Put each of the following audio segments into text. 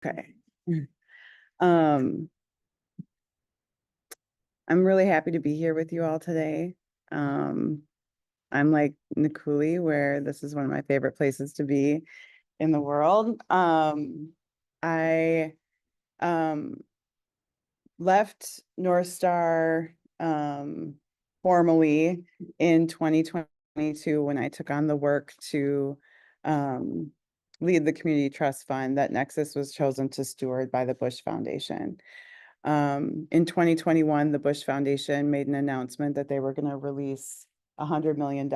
Okay. Um, I'm really happy to be here with you all today. Um, I'm like Nikuli, where this is one of my favorite places to be in the world. I um, left North Star formally in 2022 when I took on the work to um, lead the community trust fund that Nexus was chosen to steward by the Bush Foundation. In 2021, the Bush Foundation made an announcement that they were going to release $100 million,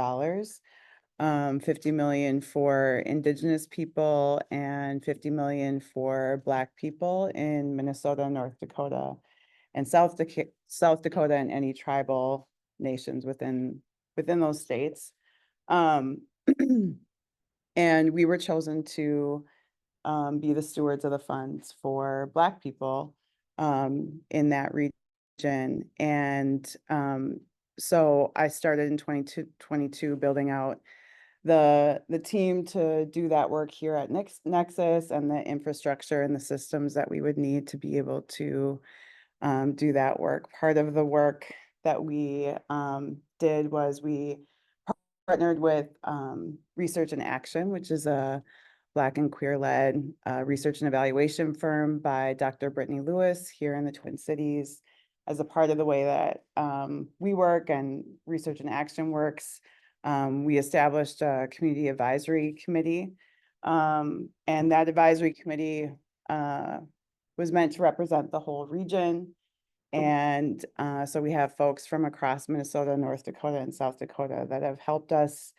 50 million for Indigenous people and 50 million for Black people in Minnesota, North Dakota, and South Dakota, and any tribal nations within those states. Um, and we were chosen to be the stewards of the funds for Black people in that region. And so I started in 2022 building out the team to do that work here at Nexus, and the infrastructure and the systems that we would need to be able to do that work. Part of the work that we did was we partnered with Research and Action, which is a Black and queer-led research and evaluation firm by Dr. Brittany Lewis here in the Twin Cities. As a part of the way that we work and Research and Action works, we established a community advisory committee. And that advisory committee was meant to represent the whole region. And so we have folks from across Minnesota, North Dakota, and South Dakota that have helped us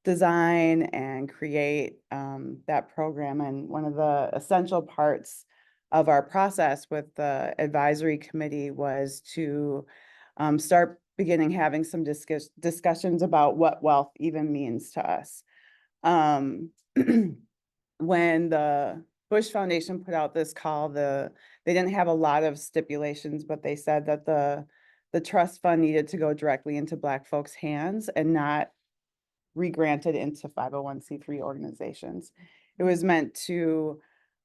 design and create that program. And one of the essential parts of our process with the advisory committee was to start beginning having some discussions about what wealth even means to us. When the Bush Foundation put out this call, they didn't have a lot of stipulations, but they said that the trust fund needed to go directly into Black folks' hands and not regranted into 501c3 organizations. It was meant to,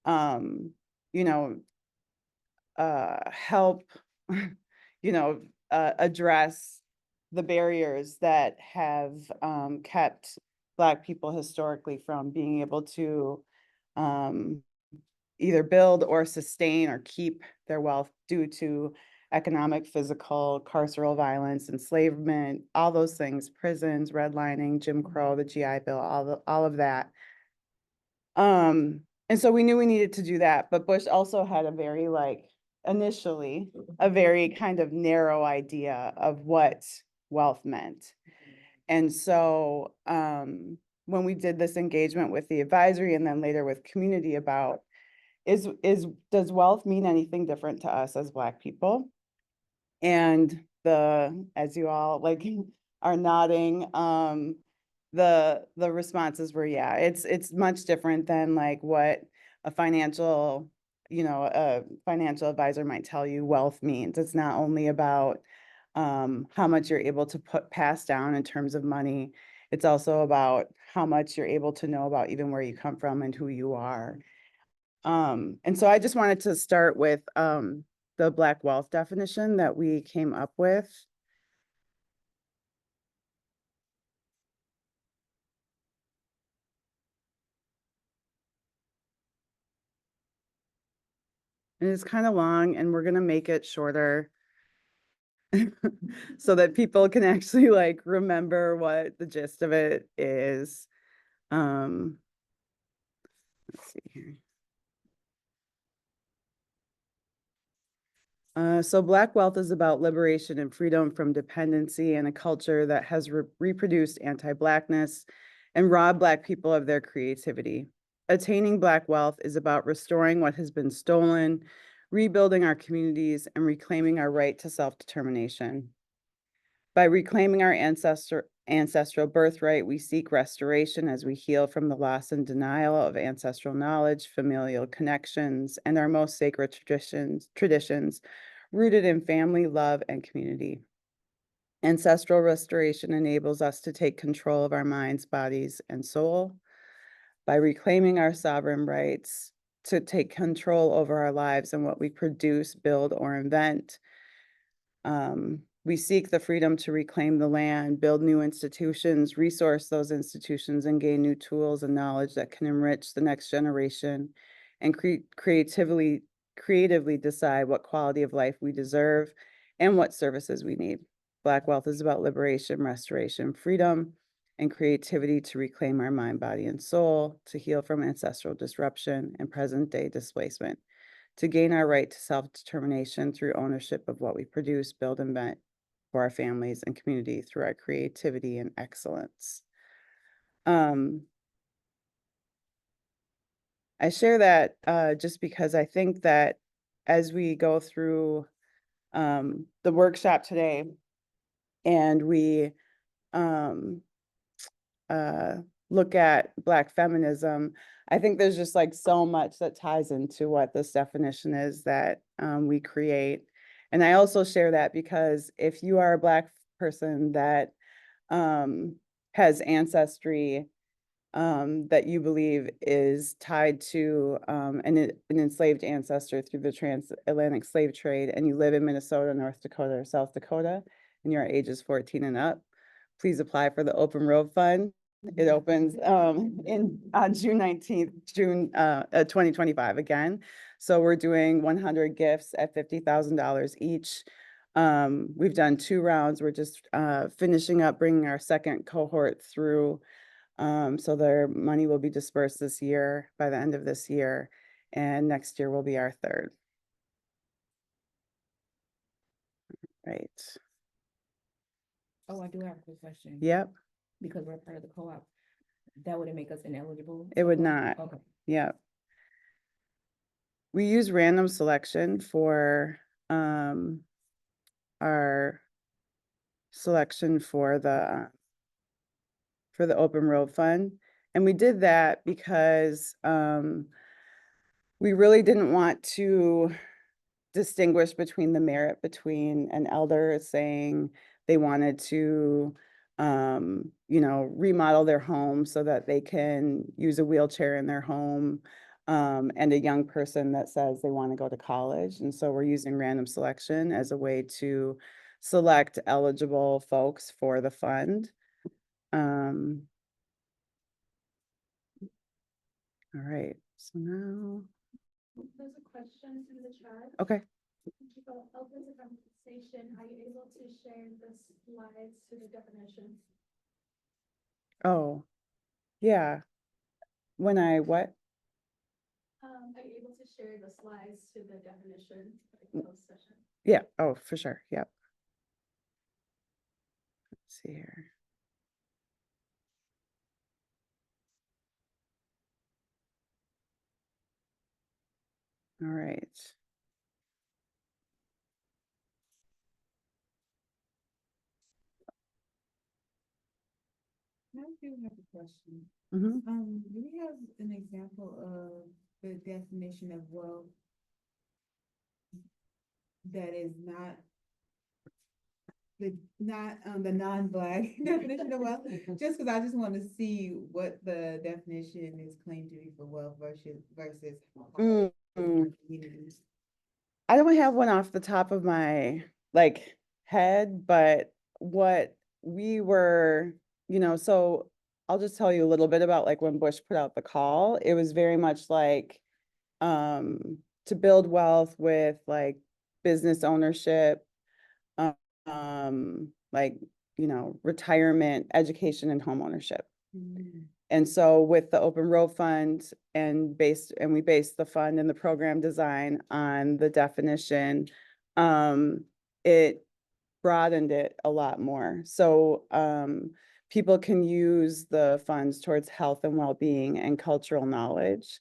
you know, help, address the barriers that have kept Black people historically from being able to either build or sustain or keep their wealth due to economic, physical, carceral violence, enslavement, all those things, prisons, redlining, Jim Crow, the GI Bill, all of that. And so we knew we needed to do that, but Bush also had initially a very kind of narrow idea of what wealth meant. And so when we did this engagement with the advisory and then later with community about does wealth mean anything different to us as Black people? And as you all are nodding, the responses were, yeah, it's much different than what a financial advisor might tell you wealth means. It's not only about how much you're able to pass down in terms of money. It's also about how much you're able to know about even where you come from and who you are. And so I just wanted to start with the Black wealth definition that we came up with. And it's kind of long, and we're going to make it shorter so that people can actually remember what the gist of it is. Let's see here. So Black wealth is about liberation and freedom from dependency and a culture that has reproduced anti-Blackness and robbed Black people of their creativity. Attaining Black wealth is about restoring what has been stolen, rebuilding our communities, and reclaiming our right to self-determination. By reclaiming our ancestral birthright, we seek restoration as we heal from the loss and denial of ancestral knowledge, familial connections, and our most sacred traditions rooted in family, love, and community. Ancestral restoration enables us to take control of our minds, bodies, and soul. By reclaiming our sovereign rights, to take control over our lives and what we produce, build, or invent. We seek the freedom to reclaim the land, build new institutions, resource those institutions, and gain new tools and knowledge that can enrich the next generation and creatively decide what quality of life we deserve and what services we need. Black wealth is about liberation, restoration, freedom, and creativity to reclaim our mind, body, and soul, to heal from ancestral disruption and present-day displacement, to gain our right to self-determination through ownership of what we produce, build, and invent for our families and community through our creativity and excellence. I share that just because I think that as we go through the workshop today and we look at Black feminism, I think there's just like so much that ties into what this definition is that we create. And I also share that because if you are a Black person that has ancestry that you believe is tied to an enslaved ancestor through the transatlantic slave trade, and you live in Minnesota, North Dakota, or South Dakota, and you're ages 14 and up, please apply for the Open Road Fund. It opens on June 19th, 2025 again. So we're doing 100 gifts at $50,000 each. We've done 2 rounds. We're just finishing up bringing our second cohort through. So their money will be dispersed this year by the end of this year, and next year will be our 3rd. Right. Oh, I do have a quick question. Yep. Because we're part of the co-op, that wouldn't make us ineligible? It would not. Okay. Yep. We use random selection for our selection for the Open Road Fund. And we did that because we really didn't want to distinguish between the merit between an elder saying they wanted to remodel their home so that they can use a wheelchair in their home, and a young person that says they want to go to college. And so we're using random selection as a way to select eligible folks for the fund. All right, so now. There's a question in the chat. Okay. Help with the conversation. Are you able to share the slides to the definition? Oh, yeah. When I what? Are you able to share the slides to the definition for the closed session? Yeah. Oh, for sure. Yep. Let's see here. All right. I do have a question. Mhm. Do we have an example of the definition of wealth that is not the non-Black definition of wealth? Just because I just want to see what the definition is claimed to be for wealth versus communities. I don't have one off the top of my head, but what we were, so I'll just tell you a little bit about when Bush put out the call. It was very much to build wealth with business ownership, retirement, education, and home ownership. And so with the Open Road Fund and we based the fund and the program design on the definition, it broadened it a lot more. So people can use the funds towards health and well-being and cultural knowledge.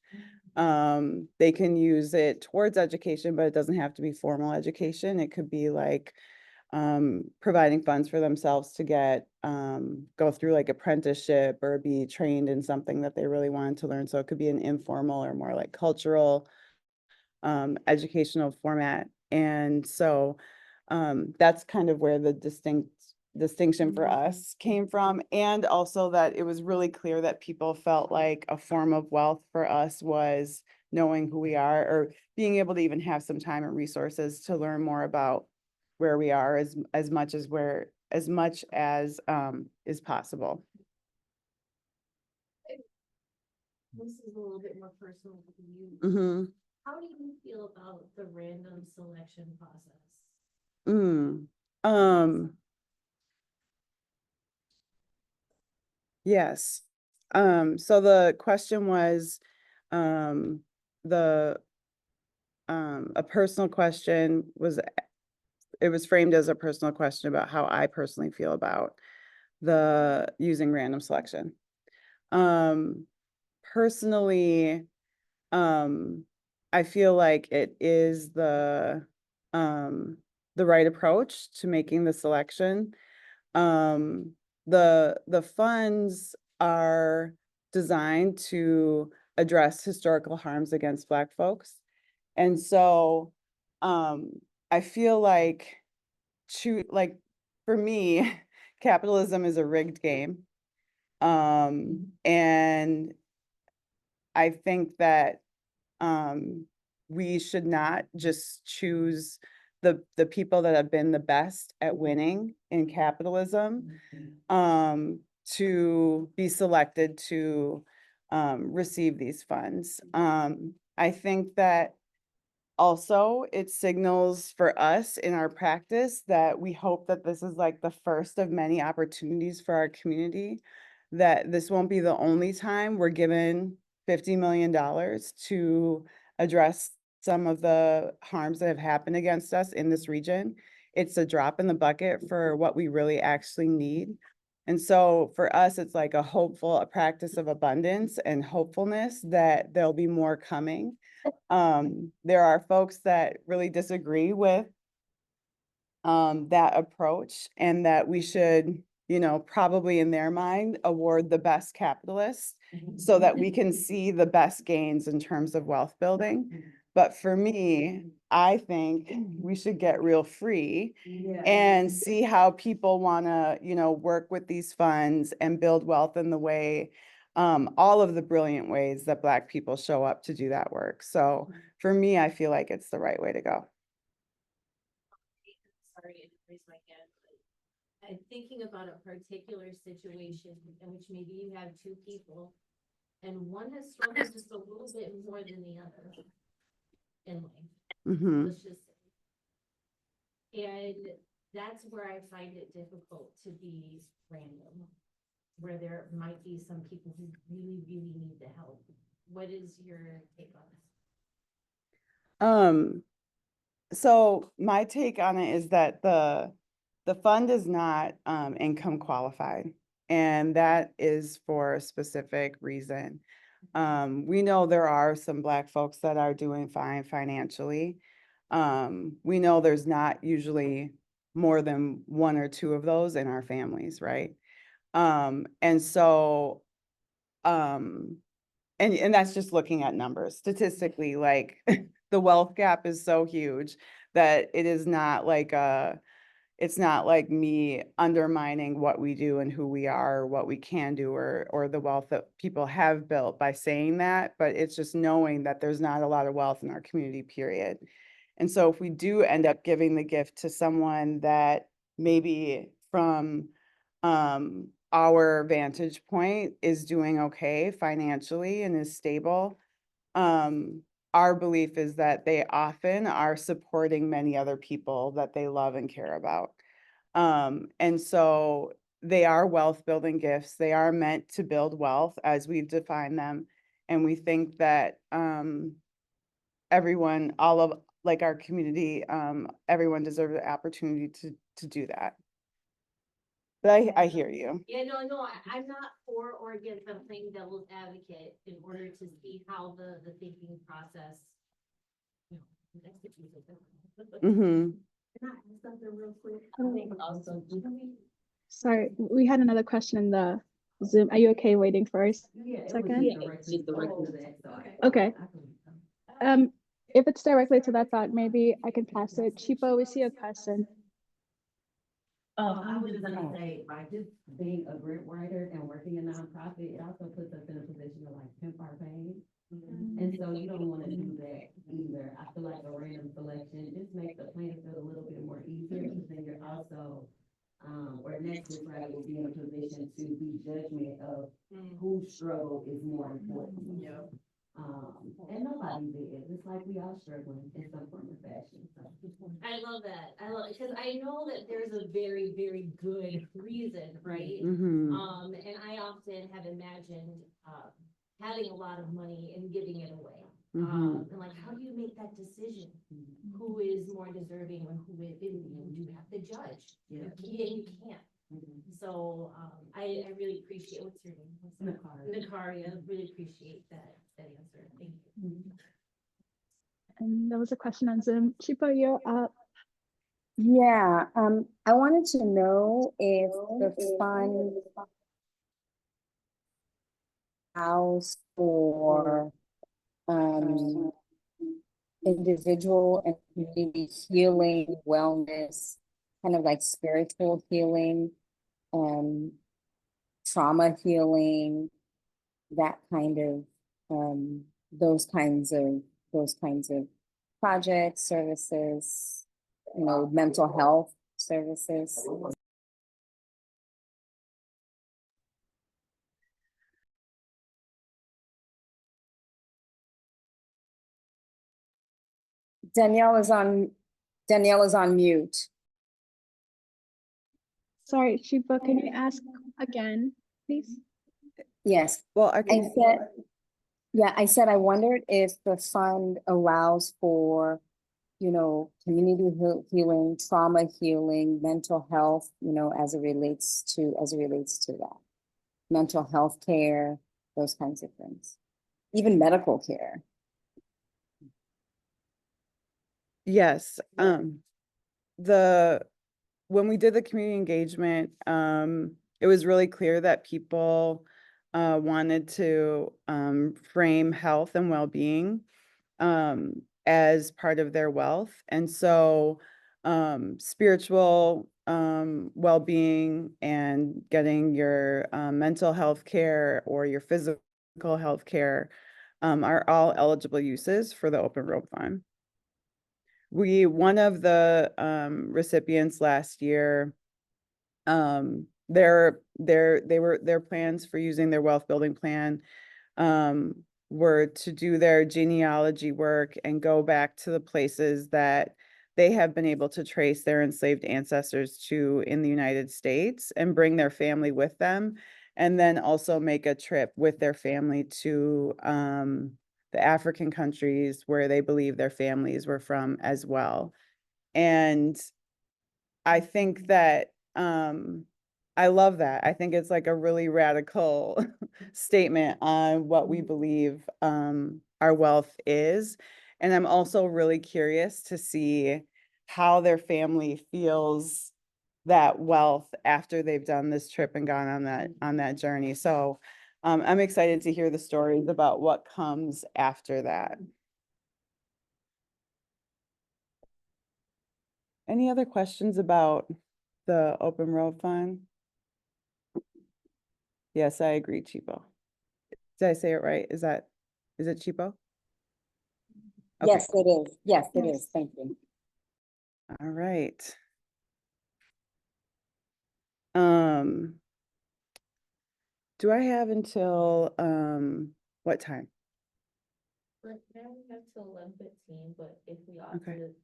They can use it towards education, but it doesn't have to be formal education. It could be providing funds for themselves to go through apprenticeship or be trained in something that they really wanted to learn. So it could be an informal or more cultural educational format. And so that's kind of where the distinction for us came from. And also that it was really clear that people felt like a form of wealth for us was knowing who we are, or being able to even have some time and resources to learn more about where we are as much as is possible. This is a little bit more personal to you. Mm-hmm. How do you feel about the random selection process? Um, yes. So the question was, um, the, a personal question was, it was framed as a personal question about how I personally feel about the using random selection. Um, personally, I feel like it is the right approach to making the selection. The funds are designed to address historical harms against Black folks. And so, I feel like for me, capitalism is a rigged game. And I think that, we should not just choose the people that have been the best at winning in capitalism, to be selected to, receive these funds. I think that also it signals for us in our practice that we hope that this is like the first of many opportunities for our community, that this won't be the only time we're given $50 million to address some of the harms that have happened against us in this region. It's a drop in the bucket for what we really actually need. And so for us, it's like a practice of abundance and hopefulness that there'll be more coming. There are folks that really disagree with that approach, and that we should, probably in their mind, award the best capitalists so that we can see the best gains in terms of wealth building. But for me, I think we should get real free and see how people want to, work with these funds and build wealth in the way, all of the brilliant ways that Black people show up to do that work. So for me, I feel like it's the right way to go. Sorry to raise my hand, but I'm thinking about a particular situation in which maybe you have two people and one has struggled just a little bit more than the other in life. Mm-hmm. Let's just say. And that's where I find it difficult to be random, where there might be some people who really, really need the help. What is your take on that? So my take on it is that the fund is not income qualified, and that is for a specific reason. We know there are some Black folks that are doing fine financially. We know there's not usually more than one or two of those in our families, right? And so, um, and that's just looking at numbers. Statistically, like the wealth gap is so huge that it is not like it's not like me undermining what we do and who we are, or what we can do, or the wealth that people have built by saying that, but it's just knowing that there's not a lot of wealth in our community, period. And so if we do end up giving the gift to someone that maybe from our vantage point is doing okay financially and is stable, our belief is that they often are supporting many other people that they love and care about. And so they are wealth building gifts. They are meant to build wealth as we've defined them. And we think that everyone, all of like our community, everyone deserves the opportunity to do that. But I hear you. Yeah, I'm not for or against. I'm playing devil's advocate in order to see how the thinking process. Mm-hmm. Can I ask something real quick? Um, I think also. Sorry, we had another question in the Zoom. Are you okay waiting for a second? Okay. If it's directly to that thought, maybe I can pass it. Chipo, we see a question. I was just gonna say, by just being a grant writer and working in nonprofit, it also puts us in a position to like pimp our pain. And so you don't wanna do that either. I feel like a random selection just makes the playing field a little bit more easier, because then you're also, or Nexus, right, will be in a position to be judgment of whose struggle is more important. Yeah. And nobody's is. It's like we all struggling in some form or fashion, so. I love that. I love it, because I know that there's a very, very good reason, right? Mhm. And I often have imagined, having a lot of money and giving it away. Mhm. And like, how do you make that decision? Who is more deserving and who is, and you have to judge. Yeah. You can't. So, I really appreciate, what's your name? Nakaria, I really appreciate that answer. Thank you. And there was a question on Zoom. Chipo, you're up. Yeah, I wanted to know if the fund allows for individual and community healing, wellness, kind of like spiritual healing, trauma healing, that kind of those kinds of those kinds of projects, services, you know, mental health services. Danielle is on mute. Sorry, Chipo, can you ask again, please? Yes, Well, I I can, said, yeah, I said I wondered if the fund allows for, you know, community healing, trauma healing, mental health, you know, as it relates to that. Mental health care, those kinds of things. Even medical care. yes, when we did the community engagement, it was really clear that people wanted to frame health and well-being as part of their wealth. And so spiritual well-being and getting your mental health care or your physical health care are all eligible uses for the Open Road Fund. One of the recipients last year, their plans for using their wealth building plan were to do their genealogy work and go back to the places that they have been able to trace their enslaved ancestors to in the United States and bring their family with them, and then also make a trip with their family to the African countries where they believe their families were from as well. And I think that I love that. I think it's like a really radical statement on what we believe our wealth is. And I'm also really curious to see how their family feels that wealth after they've done this trip and gone on that journey. So I'm excited to hear the stories about what comes after that. Any other questions about the Open Road Fund? Yes, I agree, Chipo. Did I say it right? Is it Chipo? Okay. Yes, it is. Yes, it Yes. is. Thank you. All right. Um, do I have until what time? Right now we have till 11:15, but if we ought Okay. to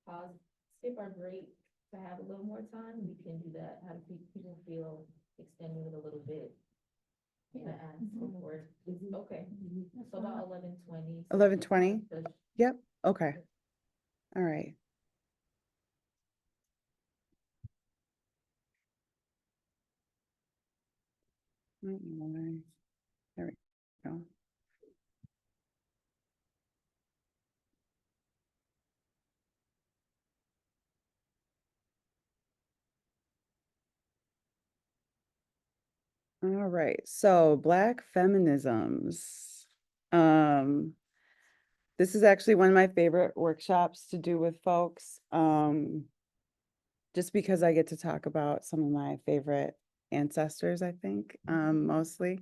pause, skip our break to have a little more time, we can do that. How do people feel extending it a little bit? To ask before, okay, so about 11:20. 11:20? Yep. Okay. All right. I don't know why. There we go. All right, so Black feminisms. This is actually one of my favorite workshops to do with folks. Just because I get to talk about some of my favorite ancestors, I think, mostly.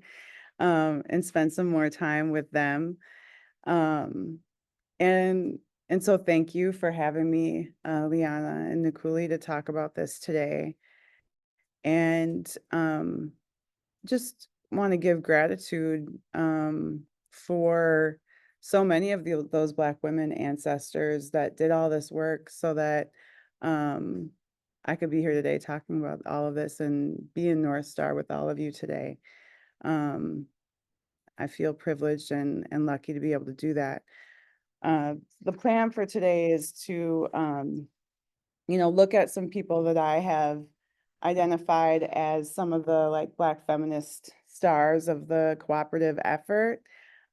and spend some more time with them. Um, and, and so thank you for having me, Liana and Nikuli, to talk about this today. And, just want to give gratitude, for so many of those Black women ancestors that did all this work so that, I could be here today talking about all of this and be in North Star with all of you today. Um, I feel privileged and lucky to be able to do that. The plan for today is to, look at some people that I have identified as some of the like Black feminist stars of the cooperative effort.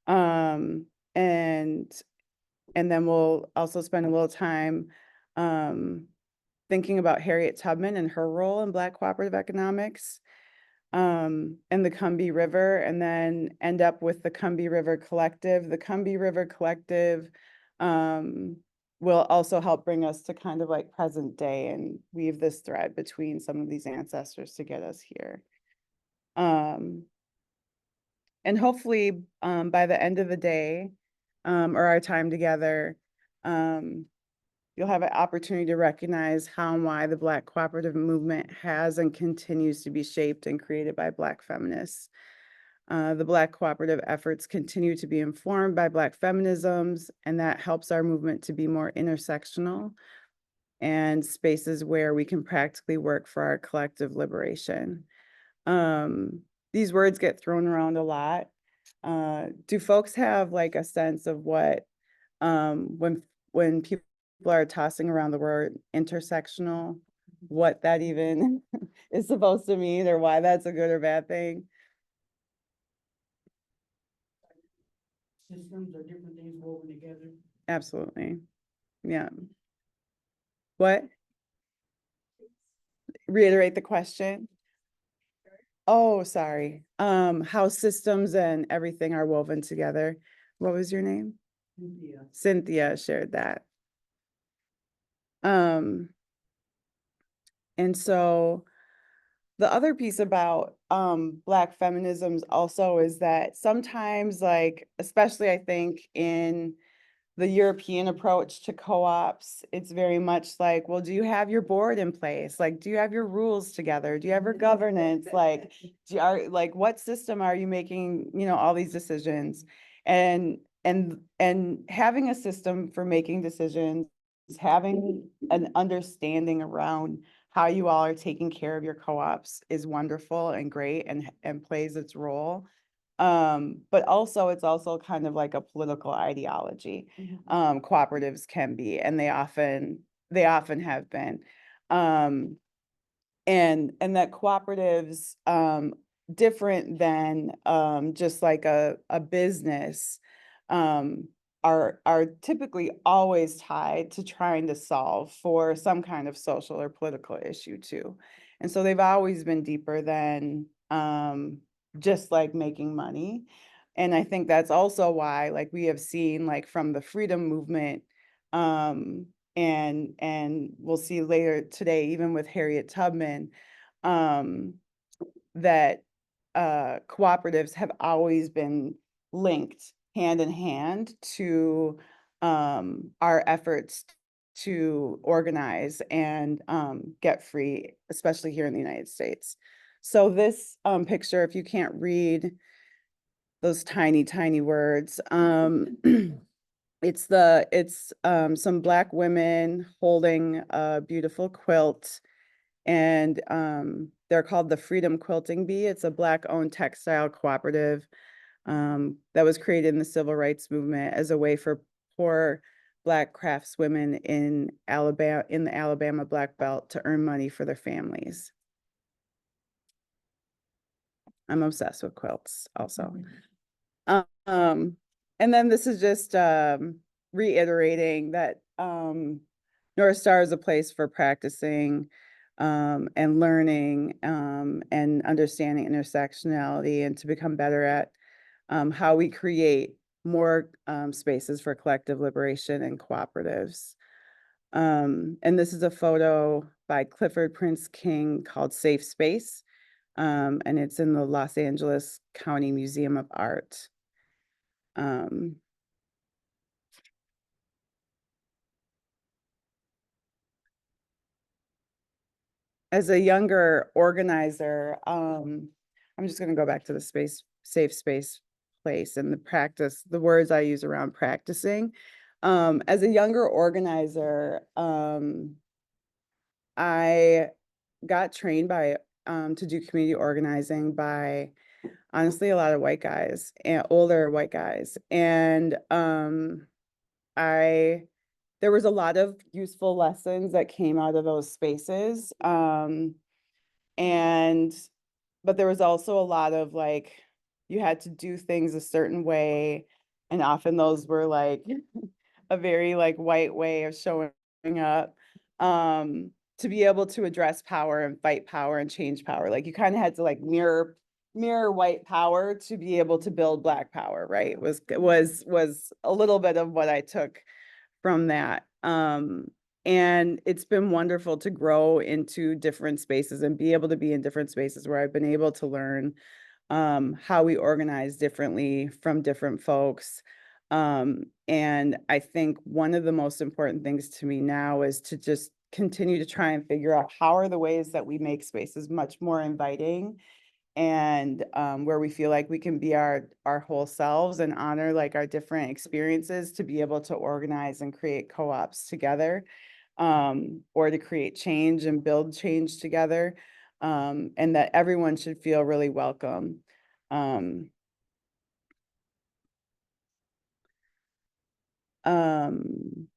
Um, and and then we'll also spend a little time thinking about Harriet Tubman and her role in Black cooperative economics, and the Combahee River, and then end up with the Combahee River Collective. The Combahee River Collective will also help bring us to kind of like present day and weave this thread between some of these ancestors to get us here. And hopefully, by the end of the day, or our time together, you'll have an opportunity to recognize how and why the Black cooperative movement has and continues to be shaped and created by Black feminists. The Black cooperative efforts continue to be informed by Black feminisms, and that helps our movement to be more intersectional and spaces where we can practically work for our collective liberation. These words get thrown around a lot. Do folks have like a sense of what, when people are tossing around the word intersectional, what that even is supposed to mean or why that's a good or bad thing? Systems or different things woven together. Absolutely. Yeah. What? Reiterate the question. Oh, sorry. How systems and everything are woven together. What was your name? Yeah. Cynthia shared that. And so the other piece about Black feminisms also is that sometimes, like, especially I think in the European approach to co-ops, it's very much like, well, do you have your board in place? Like, do you have your rules together? Do you have your governance? Like, what system are you making, all these decisions? And having a system for making decisions, having an understanding around how you all are taking care of your co-ops is wonderful and great and plays its role. But also it's also kind of like a political ideology. Cooperatives can be, and they often have been. And that cooperatives, different than just like a business, are typically always tied to trying to solve for some kind of social or political issue too. And so they've always been deeper than just like making money. And I think that's also why, like, we have seen, like, from the freedom movement, and we'll see later today, even with Harriet Tubman, that cooperatives have always been linked hand in hand to our efforts to organize and get free, especially here in the United States. So this picture, if you can't read those tiny, tiny words, it's some Black women holding a beautiful quilt, and they're called the Freedom Quilting Bee. It's a Black-owned textile cooperative that was created in the civil rights movement as a way for poor Black craftswomen in the Alabama Black Belt to earn money for their families. I'm obsessed with quilts also. And then this is just reiterating that North Star is a place for practicing and learning and understanding intersectionality, and to become better at how we create more spaces for collective liberation and cooperatives. And this is a photo by Clifford Prince King called Safe Space, And it's in the Los Angeles County Museum of Art. Um, as a younger organizer, I'm just gonna go back to the safe space place and the practice, the words I use around practicing. As a younger organizer, I got trained by, to do community organizing by honestly a lot of white guys and older white guys. And, there was a lot of useful lessons that came out of those spaces. And, but there was also a lot of like, you had to do things a certain way. And often those were like a very like white way of showing up, to be able to address power and fight power and change power. Like you kind of had to like mirror white power to be able to build black power, right? Was a little bit of what I took from that. And it's been wonderful to grow into different spaces and be able to be in different spaces where I've been able to learn how we organize differently from different folks. And I think one of the most important things to me now is to just continue to try and figure out how are the ways that we make spaces much more inviting and where we feel like we can be our whole selves and honor like our different experiences to be able to organize and create co-ops together, or to create change and build change together, and that everyone should feel really welcome. Um, um,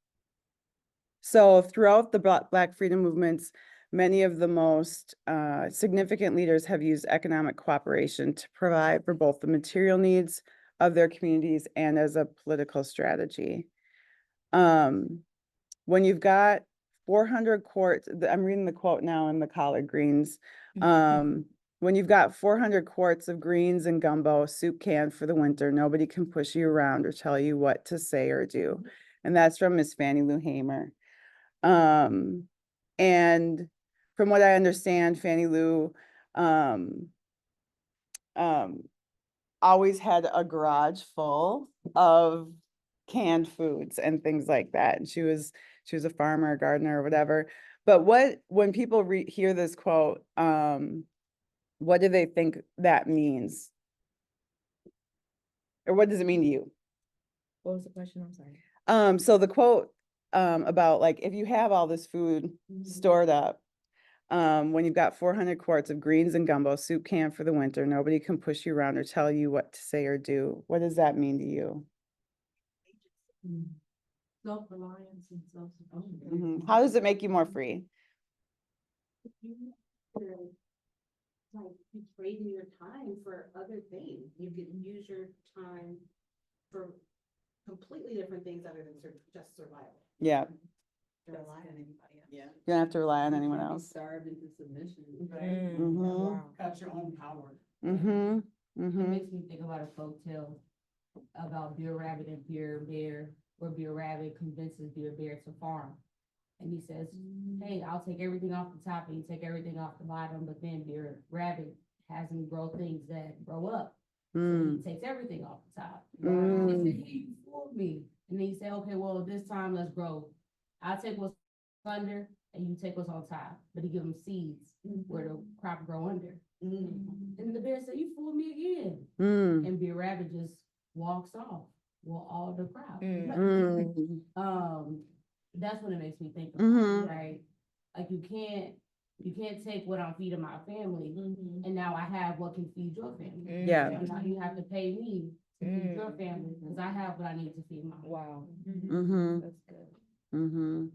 So throughout the Black freedom movements, many of the most significant leaders have used economic cooperation to provide for both the material needs of their communities and as a political strategy. When you've got 400 quarts, I'm reading the quote now in the collard greens. When you've got 400 quarts of greens and gumbo, soup canned for the winter, nobody can push you around or tell you what to say or do. And that's from Miss Fannie Lou Hamer. And from what I understand, Fannie Lou, um, um, always had a garage full of canned foods and things like that. And she was a farmer, a gardener, or whatever. But when people hear this quote, what do they think that means? Or what does it mean to you? What was the question? I'm sorry. So the quote, about like, if you have all this food stored up, when you've got 400 quarts of greens and gumbo, soup canned for the winter, nobody can push you around or tell you what to say or do. What does that mean to you? Self-reliance and self-sufficiency. Mhm. How does it make you more free? Like you trading your time for other things. You can use your time for completely different things other than just survival. Yeah, Don't rely on anybody else. you don't have to rely on anyone else. Starved into submission. Mhm. Got your own power. Mhm. It Mhm. makes me think about a folktale about Beer Rabbit and Beer Bear, where Beer Rabbit convinces Beer Bear to farm. And he says, hey, I'll take everything off the top and you take everything off the bottom, but then Beer Rabbit has him grow things that grow up. So he takes everything off the top. And he said, hey, you fooled me. And then he said, okay, well, this time let's grow. I'll take what's under and you take what's on top. But he give him seeds where the crop grow under. And the bear said, you fooled me again. And Beer Rabbit just walks off. Well, all the crop. That's what it makes me think about, right? Like you can't take what I'm feeding my family and now I have what can feed your family. Yeah. And now you have to pay me to feed your family because I have what I need to feed my. Wow. Mhm. That's good. Mhm.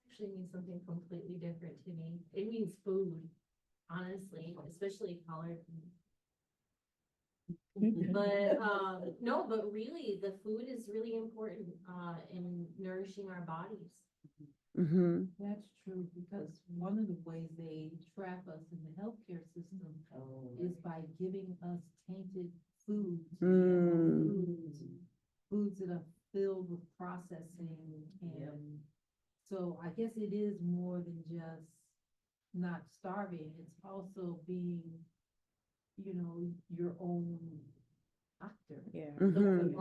Actually means something completely different to me. It means food, honestly, especially collard. But no, but really the food is really important in nourishing our bodies. Mhm. That's true, because one of the ways they trap us in the healthcare system is by giving us tainted foods, GMO foods that are filled with processing, and so I guess it is more than just not starving, it's also being you know, your own doctor. Yeah. Mhm.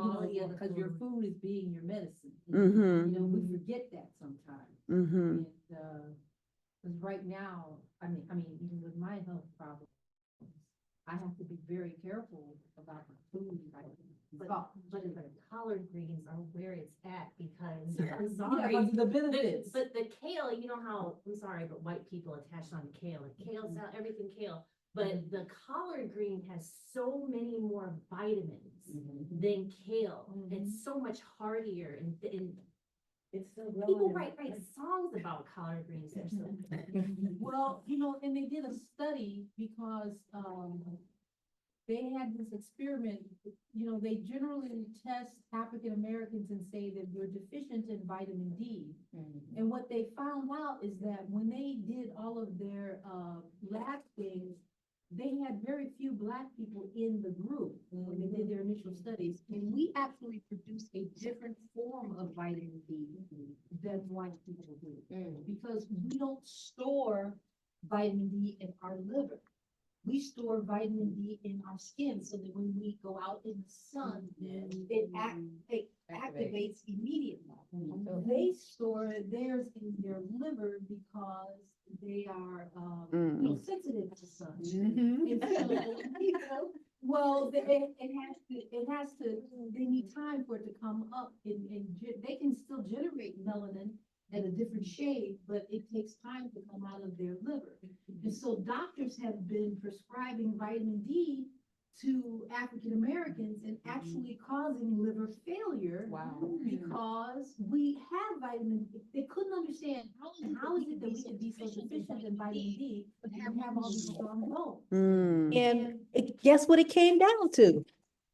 Because your food is being your medicine. Mhm. You know, we forget that sometimes. Mhm. And, because right now, even with my health problems, I have to be very careful about the food I But, salt. but the collard greens are where it's at because, Yeah, I'm because sorry. of the benefits. But the kale, you know how, I'm sorry, but white people attach on kale, like kale, everything kale. But the collard green has so many more vitamins than kale. It's so much heartier and It's still people write songs about collard greens. They're so Well, and they did a study because, they had this experiment, they generally test African Americans and say that we're deficient in vitamin D. And what they found out is that when they did all of their, lab things, they had very few Black people in the group when they did their initial studies. And we actually produce a different form of vitamin D than white people do. Because we don't store vitamin D in our liver. We store vitamin D in our skin so that when we go out in the sun, it activates immediately. They store theirs in their liver because they are, sensitive to sun. And so, well, they need time for it to come up they can still generate melanin at a different shade, but it takes time to come out of their liver. And so doctors have been prescribing vitamin D to African Americans and actually causing liver failure. Wow. Because we have vitamin, they couldn't understand how is it that we could be so deficient in vitamin D, but have all these strong bones. Mm. And guess what it came down to?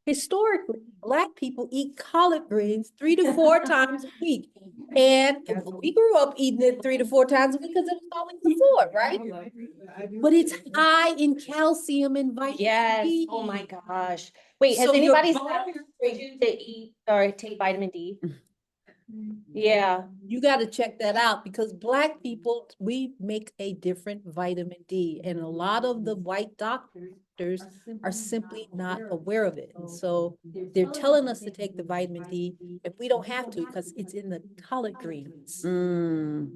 Historically, Black people eat collard greens 3 to 4 times a week. And we grew up eating it 3 to 4 times a week because it was always before, right? But it's high in calcium and vitamin Yes, D. oh my gosh. Wait, has So your anybody bones- to eat or take vitamin D? Yeah. You got to check that out because Black people, we make a different vitamin D. And a lot of the white doctors are simply not aware of it. And so they're telling us to take the vitamin D, and we don't have to because it's in the collard greens. Mm.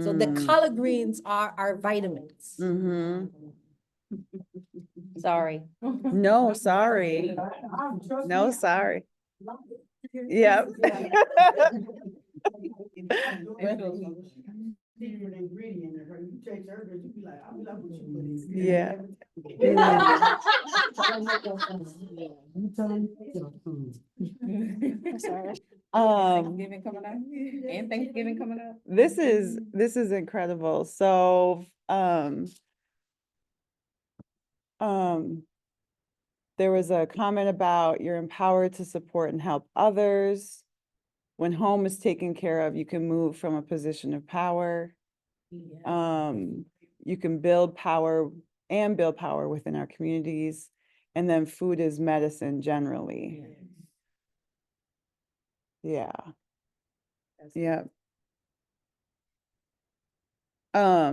So the collard greens are our vitamins. Mm-hmm. Sorry. No, sorry. No, sorry. Yep. Secret ingredient in her, you taste her, but you be like, I'll be like, what you put in? Yeah. Thanksgiving coming up, and Thanksgiving coming up. This is incredible. So, there was a comment about you're empowered to support and help others. When home is taken care of, you can move from a position of power. You can build power within our communities. And then food is medicine generally. Yeah. Yeah. I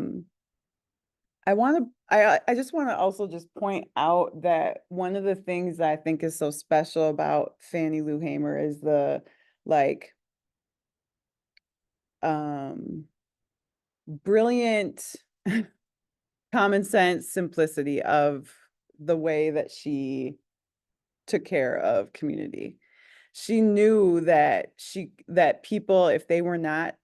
just want to also just point out that one of the things that I think is so special about Fannie Lou Hamer is the brilliant common sense simplicity of the way that she took care of community. She knew that people, if they were not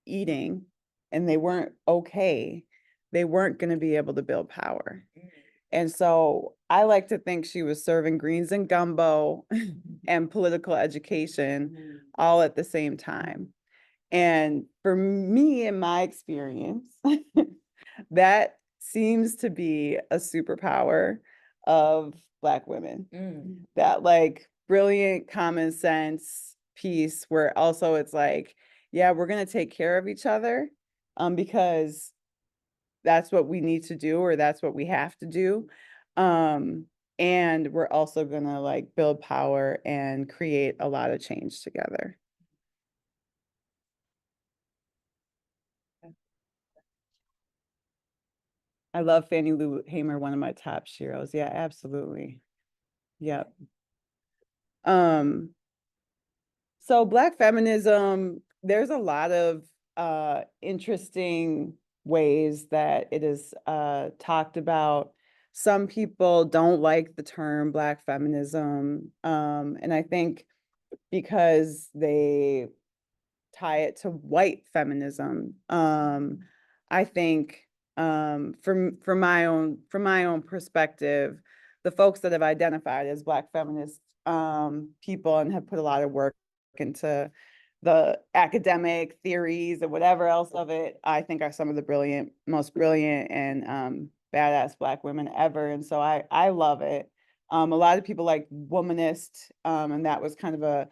eating and they weren't okay, they weren't going to be able to build power. And so I like to think she was serving greens and gumbo and political education all at the same time. And for me, in my experience, that seems to be a superpower of Black women. That brilliant common sense piece where also it's like, yeah, we're going to take care of each other because that's what we need to do or that's what we have to do. And we're also going to build power and create a lot of change together. I love Fannie Lou Hamer, one of my top sheroes. Yeah, absolutely. Yep. So Black feminism, there's a lot of interesting ways that it is talked about. Some people don't like the term Black feminism, and I think because they tie it to white feminism. I think from my own perspective, the folks that have identified as Black feminist people and have put a lot of work into the academic theories or whatever else of it, I think are some of the most brilliant and badass Black women ever. And so I love it. A lot of people like womanist, and that was kind of a,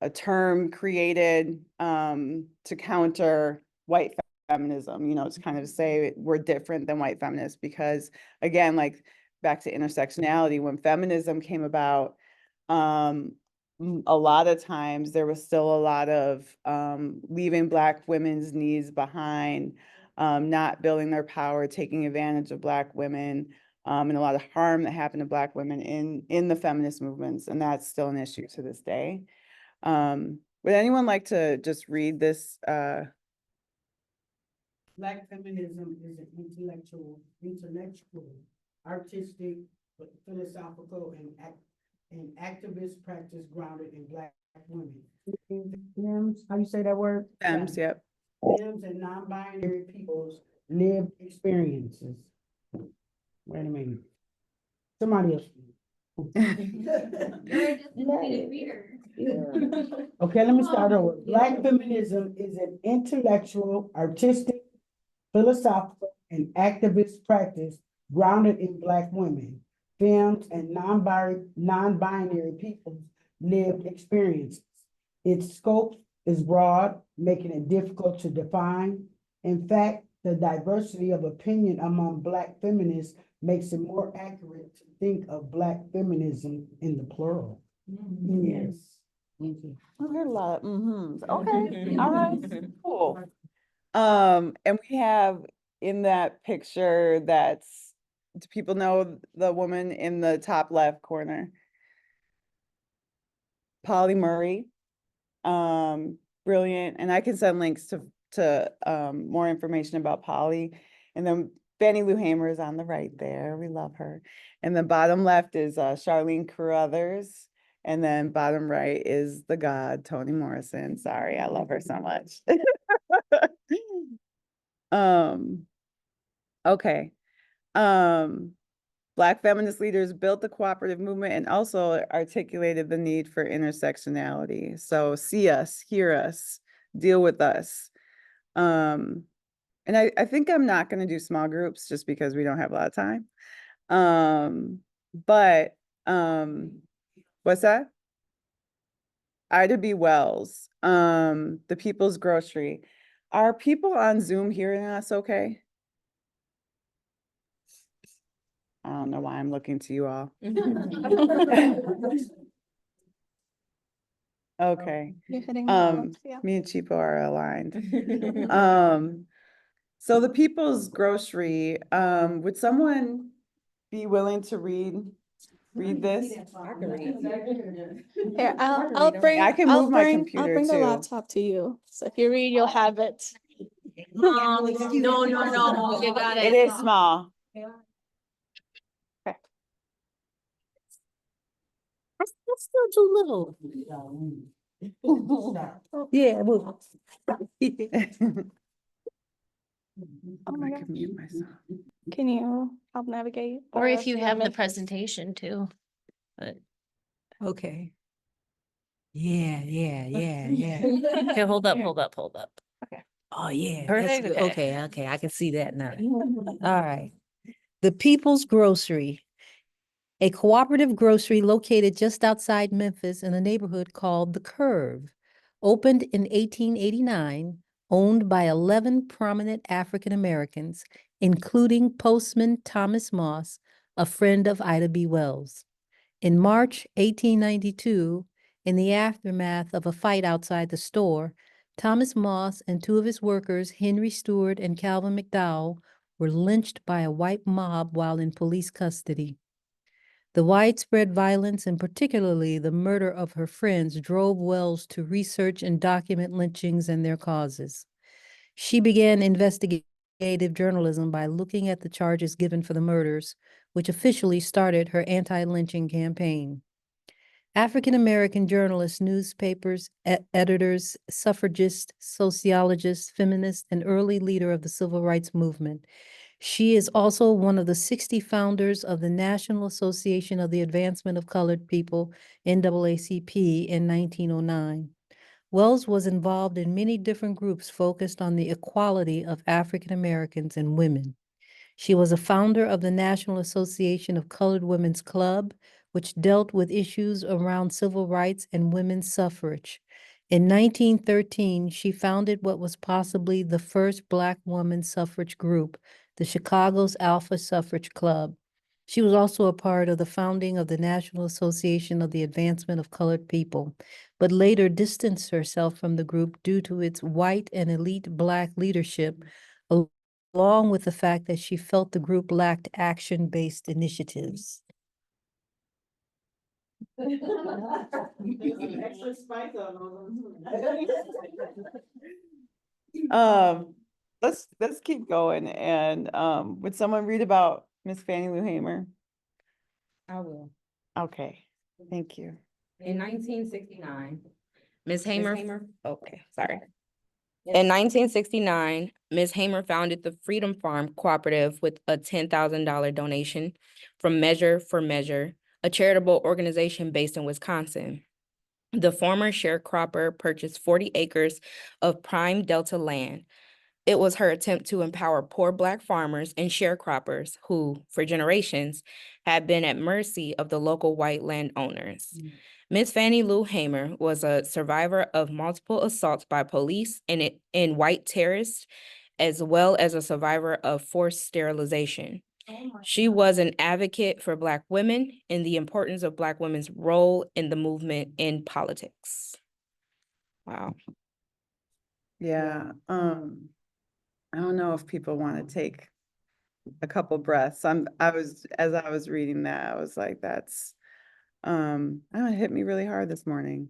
a term created to counter white feminism, to kind of say we're different than white feminists because, again, like back to intersectionality, when feminism came about, a lot of times there was still a lot of leaving Black women's needs behind, not building their power, taking advantage of Black women, and a lot of harm that happened to Black women in the feminist movements, and that's still an issue to this day. Would anyone like to just read this? Black feminism is an intellectual, artistic, philosophical, and activist practice grounded in Black women. Femmes, how you say that word? Fems, yep. Femmes and non-binary people's lived experiences. Wait a minute. Somebody else. Okay, let me start over. Black feminism is an intellectual, artistic, philosophical, and activist practice grounded in Black women, femmes, and non-binary people's lived experiences. Its scope is broad, making it difficult to define. In fact, the diversity of opinion among Black feminists makes it more accurate to think of Black feminism in the plural. Yes. Thank you. I heard a lot of okay, all right, cool. And we have in that picture do people know the woman in the top left corner? Polly Murray, brilliant, and I can send links to more information about Polly. And then Fannie Lou Hamer is on the right there. We love her. And the bottom left is Charlene Carruthers. And then bottom right is the God, Toni Morrison. Sorry, I love her so much. Okay. Black feminist leaders built the cooperative movement and also articulated the need for intersectionality. So see us, hear us, deal with us. And I think I'm not going to do small groups just because we don't have a lot of time. But what's that? Ida B. Wells, The People's Grocery. Are people on Zoom hearing us okay? I don't know why I'm looking to you all. Okay. You're hitting the box, yeah. Me and Chipo are aligned. So The People's Grocery, would someone be willing to read this? Here, I'll bring. I can I'll move my bring- computer, I'll bring the too. laptop to you. So if you read, you'll have it. No, you got It is small. Okay. That's still too little. Yeah, well. Oh my I gosh. can mute myself. Can you help navigate? Or if you have the matrix? presentation too. But Okay. Yeah. okay, hold up. Oh, yeah. that's Perfect, good. okay. Okay, I can see that now. All right. The People's Grocery, a cooperative grocery located just outside Memphis in a neighborhood called The Curve, opened in 1889, owned by 11 prominent African Americans, including postman Thomas Moss, a friend of Ida B. Wells. In March 1892, in the aftermath of a fight outside the store, Thomas Moss and two of his workers, Henry Stewart and Calvin McDowell, were lynched by a white mob while in police custody. The widespread violence and particularly the murder of her friends drove Wells to research and document lynchings and their causes. She began investigative journalism by looking at the charges given for the murders, which officially started her anti-lynching campaign. African-American journalists, newspapers, editors, suffragists, sociologists, feminists, and early leader of the civil rights movement. She is also one of the 60 founders of the National Association of the Advancement of Colored People, NAACP, in 1909. Wells was involved in many different groups focused on the equality of African Americans and women. She was a founder of the National Association of Colored Women's Club, which dealt with issues around civil rights and women's suffrage. In 1913, she founded what was possibly the first Black woman suffrage group, the Chicago's Alpha Suffrage Club. She was also a part of the founding of the National Association of the Advancement of Colored People, but later distanced herself from the group due to its white and elite Black leadership, along with the fact that she felt the group lacked action-based initiatives. Extra spice on Let's keep going, and would someone read about Miss Fannie Lou Hamer? I will. Okay, thank you. In 1969, Ms. Hamer, okay, sorry. In 1969, Ms. Hamer founded the Freedom Farm Cooperative with a $10,000 donation from Measure for Measure, a charitable organization based in Wisconsin. The former sharecropper purchased 40 acres of prime Delta land. It was her attempt to empower poor Black farmers and sharecroppers who, for generations, had been at mercy of the local white landowners. Ms. Fannie Lou Hamer was a survivor of multiple assaults by police and white terrorists, as well as a survivor of forced sterilization. She was an advocate for Black women and the importance of Black women's role in the movement in politics. Wow. Yeah, I don't know if people want to take a couple breaths. As I was reading that, I was like, that's, it hit me really hard this morning.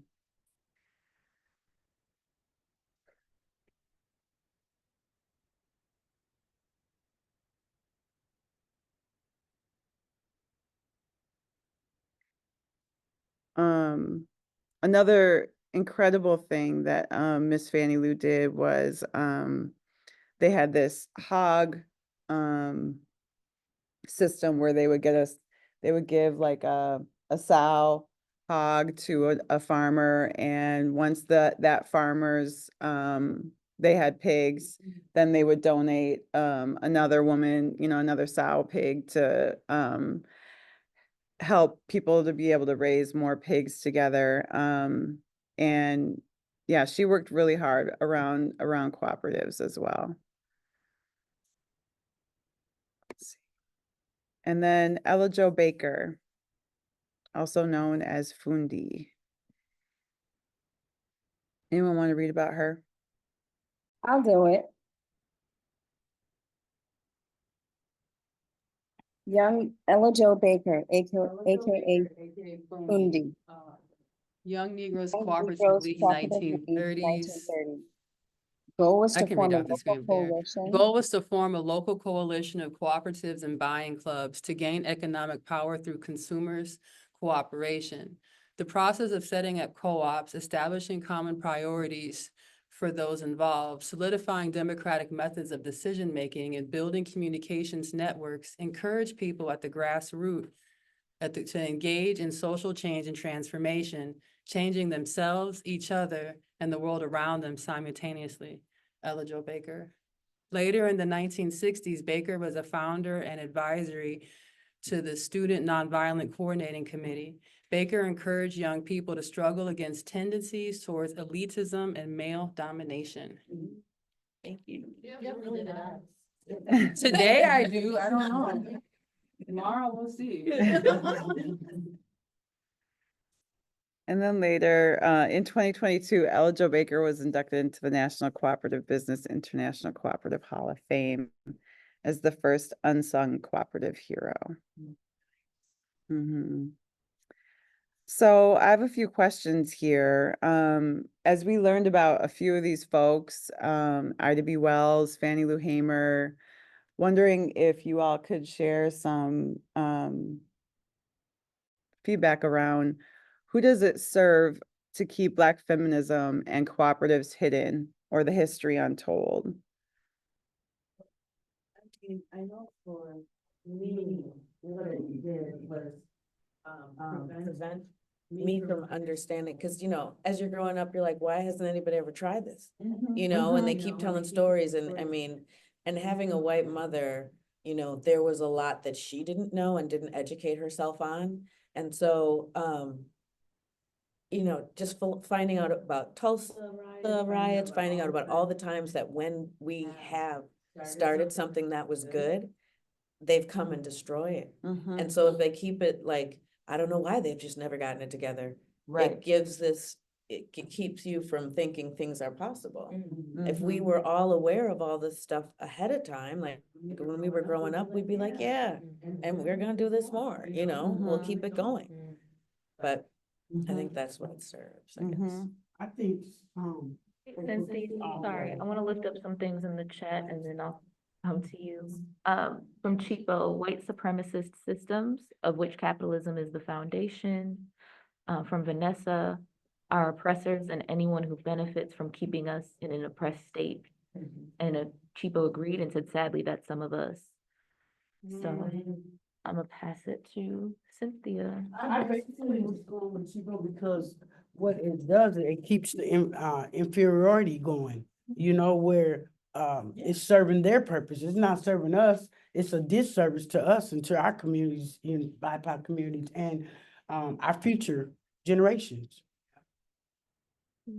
Another incredible thing that Miss Fannie Lou did was they had this hog system where they would give like a sow hog to a farmer, and once that farmer's they had pigs, then they would donate another woman, another sow pig to help people to be able to raise more pigs together. And yeah, she worked really hard around cooperatives as well. Let's see. And then Ella Jo Baker, also known as Fundi. Anyone want to read about her? I'll do it. Young Ella Jo Baker, aka Fundi. Young Negroes Young Cooperative Negroes League, Cooperative League, 1930s. 1930. Goal was I to can form read a off the local screen there. coalition. Goal was to form a local coalition of cooperatives and buying clubs to gain economic power through consumers' cooperation. The process of setting up co-ops, establishing common priorities for those involved, solidifying democratic methods of decision-making, and building communications networks encourage people at the grassroots to engage in social change and transformation, changing themselves, each other, and the world around them simultaneously. Ella Jo Baker. Later in the 1960s, Baker was a founder and advisory to the Student Nonviolent Coordinating Committee. Baker encouraged young people to struggle against tendencies towards elitism and male domination. Thank you. Today I do, I don't know. Tomorrow we'll see. And then later, in 2022, Ella Jo Baker was inducted into the National Cooperative Business International Cooperative Hall of Fame. as the first unsung cooperative hero. Mhm. So I have a few questions here. As we learned about a few of these folks, Ida B. Wells, Fannie Lou Hamer, wondering if you all could share some feedback around who does it serve to keep Black feminism and cooperatives hidden or the history untold? I know for me, what it did was, prevent me from understanding, because as you're growing up, you're like, why hasn't anybody ever tried this? Mm-hmm. And they keep telling stories, and I mean, and having a white mother, there was a lot that she didn't know and didn't educate herself on. And so, just finding out about Tulsa riots, finding out about all the times that when we have started something that was good, they've come and destroy it. And so if they keep it like, I don't know why they've just never gotten it together. It gives it keeps you from thinking things are possible. If we were all aware of all this stuff ahead of time, like when we were growing up, we'd be like, yeah, and we're gonna do this more, we'll keep it going. But I think that's what it serves, I guess. I think, Cynthia, sorry, I want to lift up some things in the chat and then I'll come to you. From Chipo, white supremacist systems, of which capitalism is the foundation. From Vanessa, our oppressors and anyone who benefits from keeping us in an oppressed state. And Chipo agreed and said, sadly, that's some of us. So I'm gonna pass it to Cynthia. I basically was going with Chico because what it does, it keeps the inferiority going, where it's serving their purpose. It's not serving us. It's a disservice to us and to our communities, in BIPOC communities, and our future generations. I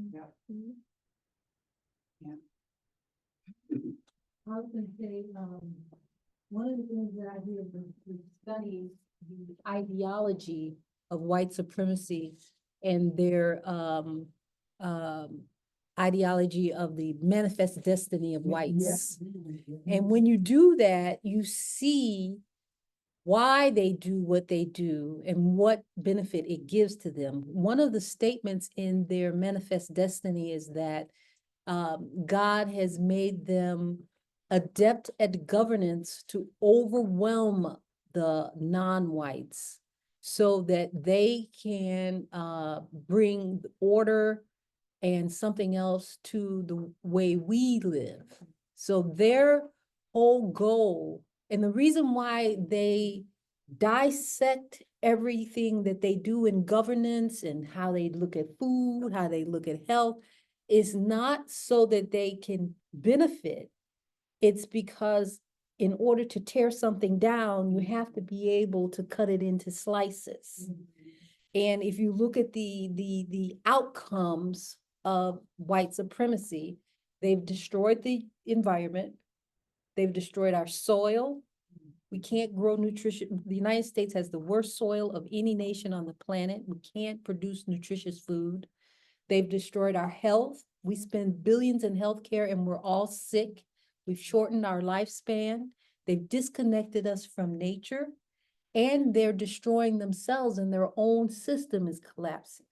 was gonna say, one of the things that I did was study The ideology of white supremacy and their ideology of the manifest destiny of whites. And when you do that, you see why they do what they do and what benefit it gives to them. One of the statements in their manifest destiny is that God has made them adept at governance to overwhelm the non-whites so that they can bring order and something else to the way we live. So their whole goal, and the reason why they dissect everything that they do in governance and how they look at food, how they look at health, is not so that they can benefit. It's because in order to tear something down, you have to be able to cut it into slices. And if you look at the outcomes of white supremacy, they've destroyed the environment. They've destroyed our soil. We can't grow nutrition. The United States has the worst soil of any nation on the planet. We can't produce nutritious food. They've destroyed our health. We spend billions in healthcare and we're all sick. We've shortened our lifespan. They've disconnected us from nature, and they're destroying themselves, and their own system is collapsing.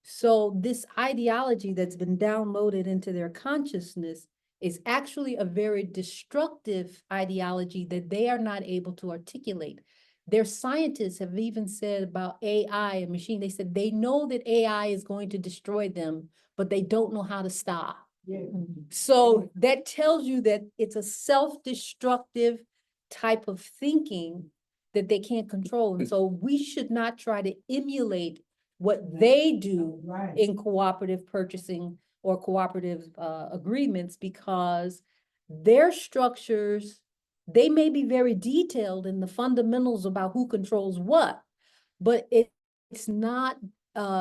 So this ideology that's been downloaded into their consciousness is actually a very destructive ideology that they are not able to articulate. Their scientists have even said about AI and machine, they said they know that AI is going to destroy them, but they don't know how to stop. So that tells you that it's a self-destructive type of thinking that they can't control. And so we should not try to emulate what they do in cooperative purchasing or cooperative agreements, because their structures, they may be very detailed in the fundamentals about who controls what, but it's not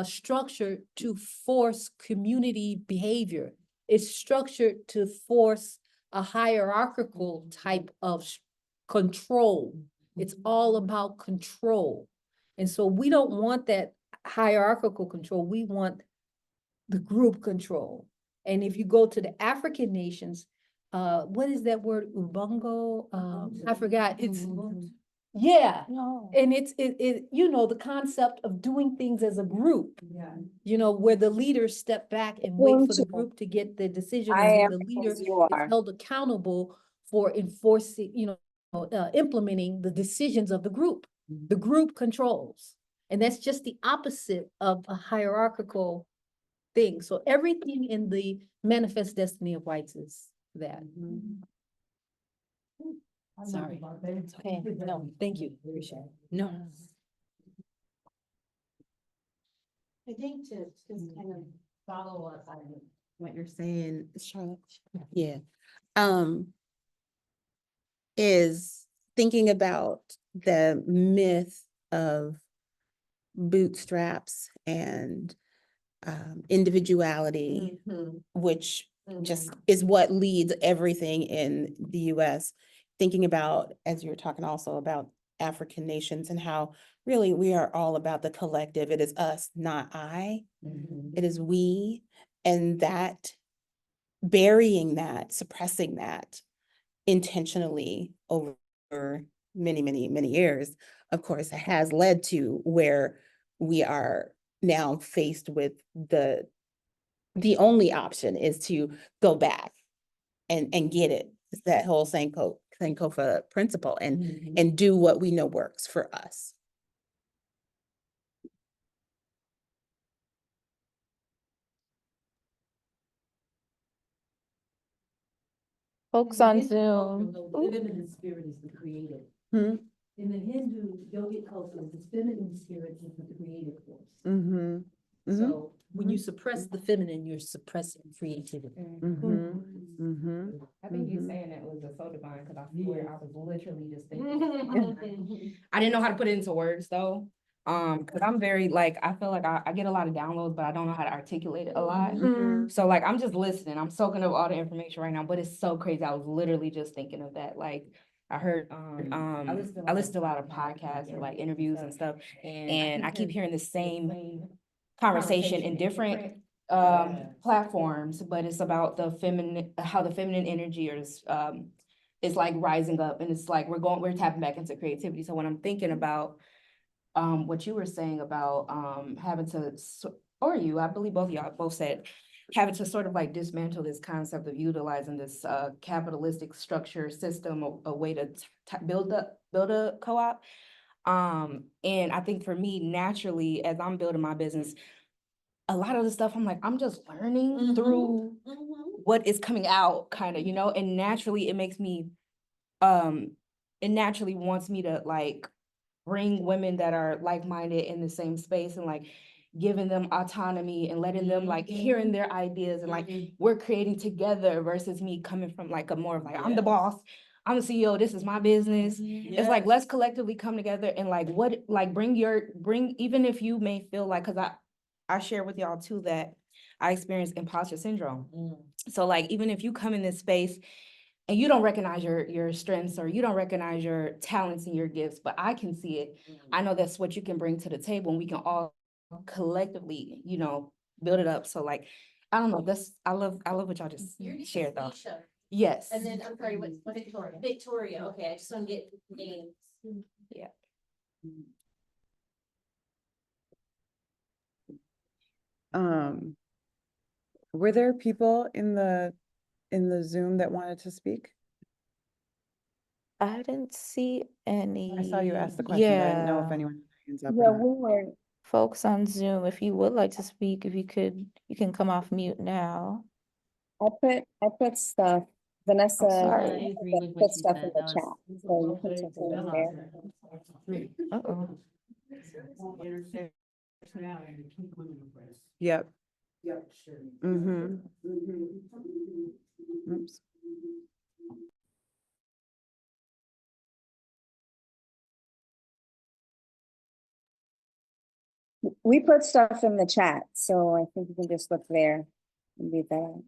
structured to force community behavior. It's structured to force a hierarchical type of control. It's all about control. And so we don't want that hierarchical control. We want the group control. And if you go to the African nations, what is that word? Ubungo? I forgot. It's, yeah. And you know, the concept of doing things as a group. Yeah. You know, where the leaders step back and wait for the Thank you. group to get the decision, I and then am the leader as you is are. held accountable for enforcing, implementing the decisions of the group. The group controls. And that's just the opposite of a hierarchical thing. So everything in the manifest destiny of whites is that. Sorry. It's okay. No, thank you. Appreciate it. No. I think to just kind of follow up on What you're saying, Charlotte, yeah, um, is thinking about the myth of bootstraps and individuality, which just is what leads everything in the US. Thinking about, as you were talking also about African nations and how really we are all about the collective. It is us, not I. It is we. And that burying that, suppressing that intentionally over many, many, many years, of course, has led to where we are now faced with the only option is to go back and get it. It's that whole Sankofa principle and do what we know works for us. Folks on Zoom. The feminine spirit is the creative. Hmm. In the Hindu yogic culture, the feminine spirit is the creative force. Mm-hmm. So when you suppress the feminine, you're suppressing creativity. Mm-hmm. Mm-hmm. I think you saying that was so divine, because I swear I was literally just thinking. I didn't know how to put it into words though. Because I'm very like, I feel like I get a lot of downloads, but I don't know how to articulate it a lot. So like, I'm just listening. I'm soaking up all the information right now, but it's so crazy. I was literally just thinking of that. Like, I heard, I listen to a lot of podcasts or like interviews and stuff, and I keep hearing the same conversation in different platforms, but it's about the feminine, how the feminine energy is like rising up, and it's like we're tapping back into creativity. So when I'm thinking about what you were saying about having to, or you, I believe both of y'all both said, having to sort of like dismantle this concept of utilizing this capitalistic structure system, a way to build a co-op. And I think for me, naturally, as I'm building my business, a lot of the stuff I'm like, I'm just learning through what is coming out, kind of, and naturally it makes me, it naturally wants me to like bring women that are like-minded in the same space and like giving them autonomy and letting them like hearing their ideas and like we're creating together versus me coming from like a more of like, I'm the boss, I'm the CEO, this is my business. It's like, let's collectively come together and like bring even if you may feel like, cause I share with y'all too that I experienced imposter syndrome. So like, even if you come in this space and you don't recognize your strengths or you don't recognize your talents and your gifts, but I can see it. I know that's what you can bring to the table, and we can all collectively, build it up. So like, I don't know, I love what y'all just shared though. Alicia. Yes. And then, I'm sorry, what's Victoria? Victoria, okay, I just want to get names. Yeah. Were there people in the Zoom that wanted to speak? I didn't see any. I saw you ask the question, but I didn't know if anyone had hands up Yeah, or not. we were, Folks on Zoom, if you would like to speak, if you could, you can come off mute now. I put stuff, Vanessa, sorry. I agree with put what you stuff in said. the That chat. was So you put something in there. Uh-oh. Yep. Yep, sure. Mm-hmm. Oops. We put stuff in the chat, so I think you can just look there and read that.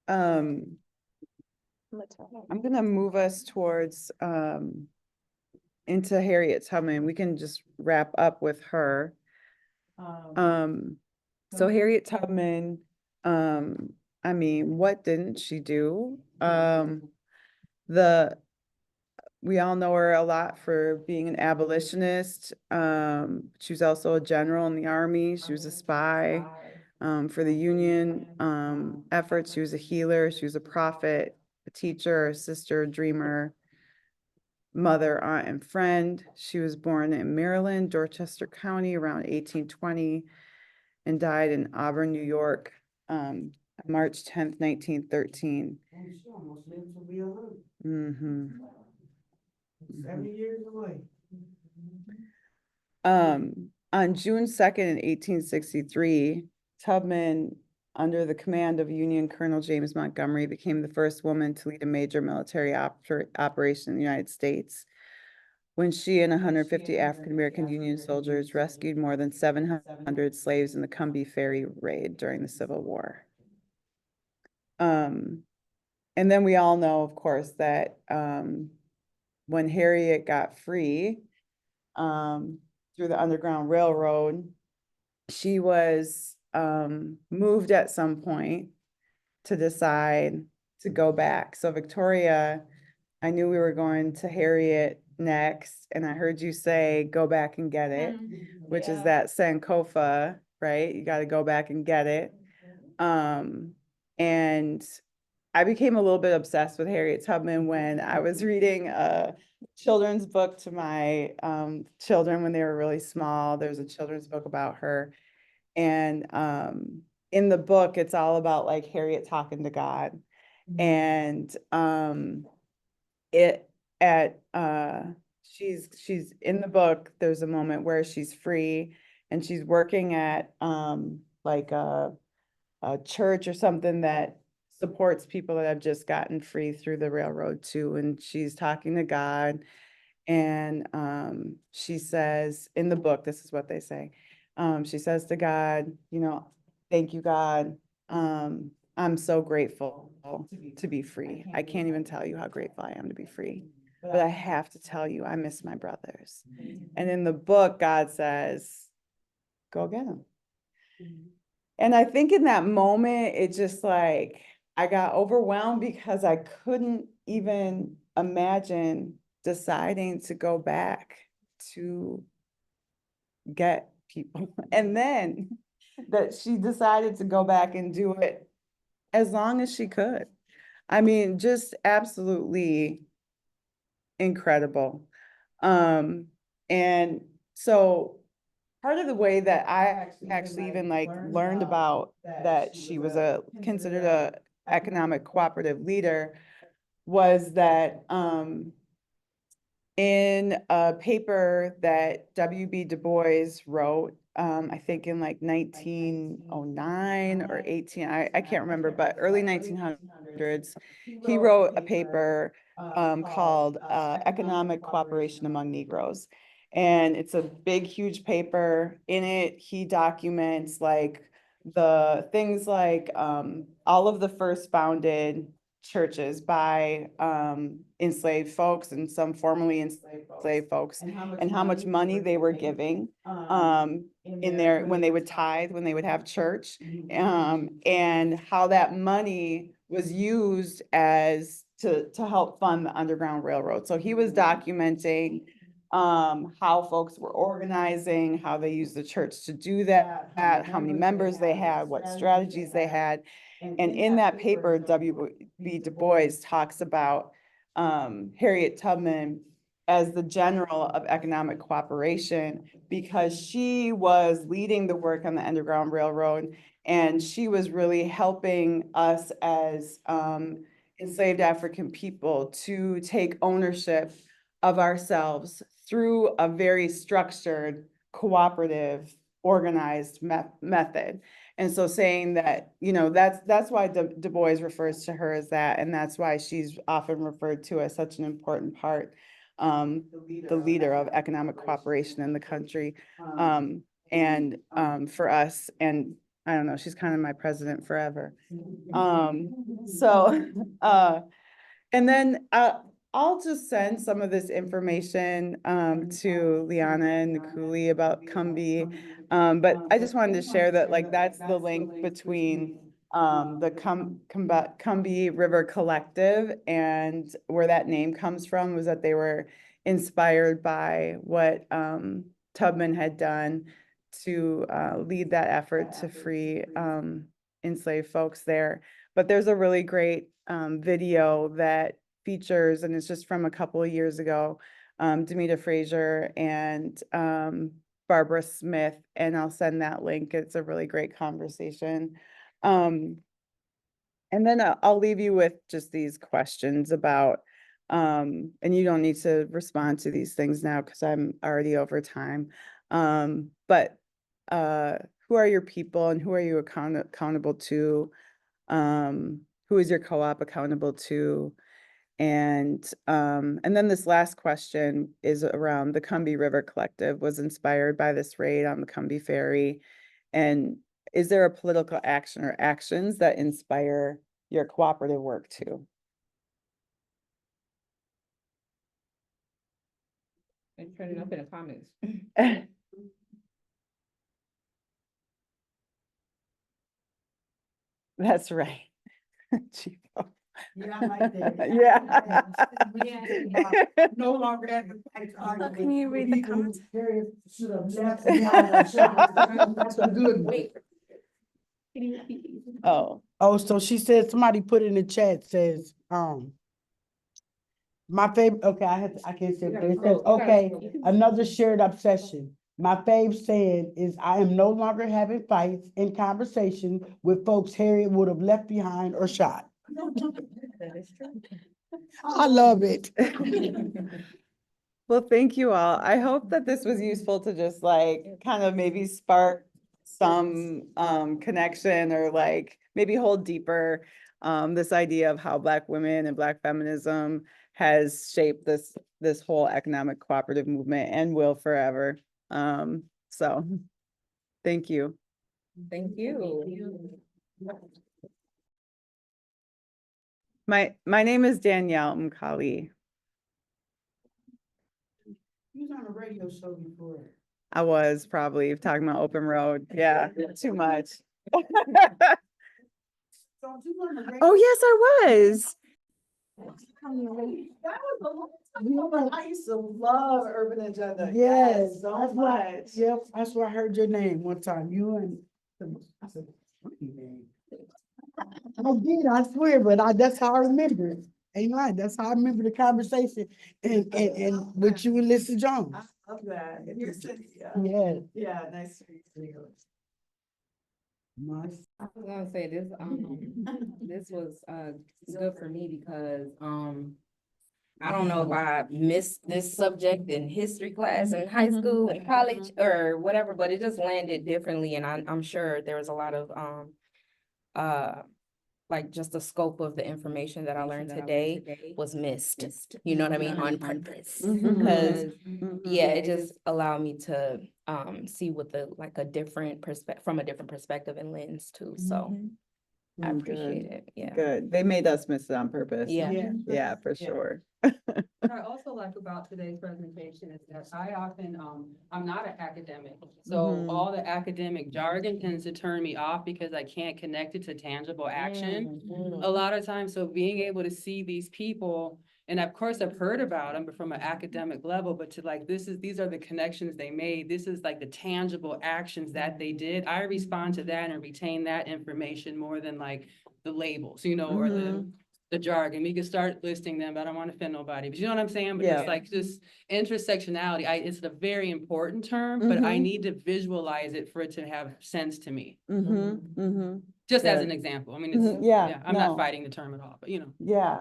I'm gonna move us towards into Harriet Tubman. We can just wrap up with her. So Harriet Tubman, I mean, what didn't she do? We all know her a lot for being an abolitionist. She was also a general in the army. She was a spy, for the Union, efforts. She was a healer. She was a prophet, a teacher, a sister, a dreamer, mother, aunt, and friend. She was born in Maryland, Dorchester County, around 1820, and died in Auburn, New York, March 10th, 1913. She almost lived to be 100. Mm-hmm. 70 years away. On June 2nd in 1863, Tubman, under the command of Union Colonel James Montgomery, became the first woman to lead a major military operation in the United States, when she and 150 African-American Union soldiers rescued more than 700 slaves in the Combahee Ferry raid during the Civil War. And then we all know, of course, that when Harriet got free, through the Underground Railroad, she was moved at some point to decide to go back. So Victoria, I knew we were going to Harriet next, and I heard you say, go back and get it, which is that Sankofa, right? You got to go back and get it. And I became a little bit obsessed with Harriet Tubman when I was reading a children's book to my children when they were really small. There's a children's book about her. And in the book, it's all about like Harriet talking to God. And she's in the book, there's a moment where she's free and she's working at like a church or something that supports people that have just gotten free through the railroad too. And she's talking to God. And she says in the book, this is what they say. She says to God, you know, thank you, God. I'm so grateful to be free. I can't even tell you how grateful I am to be free. But I have to tell you, I miss my brothers. And in the book, God says, go get them. And I think in that moment, it just like, I got overwhelmed because I couldn't even imagine deciding to go back to get people. And then that she decided to go back and do it as long as she could. I mean, just absolutely incredible. And so part of the way that I actually even like learned about that she was considered a economic cooperative leader was that in a paper that W.B. Du Bois wrote, I think in like 1909 or 18, I can't remember, but early 1900s, he wrote a paper called Economic Cooperation Among Negroes. And it's a big, huge paper. In it, he documents like the things like all of the first founded churches by enslaved folks and some formerly enslaved folks, and how much money they were giving in there when they would tithe, when they would have church, and how that money was used as to help fund the Underground Railroad. So he was documenting how folks were organizing, how they used the church to do that, how many members they had, what strategies they had. And in that paper, W.B. Du Bois talks about Harriet Tubman as the general of economic cooperation because she was leading the work on the Underground Railroad, and she was really helping us as enslaved African people to take ownership of ourselves through a very structured, cooperative, organized method. And so saying that, you know, that's why Du Bois refers to her as that, and that's why she's often referred to as such an important part, the leader of economic cooperation in the country. And for us, and I don't know, she's kind of my president forever. And then I'll just send some of this information to Liana and Nikuli about Cumbie. But I just wanted to share that like that's the link between the Cumbie River Collective, and where that name comes from was that they were inspired by what Tubman had done to lead that effort to free enslaved folks there. But there's a really great video that features, and it's just from a couple of years ago, Demita Frazier and Barbara Smith, and I'll send that link. It's a really great conversation. And then I'll leave you with just these questions about, and you don't need to respond to these things now because I'm already over time. But who are your people and who are you accountable to? Who is your co-op accountable to? And then this last question is around the Cumbie River Collective was inspired by this raid on the Cumbie Ferry. And is there a political action or actions that inspire your cooperative work too? And turn it up in the comments. That's right. Chico. Yeah, I like that. Yeah. No longer have to fight. Can you read the comments? Should have left behind our children. That's a good one. Oh, so she said, somebody put in the chat, says, my favorite, okay, I can't say it. It says, okay, another shared obsession. My fave saying is, I am no longer having fights in conversation with folks Harriet would have left behind or shot. That is true. I love it. Well, thank you all. I hope that this was useful to just like kind of maybe spark some connection, or like maybe hold deeper this idea of how Black women and Black feminism has shaped this whole economic cooperative movement and will forever. So thank you. Thank you. My name is Danielle Mkali. You was on a radio show before. I was probably talking about Open Road. Yeah, too much. Oh, yes, I was. That was a long time. I used to love Urban Agenda. Yes, so much. Yep, that's where I heard your name one time. You and I said, funny name. I did, I swear, but that's how I remember it. Ain't lying. That's how I remember the conversation and with you and Lisa Jones. I love that. In your city, yeah. Yeah. Yeah, nice to meet you. Nice. I was gonna say this, this was good for me because I don't know if I missed this subject in history class in high school and college or whatever, but it just landed differently, and I'm sure there was a lot of like just the scope of the information that I learned today was missed. You know what I mean? On purpose. Because yeah, it just allowed me to see with like a different perspective, from a different perspective and lens too. So I appreciate it. Yeah. Good. They made us miss it on purpose. Yeah. Yeah, for sure. What I also like about today's presentation is that I often, I'm not an academic. So all the academic jargon tends to turn me off because I can't connect it to tangible action a lot of times. So being able to see these people, and of course I've heard about them, but from an academic level, but to like, these are the connections they made. This is like the tangible actions that they did. I respond to that and retain that information more than like the labels, you know, or the jargon. We could start listing them, but I don't want to offend nobody, but you know what I'm saying? But it's like just intersectionality. It's a very important term, but I need to visualize it for it to have sense to me. Just as an example. I mean, it's, yeah, I'm not fighting the term at all, but you know. Yeah.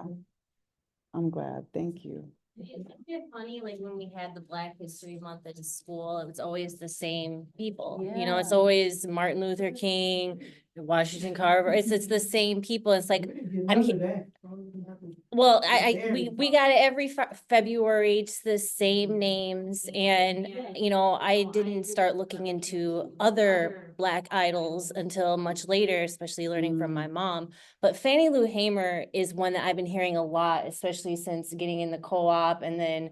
I'm glad. Thank you. Isn't it funny, like when we had the Black History Month at school, it was always the same people. You know, it's always Martin Luther King, Washington Carver. It's the same people. It's like, well, well, Very we got it every February. It's the same names, and I didn't start looking into other Black idols until much later, especially learning from my mom. But Fannie Lou Hamer is one that I've been hearing a lot, especially since getting in the co-op, and then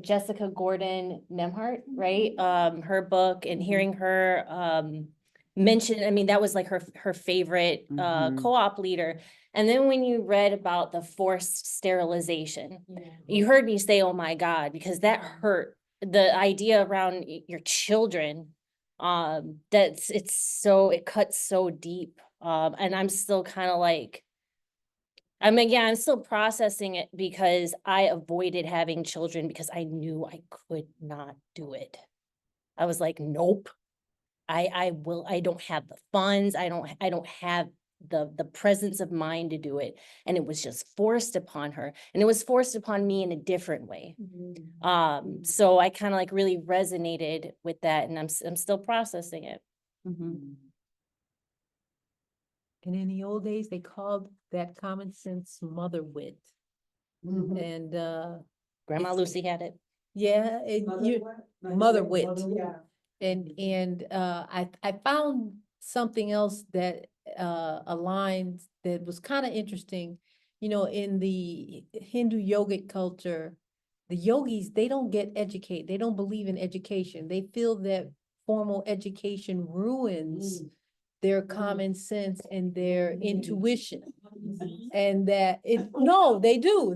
Jessica Gordon Nemhart, right? Her book, and hearing her mention. I mean, that was like her favorite co-op leader. And then when you read about the forced sterilization, you heard me say, oh my God, because that hurt. The idea around your children, it cuts so deep. And I'm still kind of like, I'm still processing it because I avoided having children because I knew I could not do it. I was like, nope. I don't have the funds. I don't have the presence of mind to do it. And it was just forced upon her, and it was forced upon me in a different way. So I kind of like really resonated with that, and I'm still processing it. And in the old days, they called that common sense mother wit. And Grandma it's- Lucy had it. yeah, mother wit. Yeah. And I found something else that aligns, that was kind of interesting. In the Hindu yogic culture, the yogis, they don't get educated. They don't believe in education. They feel that formal education ruins their common sense and their intuition. And that no, they do.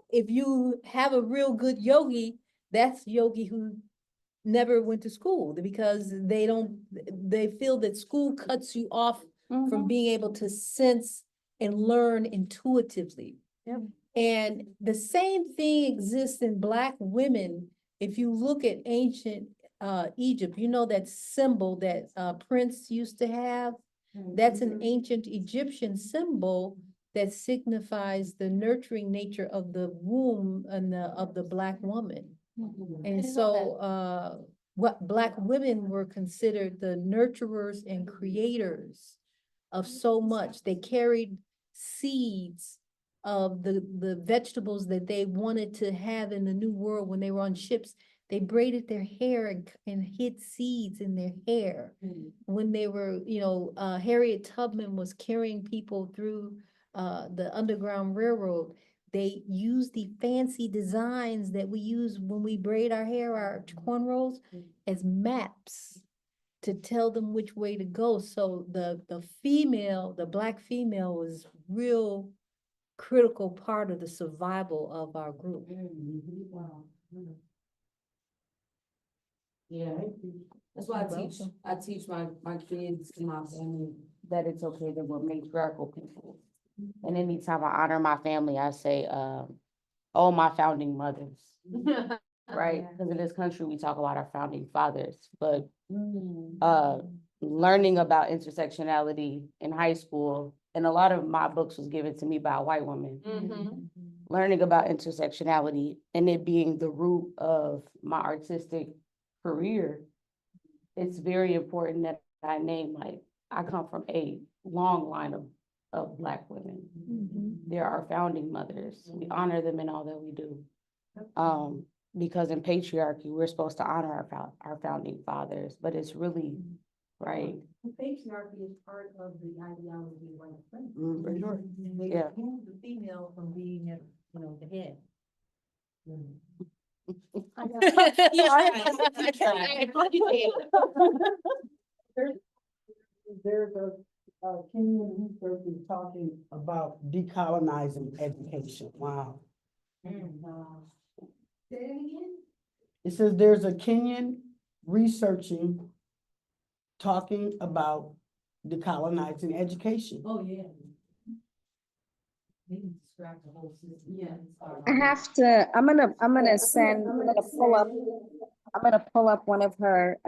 If you have a real good yogi, that's yogi who never went to school, because they feel that school cuts you off from being able to sense and learn intuitively. Yep. And the same thing exists in Black women. If you look at ancient Egypt, that symbol that Prince used to have, that's an ancient Egyptian symbol that signifies the nurturing nature of the womb and of the Black woman. And so what Black women were considered the nurturers and creators of so much. They carried seeds of the vegetables that they wanted to have in the new world. When they were on ships, they braided their hair and hid seeds in their hair. When they were, Harriet Tubman was carrying people through the Underground Railroad. They use the fancy designs that we use when we braid our hair, our cornrows, as maps to tell them which way to go. So the Black female was real critical part of the survival of our group. Yeah, that's why I teach my kids and my family that it's okay that we're matriarchal people. And anytime I honor my family, I say, oh, my founding mothers, right? Because in this country, we talk about our founding fathers, but learning about intersectionality in high school, and a lot of my books was given to me by a white woman. Learning about intersectionality and it being the root of my artistic career, it's very important that I name, like, I come from a long line of Black women. They're our founding mothers. We honor them in all that we do. Because in patriarchy, we're supposed to honor our founding fathers, but it's really, right? Patriarchy is part of the ideology of white supremacy. For sure. They Yeah. remove the female from being at, the head. There's a Kenyan researcher talking about decolonizing education. Wow. Say it again? It says there's a Kenyan researching talking about decolonizing education. Oh, yeah. They can distract the whole system. Yeah. I'm gonna pull up one of her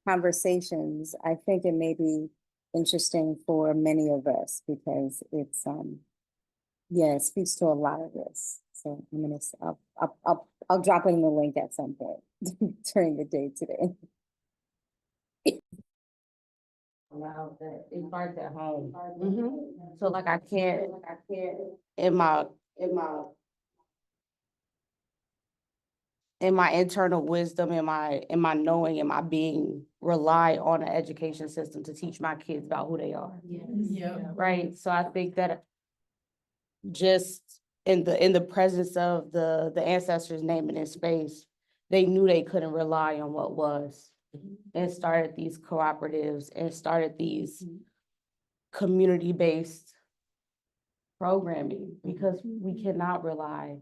conversations. I think it may be interesting for many of us because it's it speaks to a lot of this. So I'll drop it in the link at some point during the day today. Allow that, it starts at home. So like I can't, in my, in my, in my internal wisdom, in my knowing, in my being, rely on an education system to teach my kids about who they are. Yeah. Right? So I think that just in the presence of the ancestors naming this space, they knew they couldn't rely on what was, and started these cooperatives and started these community-based programming, because we cannot rely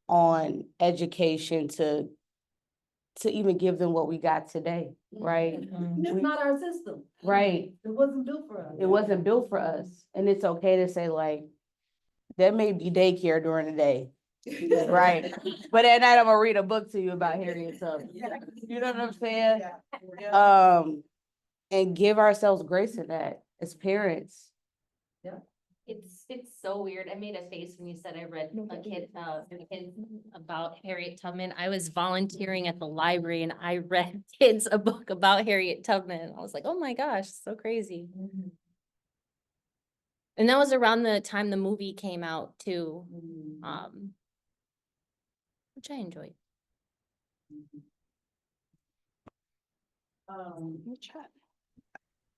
on education to even give them what we got today, right? It's not our system. Right. It wasn't built for us. It wasn't built for us. And it's okay to say like, there may be daycare during the day, right? But at night, I'm gonna read a book to you about Harriet Tubman. You know what I'm saying? And give ourselves grace in that as parents. It's so weird. I made a face when you said I read a kid about Harriet Tubman. I was volunteering at the library and I read kids a book about Harriet Tubman. I was like, oh my gosh, so crazy. And that was around the time the movie came out too, which I enjoyed.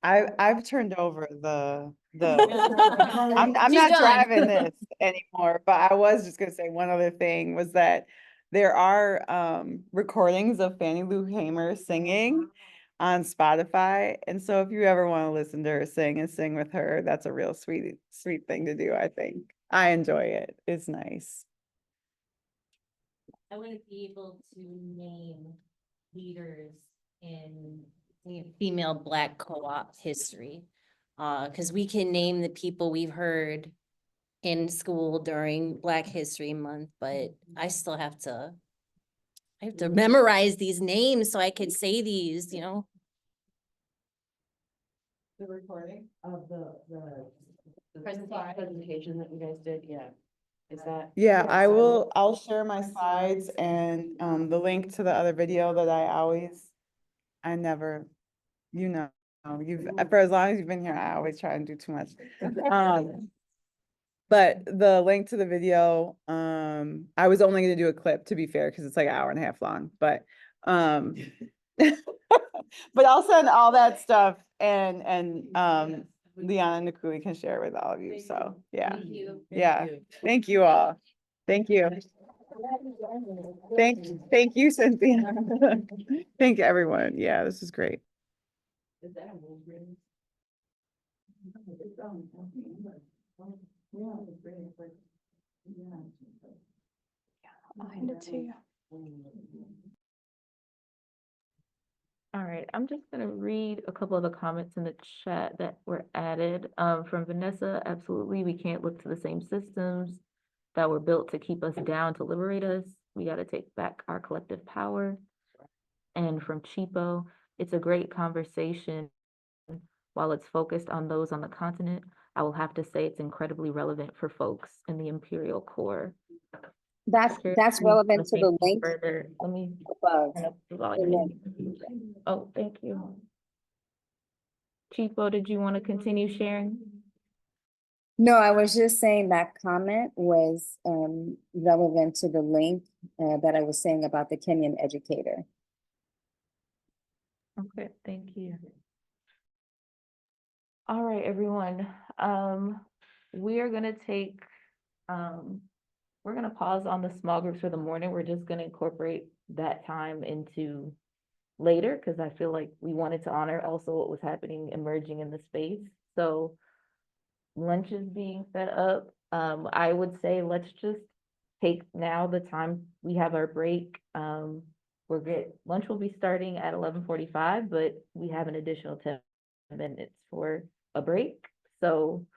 I've turned over I'm She's not done. driving this anymore, but I was just gonna say one other thing was that there are recordings of Fannie Lou Hamer singing on Spotify. And so if you ever want to listen to her sing and sing with her, that's a real sweet thing to do, I think. I enjoy it. It's nice. I want to be able to name leaders in female Black co-op history. Because we can name the people we've heard in school during Black History Month, but I still have to memorize these names so I could say these, you know. The recording of the presentation that you guys did, yeah. Is that? Yeah, I'll share my slides and the link to the other video that I never, for as long as you've been here, I always try and do too much. But the link to the video, I was only gonna do a clip, to be fair, because it's like an hour and a half long, but but I'll send all that stuff and Leon and Nakuli can share with all of you. So yeah. Thank you. Yeah. Thank you all. Thank you. Thank you, Cynthia. Thank you, everyone. Yeah, this is great. Is that a movie? I'll hand it to you. All right, I'm just gonna read a couple of the comments in the chat that were added. From Vanessa, absolutely, we can't look to the same systems that were built to keep us down, to liberate us. We gotta take back our collective power. And from Chipo, it's a great conversation. While it's focused on those on the continent, I will have to say it's incredibly relevant for folks in the imperial core. That's relevant to the link Further, let me above. turn up the volume. Oh, thank you. Chipo, did you want to continue sharing? No, I was just saying that comment was relevant to the link that I was saying about the Kenyan educator. Okay, thank you. All right, everyone. We are gonna take, we're gonna pause on the small groups for the morning. We're just gonna incorporate that time into later, because I feel like we wanted to honor also what was happening, emerging in the space. So lunch is being set up. I would say let's just take now the time we have our break. We're good. Lunch will be starting at 11:45, but we have an additional 10 minutes for a break. So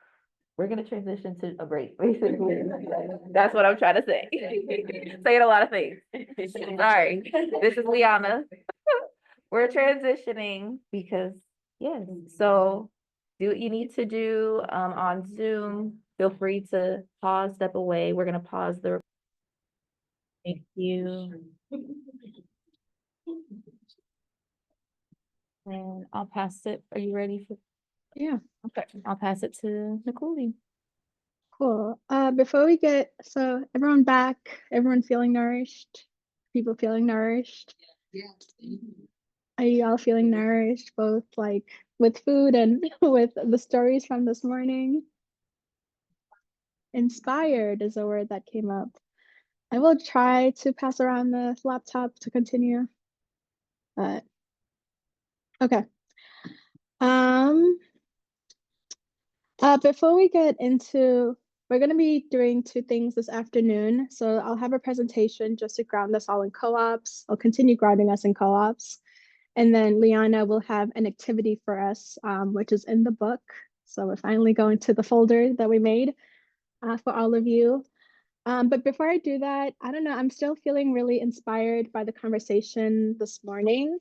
we're gonna transition to a break, basically. That's what I'm trying to say. Saying a lot of things. All right, this is Liana. We're transitioning because, yes, so do what you need to do on Zoom. Feel free to pause, step away. We're gonna pause the. Thank you. And I'll pass it. Are you ready for Yeah, Okay, I'll pass it to Nicole. cool. Before we get, so everyone back, everyone feeling nourished, people feeling nourished. Are you all feeling nourished, both like with food and with the stories from this morning? Inspired is a word that came up. I will try to pass around the laptop to continue. But okay. Um, before we get into, we're going to be doing two things this afternoon. So I'll have a presentation just to ground us all in co-ops. I'll continue grounding us in co-ops. And then Liana will have an activity for us, which is in the book. So we're finally going to the folder that we made for all of you. But before I do that, I don't know, I'm still feeling really inspired by the conversation this morning.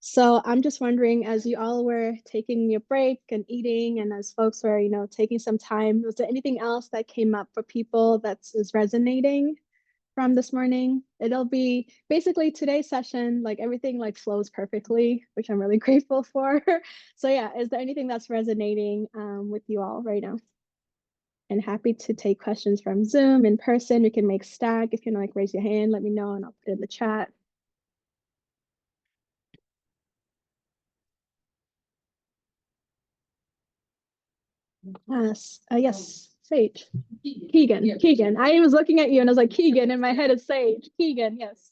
So I'm just wondering, as you all were taking your break and eating, and as folks were, taking some time, was there anything else that came up for people that is resonating from this morning? It'll be basically today's session, like everything like flows perfectly, which I'm really grateful for. So yeah, is there anything that's resonating with you all right now? And happy to take questions from Zoom in person. We can make stack. If you like raise your hand, let me know and I'll put it in the chat. Yes, Sage. Keegan. I was looking at you and I was like, Keegan, in my head is Sage. Keegan, yes.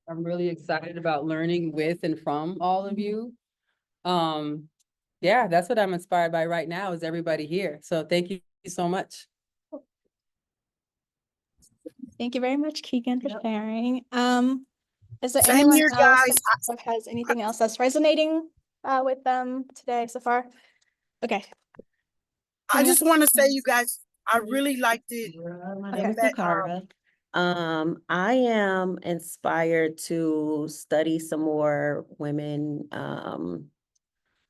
I'm really excited about learning with and from all of you. Yeah, that's what I'm inspired by right now is everybody here. So thank you so much. Thank you very much, Keegan, for sharing. Is there Same anyone here, else guys. that has anything else that's resonating with them today so far? Okay. I just want to say, you guys, I really liked it. Okay. I am inspired to study some more women,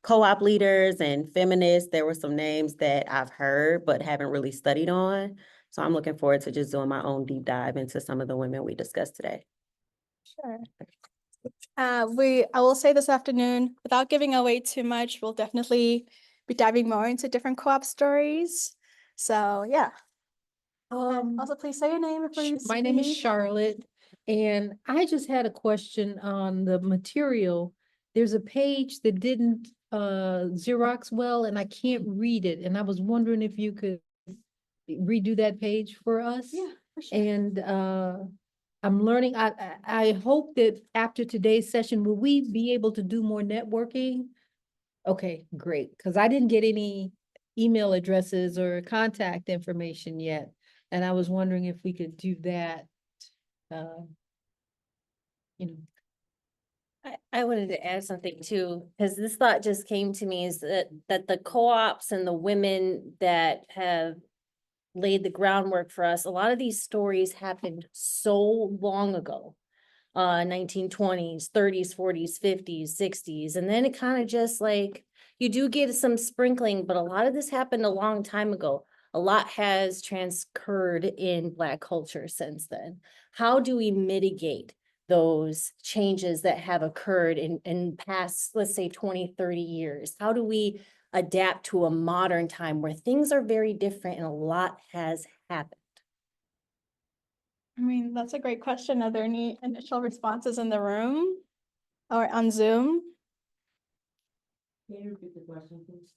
co-op leaders and feminists. There were some names that I've heard but haven't really studied on. So I'm looking forward to just doing my own deep dive into some of the women we discussed today. Sure. I will say this afternoon, without giving away too much, we'll definitely be diving more into different co-op stories. So yeah. Also, please say your name before you My name is speak. Charlotte, and I just had a question on the material. There's a page that didn't Xerox well, and I can't read it, and I was wondering if you could redo that page for us. Yeah, for sure. And I'm learning, I hope that after today's session, will we be able to do more networking? Okay, great, because I didn't get any email addresses or contact information yet. And I was wondering if we could do that. You know, I wanted to add something too, because this thought just came to me is that the co-ops and the women that have laid the groundwork for us, a lot of these stories happened so long ago. 1920s, 30s, 40s, 50s, 60s. And then it kind of just like, you do get some sprinkling, but a lot of this happened a long time ago. A lot has transcurred in Black culture since then. How do we mitigate those changes that have occurred in past, let's say 20, 30 years? How do we adapt to a modern time where things are very different and a lot has happened? I mean, that's a great question. Are there any initial responses in the room or on Zoom? Can you repeat the question, please?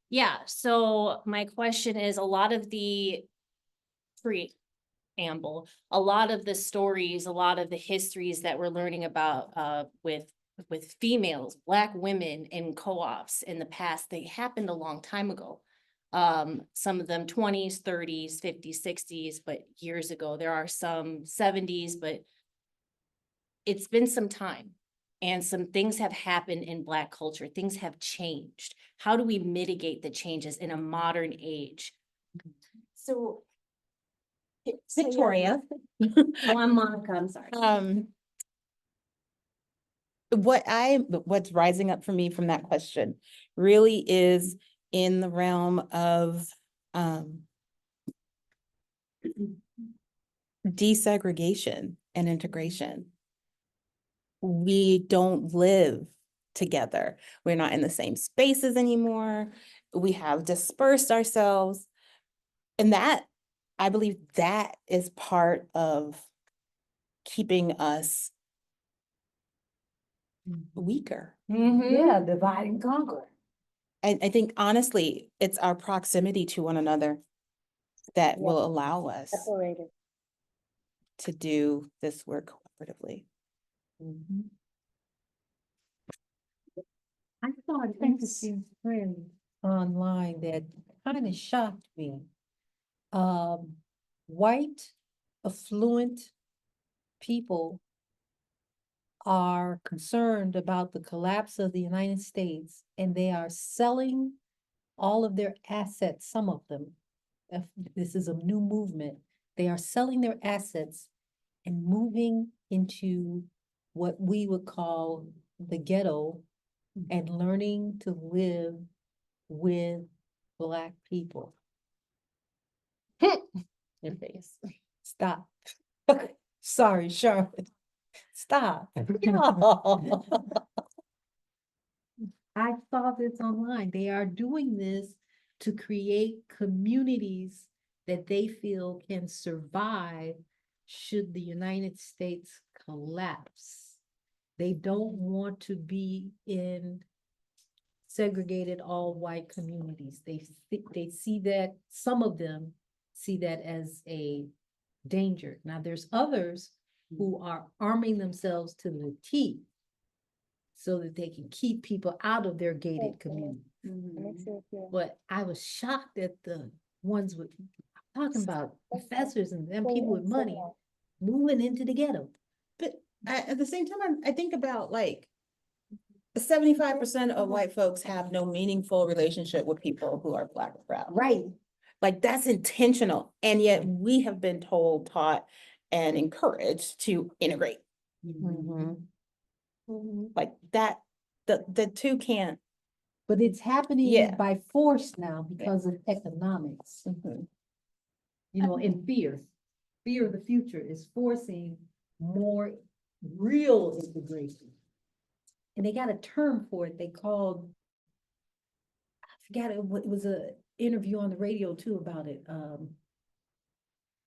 Yeah, so my question is a lot of the preamble, a lot of the stories, a lot of the histories that we're learning about with females, Black women in co-ops in the past, they happened a long time ago. Some of them 20s, 30s, 50s, 60s, but years ago. There are some 70s, but it's been some time. And some things have happened in Black culture. Things have changed. How do we mitigate the changes in a modern age? So Victoria. Oh, I'm Monica, I'm sorry. What's rising up for me from that question really is in the realm of desegregation and integration. We don't live together. We're not in the same spaces anymore. We have dispersed ourselves. And that, I believe that is part of keeping us weaker. Yeah, divide and conquer. I think honestly, it's our proximity to one another that Yeah. will allow us Separated. to do this work cooperatively. I saw an interesting trend online that kind of shocked me. White, affluent people are concerned about the collapse of the United States, and they are selling all of their assets, some of them. If this is a new movement. They are selling their assets and moving into what we would call the ghetto and learning to live with Black people. Your face. Stop. Sorry, Charlotte. Stop. No. I saw this online. They are doing this to create communities that they feel can survive should the United States collapse. They don't want to be in segregated all-white communities. They see that, some of them see that as a danger. Now, there's others who are arming themselves to the teeth so that they can keep people out of their gated community. But I was shocked at the ones with, talking about professors and them people with money moving into the ghetto. But at the same time, I think about like 75% of white folks have no meaningful relationship with people who are Black or brown. Right. Like that's intentional. And yet we have been told, taught, and encouraged to integrate. Like that, the two can't. But it's happening Yeah. by force now because of economics. You know, and fear. Fear of the future is forcing more real integration. And they got a term for it. They called, I forgot it was a interview on the radio too about it.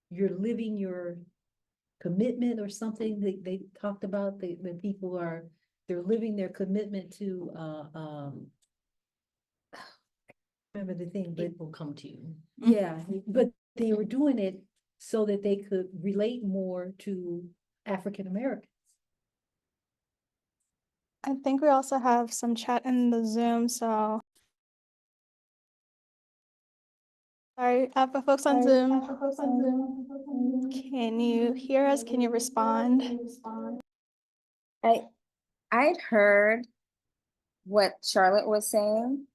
You're living your commitment or something. They talked about the people are, they're living their commitment to remember the thing, but It will come to you. yeah, but they were doing it so that they could relate more to African Americans. I think we also have some chat in the Zoom, so. Sorry, for folks on Zoom. Can you hear us? Can you respond? I'd heard what Charlotte was saying,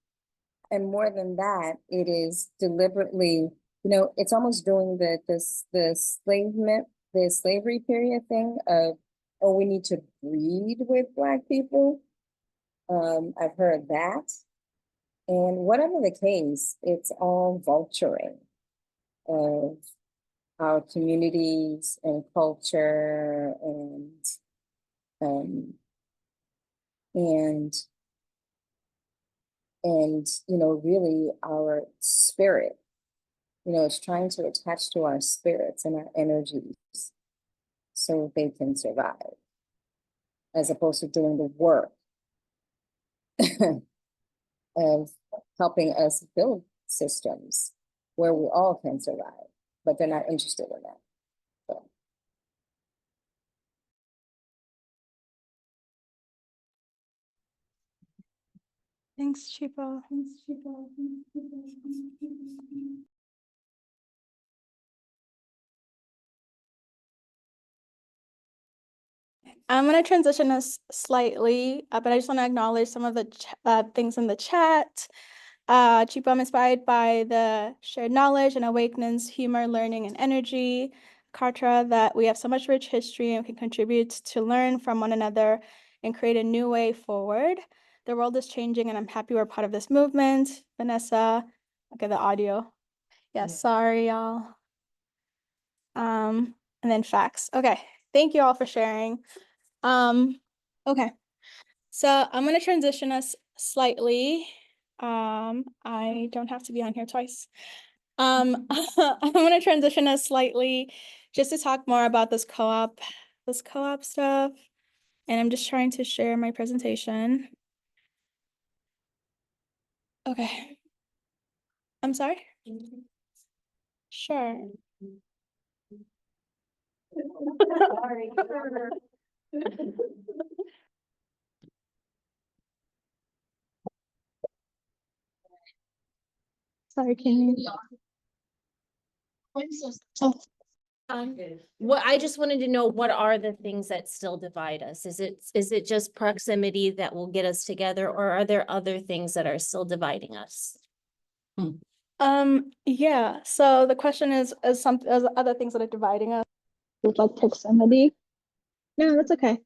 and more than that, it is deliberately, it's almost doing the slavery period thing of, oh, we need to breed with Black people. I've heard that. And whatever the case, it's all vulturing of our communities and culture and really our spirit. It's trying to attach to our spirits and our energies so they can survive, as opposed to doing the work of helping us build systems where we all can survive, but they're not interested in that. So. Thanks, Chipo. I'm going to transition us slightly, but I just want to acknowledge some of the things in the chat. Chipo, I'm inspired by the shared knowledge and awakenings, humor, learning, and energy. Katra, that we have so much rich history and can contribute to learn from one another and create a new way forward. The world is changing and I'm happy we're part of this movement. Vanessa, okay, the audio. Yeah, sorry, y'all. And then facts. Okay, thank you all for sharing. Okay. So I'm gonna transition us slightly. I don't have to be on here twice. I'm gonna transition us slightly just to talk more about this co-op stuff. And I'm just trying to share my presentation. Okay. I'm sorry? Sure. Sorry. Sorry, can you? Oh, What I just wanted to know, what are the things that still divide us? Is it just proximity that will get us together, or are there other things that are still dividing us? yeah, so the question is other things that are dividing us with like proximity. No, that's okay.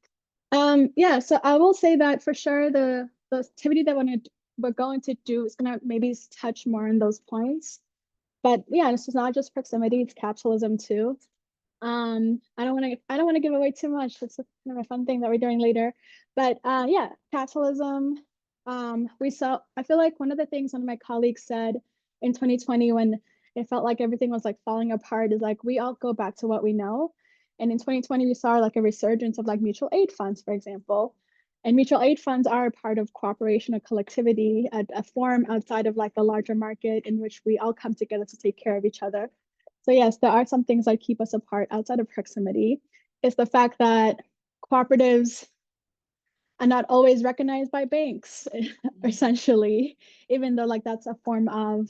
Yeah, so I will say that for sure the activity that we're going to do is gonna maybe touch more on those points. But yeah, this is not just proximity, it's capitalism too. I don't want to give away too much. It's a kind of a fun thing that we're doing later. But yeah, capitalism. I feel like one of the things one of my colleagues said in 2020 when it felt like everything was like falling apart is like we all go back to what we know. And in 2020, we saw like a resurgence of like mutual aid funds, for example. And mutual aid funds are a part of cooperation or collectivity, a form outside of like the larger market in which we all come together to take care of each other. So yes, there are some things that keep us apart outside of proximity. It's the fact that cooperatives are not always recognized by banks, essentially, even though like that's a form of,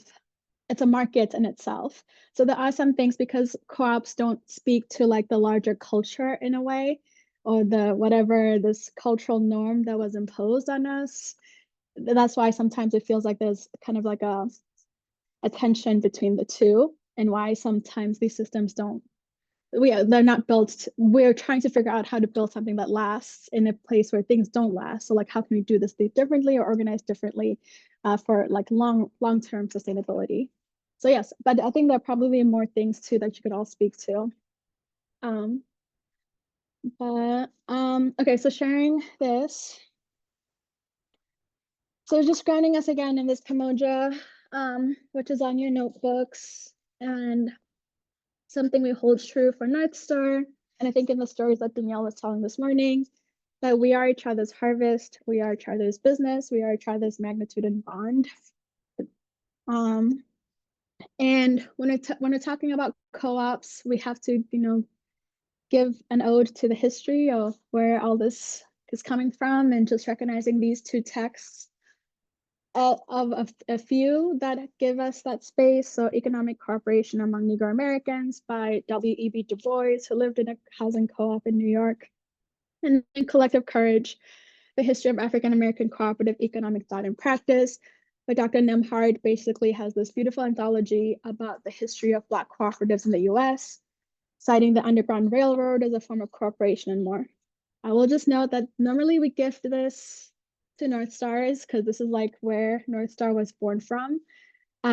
it's a market in itself. So there are some things because co-ops don't speak to like the larger culture in a way, or the whatever this cultural norm that was imposed on us. That's why sometimes it feels like there's kind of like a tension between the two, and why sometimes these systems don't they're not built. We're trying to figure out how to build something that lasts in a place where things don't last. So like how can we do this differently or organize differently for like long-term sustainability? So yes, but I think there are probably more things too that you could all speak to. Okay, so sharing this. So just grounding us again in this Kamoja, which is on your notebooks, and something we hold true for North Star. And I think in the stories that Danielle was telling this morning, that we are each other's harvest, we are each other's business, we are each other's magnitude and bond. And when we're talking about co-ops, we have to, give an ode to the history of where all this is coming from, and just recognizing these two texts of a few that give us that space. So Economic Cooperation Among Negro Americans by W.E.B. Du Bois, who lived in a housing co-op in New York. And Collective Courage, The History of African American Cooperative Economic Thought and Practice. But Dr. Nemhard basically has this beautiful anthology about the history of Black cooperatives in the US, citing the Underground Railroad as a form of cooperation and more. I will just note that normally we gift this to North Stars because this is like where North Star was born from.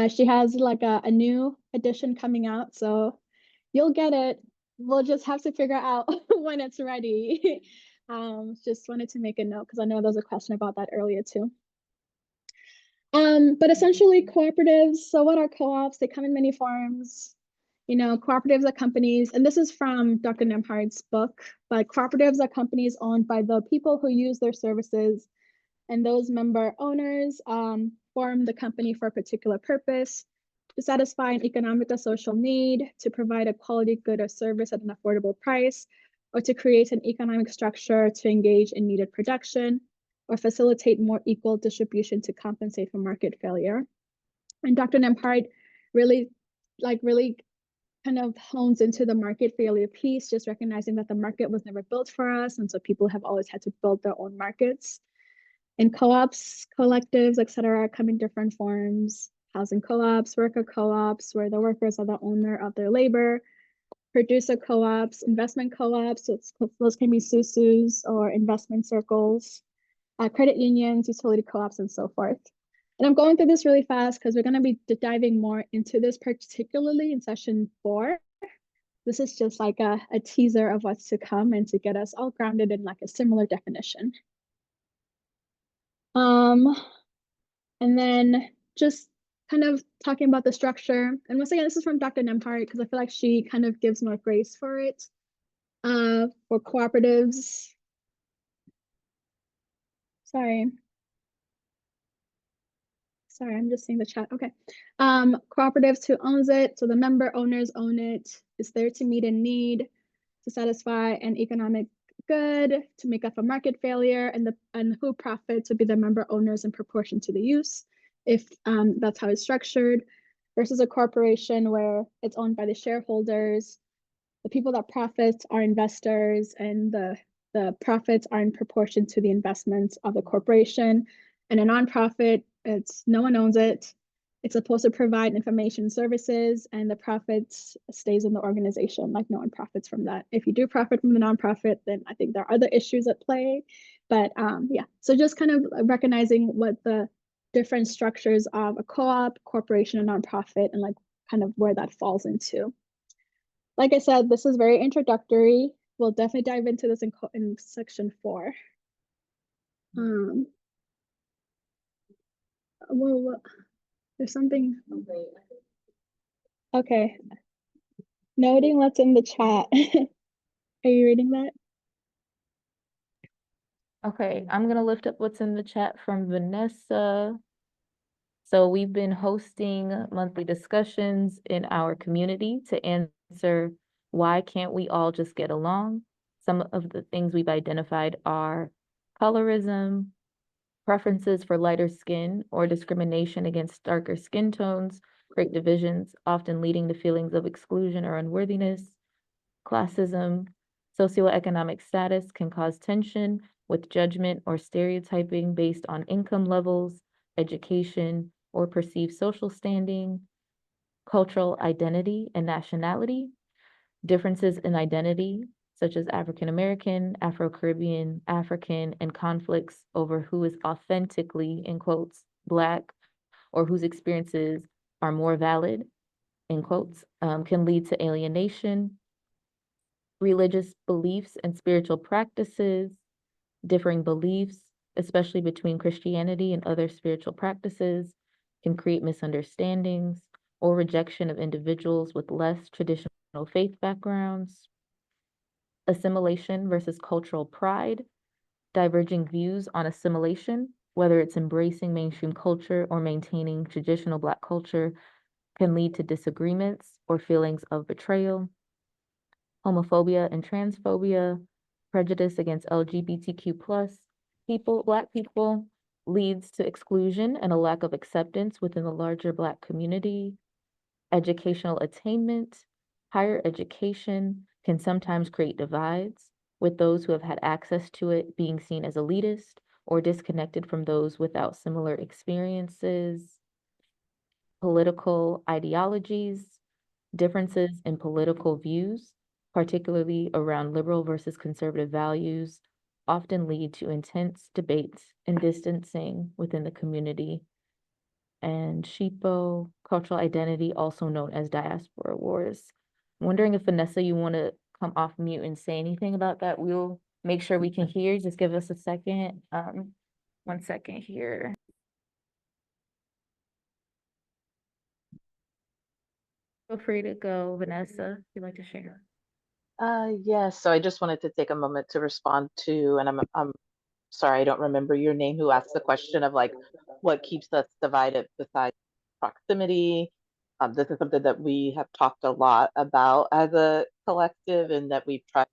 She has like a new edition coming out, so you'll get it. We'll just have to figure out when it's ready. Just wanted to make a note because I know there was a question about that earlier too. But essentially cooperatives, so what are co-ops? They come in many forms. Cooperatives are companies, and this is from Dr. Nemhard's book, but cooperatives are companies owned by the people who use their services, and those member owners form the company for a particular purpose, to satisfy an economic or social need, to provide a quality good or service at an affordable price, or to create an economic structure to engage in needed production, or facilitate more equal distribution to compensate for market failure. And Dr. Nemhard really kind of hones into the market failure piece, just recognizing that the market was never built for us. And so people have always had to build their own markets. And co-ops, collectives, et cetera, come in different forms. Housing co-ops, worker co-ops, where the workers are the owner of their labor. Producer co-ops, investment co-ops, so those can be SUSUs or investment circles. Credit unions, utility co-ops, and so forth. And I'm going through this really fast because we're going to be diving more into this, particularly in session 4. This is just like a teaser of what's to come and to get us all grounded in like a similar definition. Um, and then just kind of talking about the structure. And once again, this is from Dr. Nemhart because I feel like she kind of gives more grace for it. For cooperatives. Sorry. Sorry, I'm just seeing the chat. Okay. Cooperatives, who owns it? So the member owners own it. It's there to meet a need, to satisfy an economic good, to make up a market failure, and who profits would be the member owners in proportion to the use, if that's how it's structured, versus a corporation where it's owned by the shareholders. The people that profit are investors, and the profits are in proportion to the investments of the corporation. And a nonprofit, it's no one owns it. It's supposed to provide information services, and the profits stays in the organization, like no one profits from that. If you do profit from the nonprofit, then I think there are other issues at play. But yeah, so just kind of recognizing what the different structures of a co-op, corporation, and nonprofit, and like kind of where that falls into. Like I said, this is very introductory. We'll definitely dive into this in section 4. Well, there's something. Okay. Noting what's in the chat. Are you reading that? Okay, I'm gonna lift up what's in the chat from Vanessa. So we've been hosting monthly discussions in our community to answer why can't we all just get along? Some of the things we've identified are colorism, preferences for lighter skin, or discrimination against darker skin tones create divisions, often leading to feelings of exclusion or unworthiness. Classism, socioeconomic status can cause tension with judgment or stereotyping based on income levels, education, or perceived social standing. Cultural identity and nationality, differences in identity, such as African American, Afro Caribbean, African, and conflicts over who is authentically, in quotes, Black, or whose experiences are more valid, in quotes, can lead to alienation. Religious beliefs and spiritual practices, differing beliefs, especially between Christianity and other spiritual practices, can create misunderstandings or rejection of individuals with less traditional faith backgrounds. Assimilation versus cultural pride, diverging views on assimilation, whether it's embracing mainstream culture or maintaining traditional Black culture, can lead to disagreements or feelings of betrayal. Homophobia and transphobia, prejudice against LGBTQ plus people, Black people, leads to exclusion and a lack of acceptance within the larger Black community. Educational attainment, higher education can sometimes create divides, with those who have had access to it being seen as elitist or disconnected from those without similar experiences. Political ideologies, differences in political views, particularly around liberal versus conservative values, often lead to intense debates and distancing within the community. And SHPO, cultural identity, also known as diaspora wars. I'm wondering if Vanessa, you want to come off mute and say anything about that? We'll make sure we can hear. Just give us a second. 1 second here. Feel free to go, Vanessa, if you'd like to share. Yes, so I just wanted to take a moment to respond to, and I'm sorry, I don't remember your name, who asked the question of like, what keeps us divided besides proximity? This is something that we have talked a lot about as a collective, and that we've tried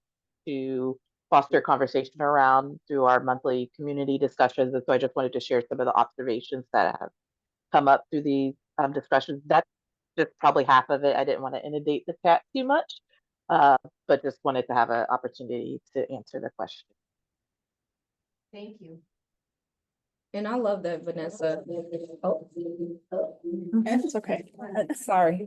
to foster conversation around through our monthly community discussions. And so I just wanted to share some of the observations that have come up through these discussions. That's just probably half of it. I didn't want to inundate the chat too much, but just wanted to have an opportunity to answer the question. Thank you. And I love that, Vanessa. Oh, It's okay. sorry.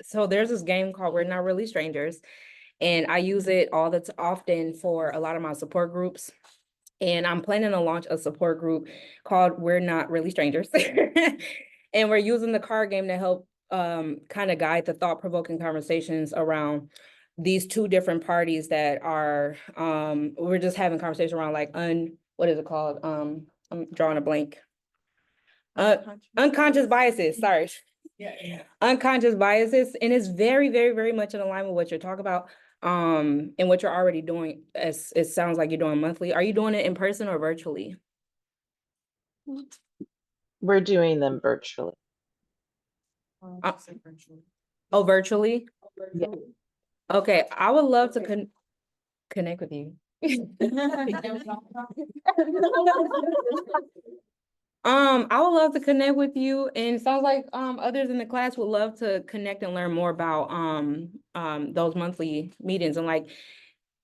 So there's this game called We're Not Really Strangers, and I use it all the often for a lot of my support groups. And I'm planning to launch a support group called We're Not Really Strangers. And we're using the card game to help kind of guide the thought-provoking conversations around these two different parties that are, we're just having conversation around like what is it called? I'm drawing a blank. Unconscious biases, sorry. Yeah. Unconscious biases, and it's very, very, very much in alignment with what you're talking about, and what you're already doing. As it sounds like you're doing monthly. Are you doing it in person or virtually? We're doing them virtually. Oh, virtually? Yeah. Okay, I would love to connect with you. I would love to connect with you, and it sounds like others in the class would love to connect and learn more about those monthly meetings, and like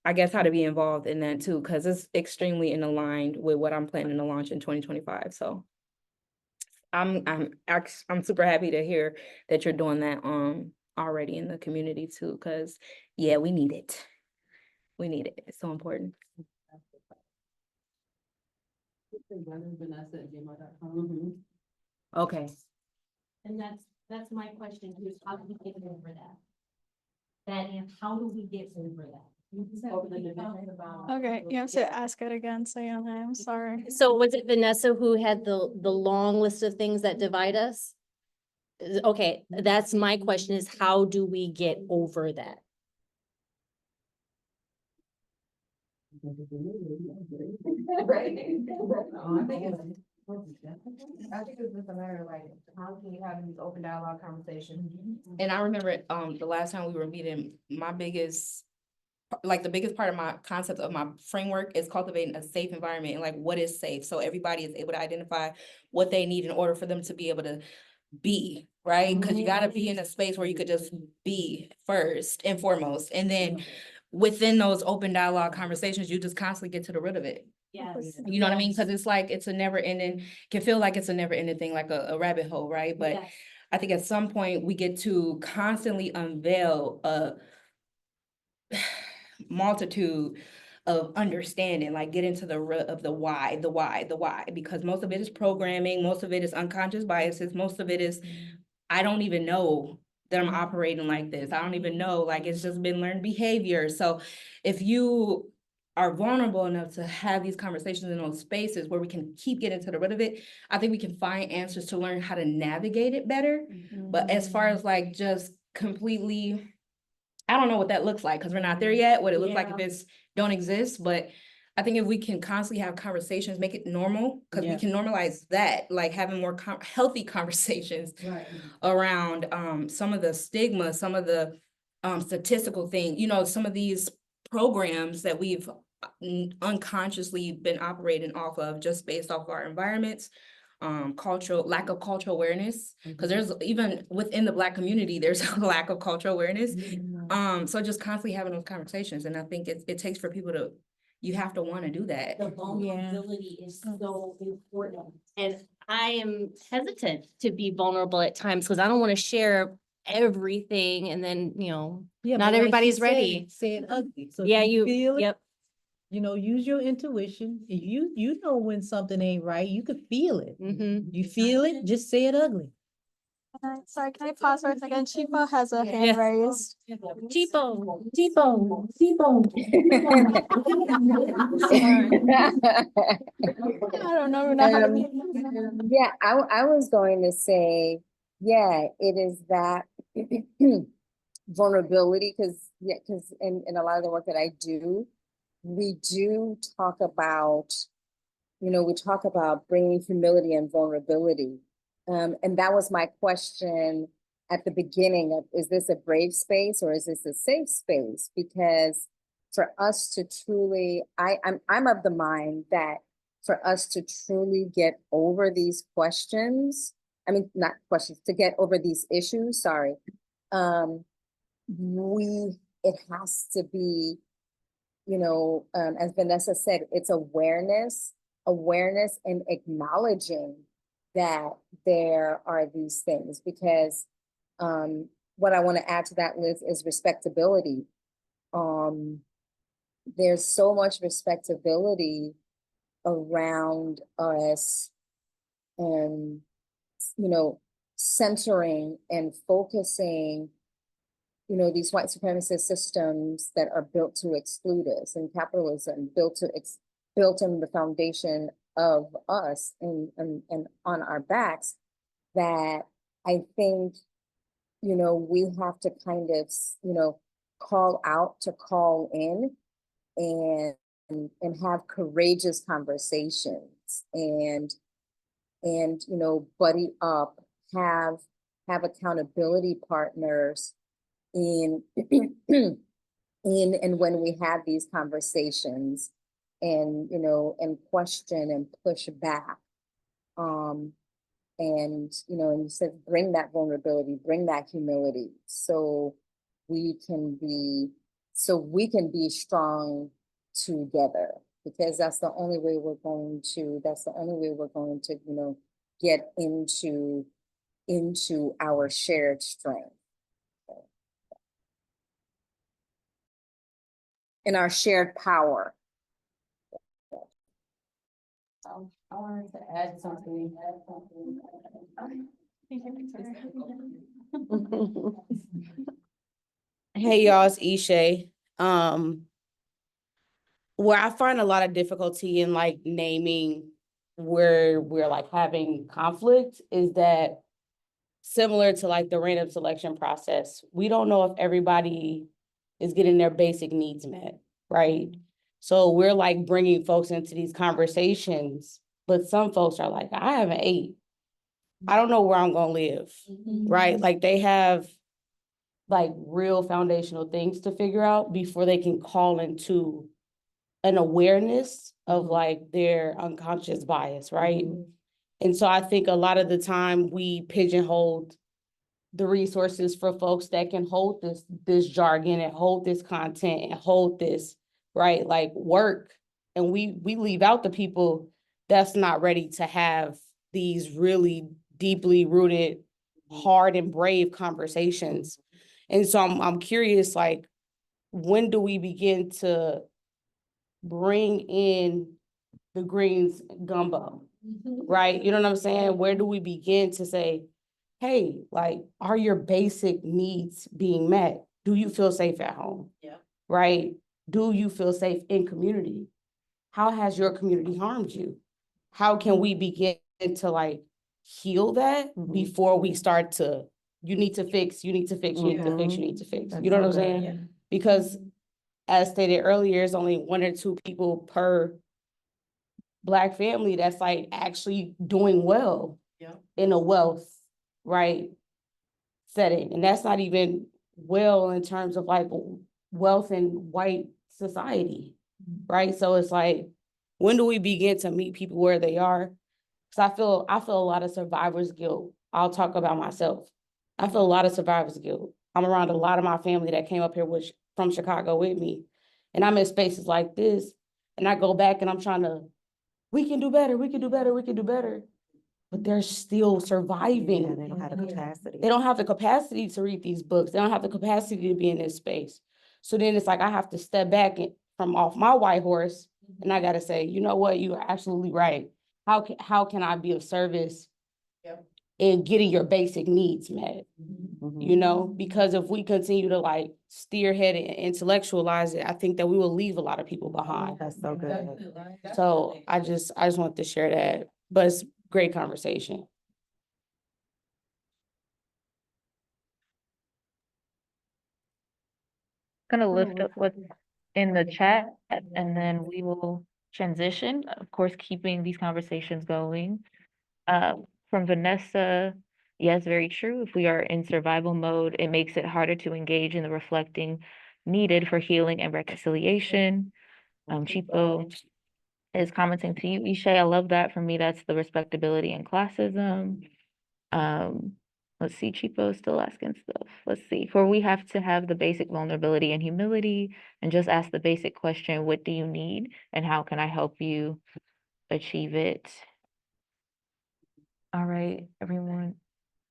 I guess how to be involved in that too, because it's extremely in aligned with what I'm planning to launch in 2025. So I'm super happy to hear that you're doing that already in the community too, because yeah, we need it. We need it. It's so important. Okay. And that's my question, is how do we get over that? How do we get over that? Okay, you have to ask it again, Sayana, I'm sorry. So was it Vanessa who had the long list of things that divide us? Okay, that's my question, is how do we get over that? I think it's just a matter of like, how can you have these open dialogue conversations? And I remember, the last time we were meeting, the biggest part of my concept of my framework is cultivating a safe environment, and like, what is safe? So everybody is able to identify what they need in order for them to be able to be, right? Because you gotta be in a space where you could just be first and foremost. And then within those open dialogue conversations, you just constantly get to the root of it. Yes. You know what I mean? Because it's like, it's a never ending, can feel like it's a never ending thing, like a rabbit hole, right? But Yes. I think at some point we get to constantly unveil a multitude of understanding, like get into the root of the why, because most of it is programming, most of it is unconscious biases, most of it is, I don't even know that I'm operating like this. I don't even know, like, it's just been learned behavior. So if you are vulnerable enough to have these conversations in those spaces where we can keep getting to the root of it, I think we can find answers to learn how to navigate it better. But as far as like just completely, I don't know what that looks like because we're not there yet, what it looks like if it's don't exist. But I think if we can constantly have conversations, make it normal, because we can normalize that, like having more healthy conversations around some of the stigma, some of the statistical thing, some of these programs that we've unconsciously been operating off of just based off our environments, lack of cultural awareness, because there's even within the Black community, there's a lack of cultural awareness. So just constantly having those conversations, and I think it takes for people to, you have to want to do that. The vulnerability is so important. And I am hesitant to be vulnerable at times because I don't want to share everything and then, not everybody's ready. Say it ugly. So Yeah, if you, feel it, yep. Use your intuition. You know when something ain't right. You could feel it. Mm-hmm. You feel it, just say it ugly. Sorry, can I pause for a second? Chipo has a hand raised. Cheapo. I don't know how to. Yeah, I was going to say, yeah, it is that vulnerability, because in a lot of the work that I do, we do talk about, we talk about bringing humility and vulnerability. And that was my question at the beginning of, is this a brave space or is this a safe space? Because for us to truly, I'm of the mind that for us to truly get over these questions, I mean, not questions, to get over these issues, sorry, it has to be, as Vanessa said, it's awareness and acknowledging that there are these things, because what I want to add to that, Liz, is respectability. There's so much respectability around us, and centering and focusing these white supremacist systems that are built to exclude us, and capitalism built in the foundation of us and on our backs, that I think, we have to kind of, call out to call in and have courageous conversations and buddy up, have accountability partners in and when we have these conversations, and question and push back, and you said bring that vulnerability, bring that humility, so we can be strong together, because that's the only way we're going to get into our shared strength and our shared power. I wanted to add something. Hey y'all, it's Ishay. Where I find a lot of difficulty in like naming where we're like having conflict is that, similar to like the random selection process, we don't know if everybody is getting their basic needs met, right? So we're like bringing folks into these conversations, but some folks are like, I haven't ate. I don't know where I'm gonna live, right? Like they have like real foundational things to figure out before they can call into an awareness of like their unconscious bias, right? And so I think a lot of the time we pigeonhole the resources for folks that can hold this jargon and hold this content and hold this, right, like work. And we leave out the people that's not ready to have these really deeply rooted, hard and brave conversations. And so I'm curious, like, when do we begin to bring in the greens gumbo, right? You know what I'm saying? Where do we begin to say, hey, like, are your basic needs being met? Do you feel safe at home? Yeah. Right? Do you feel safe in community? How has your community harmed you? How can we begin to like heal that before we start to, you need to fix, you need to fix, you need to fix, you need to fix. You know what I'm saying? Yeah. Because as stated earlier, it's only 1 or 2 people per Black family that's like actually doing well in a wealth, right, setting. And that's not even well in terms of like wealth in white society, right? So it's like, when do we begin to meet people where they are? Because I feel a lot of survivor's guilt. I'll talk about myself. I feel a lot of survivor's guilt. I'm around a lot of my family that came up here from Chicago with me. And I'm in spaces like this, and I go back and I'm trying to, we can do better, we can do better, we can do better. But they're still surviving. Yeah, they don't have the capacity. They don't have the capacity to read these books. They don't have the capacity to be in this space. So then it's like, I have to step back from off my white horse, and I gotta say, you know what, you are absolutely right. How can I be of service in getting your basic needs met? You know, because if we continue to like spearhead it and intellectualize it, I think that we will leave a lot of people behind. That's so good. So I just wanted to share that, but it's great conversation. Gonna lift up what's in the chat and then we will transition, of course, keeping these conversations going. From Vanessa, yes, very true. If we are in survival mode, it makes it harder to engage in the reflecting needed for healing and reconciliation. Chipo is commenting to you, Ishay. I love that. For me, that's the respectability and classism. Let's see, Chipo is still asking stuff. Let's see. For we have to have the basic vulnerability and humility and just ask the basic question, what do you need? And how can I help you achieve it? All right, everyone.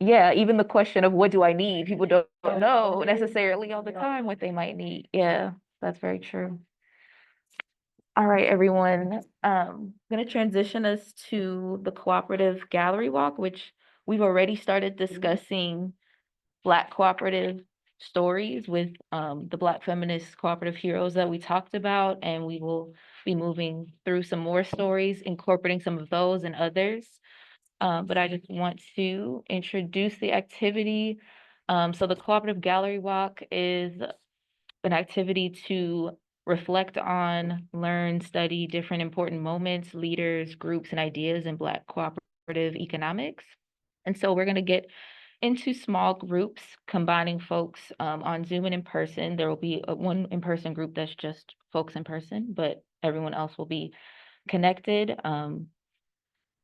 Yeah, even the question of what do I need? People don't know necessarily all the time what they might need. Yeah, that's very true. All right, everyone. I'm gonna transition us to the cooperative gallery walk, which we've already started discussing Black cooperative stories with the Black feminist cooperative heroes that we talked about, and we will be moving through some more stories, incorporating some of those and others. But I just want to introduce the activity. So the Cooperative Gallery Walk is an activity to reflect on, learn, study different important moments, leaders, groups, and ideas in Black cooperative economics. And so we're going to get into small groups, combining folks on Zoom and in person. There will be one in-person group that's just folks in person, but everyone else will be connected.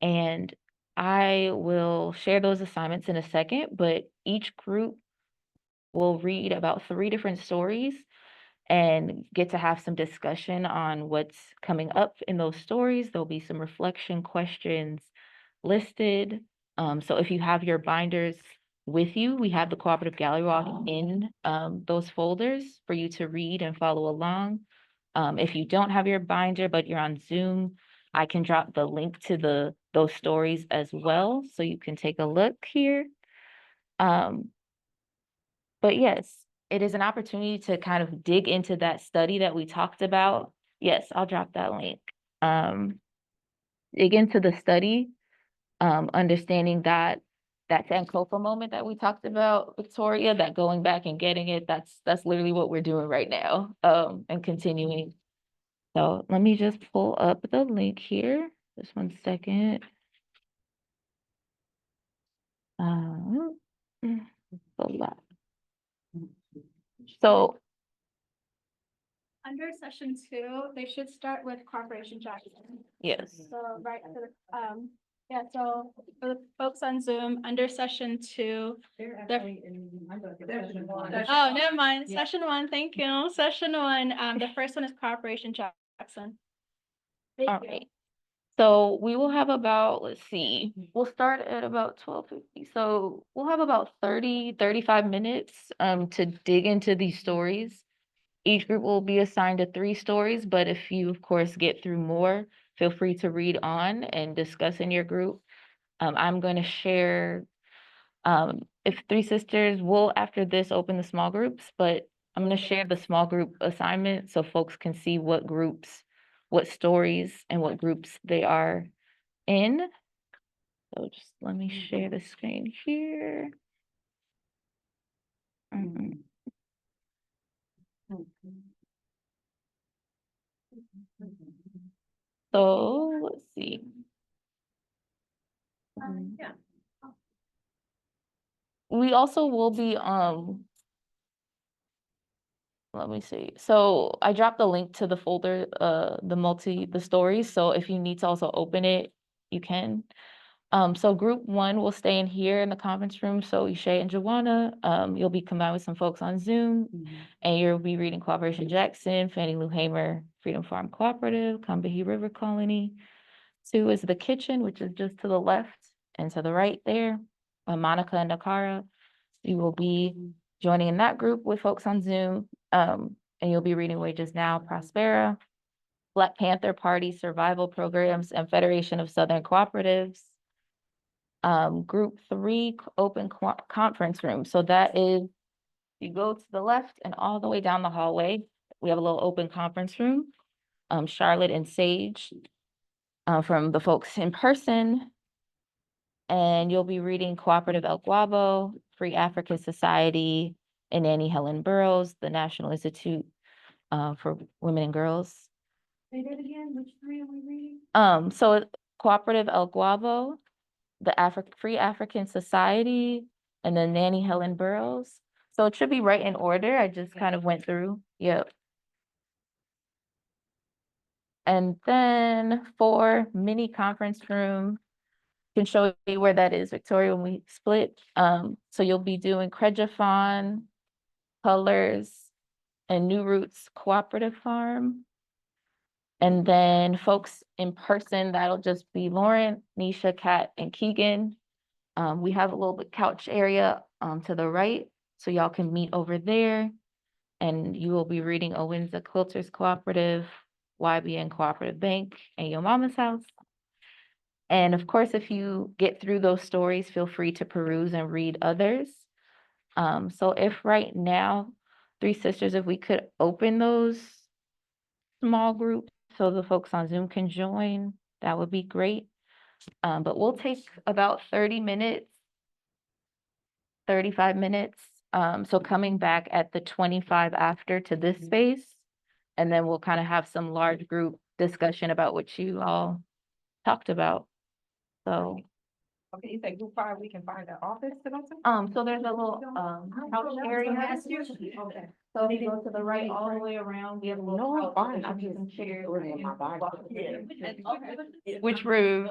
And I will share those assignments in a second, but each group will read about 3 different stories and get to have some discussion on what's coming up in those stories. There'll be some reflection questions listed. So if you have your binders with you, we have the Cooperative Gallery Walk in those folders for you to read and follow along. If you don't have your binder, but you're on Zoom, I can drop the link to those stories as well, so you can take a look here. But yes, it is an opportunity to kind of dig into that study that we talked about. Yes, I'll drop that link. Dig into the study, understanding that Sankofa moment that we talked about, Victoria, that going back and getting it, that's literally what we're doing right now, and continuing. So let me just pull up the link here. Just 1 second. A lot. So Under session 2, they should start with Corporation Jackson. yes. So right to the, yeah, so for the folks on Zoom, under session 2. Oh, never mind. Session 1, thank you. Session 1, the first one is Corporation Jackson. All right. So we will have about, let's see, we'll start at about 12:50. So we'll have about 35 minutes to dig into these stories. Each group will be assigned to 3 stories, but if you, of course, get through more, feel free to read on and discuss in your group. I'm going to share, if 3 sisters will, after this, open the small groups, but I'm going to share the small group assignment so folks can see what groups, what stories, and what groups they are in. So just let me share the screen here. So let's see. Yeah. We also will be, let me see. So I dropped the link to the folder, the stories. So if you need to also open it, you can. So group 1 will stay in here in the conference room. So Ishay and Joanna, you'll be combined with some folks on Zoom, and you'll be reading Cooperation Jackson, Fannie Lou Hamer, Freedom Farm Cooperative, Combahee River Colony. 2 is the kitchen, which is just to the left and to the right there. Monica and Nakara, you will be joining in that group with folks on Zoom, and you'll be reading Wages Now, Prospera, Black Panther Party Survival Programs, and Federation of Southern Cooperatives. Group 3, open conference room. So that is, you go to the left and all the way down the hallway, we have a little open conference room. Charlotte and Sage, from the folks in person, and you'll be reading Cooperative El Guabo, Free African Society, and Annie Helen Burroughs, the National Institute for Women and Girls. Say that again, which 3 are we reading? So Cooperative El Guabo, the Free African Society, and then Nanny Helen Burroughs. So it should be right in order. I just kind of went through. Yep. And then for mini conference room, can show you where that is, Victoria, when we split. So you'll be doing Crejafon, Colors, and New Roots Cooperative Farm. And then folks in person, that'll just be Lauren, Nisha, Kat, and Keegan. We have a little bit couch area to the right, so y'all can meet over there. And you will be reading Owens Quilters Cooperative, YBN Cooperative Bank, and Your Mama's House. And of course, if you get through those stories, feel free to peruse and read others. So if right now, Three Sisters, if we could open those small groups so the folks on Zoom can join, that would be great. But we'll take about 30 minutes, 35 minutes. So coming back at the 25 after to this space, and then we'll kind of have some large group discussion about what you all talked about. So. Okay, you say group 5, we can find an office to go to? So there's a little, couch area. Okay. So if you go to the right all the way around, we have a little. No, I'm couch, fine. some chairs. Yeah. Which room?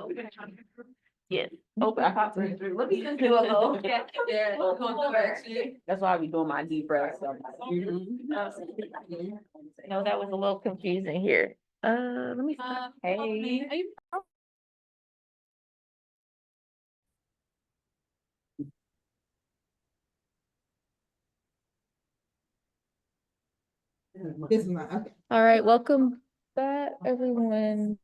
Yes. Open conference room. Let me just do a little. That's why I be doing my deep breaths. No, that was a little confusing here. Let me. Hey. This is my, okay. All right, welcome back, everyone.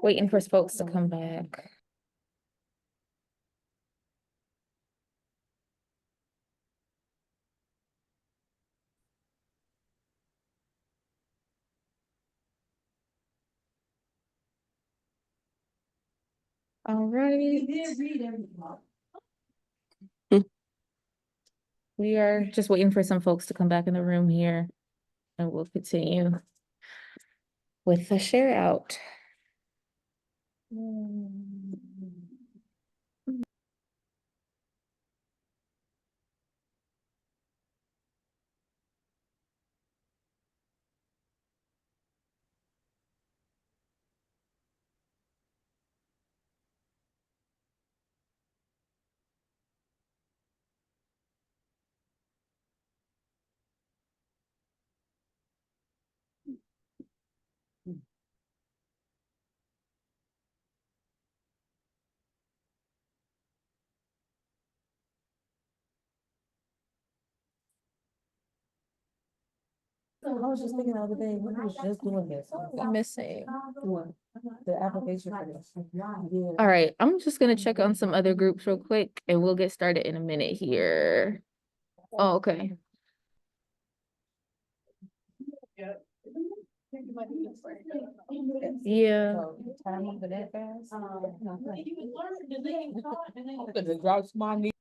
Waiting for folks to come back. All right. We are just waiting for some folks to come back in the room here, and we'll continue with the share out. I was just thinking the other day, when I was just doing this. Missing. The application for this. All right, I'm just gonna check on some other groups real quick, and we'll get started in a minute here. Oh, okay. Yeah. Time for that fast? It drops my knees.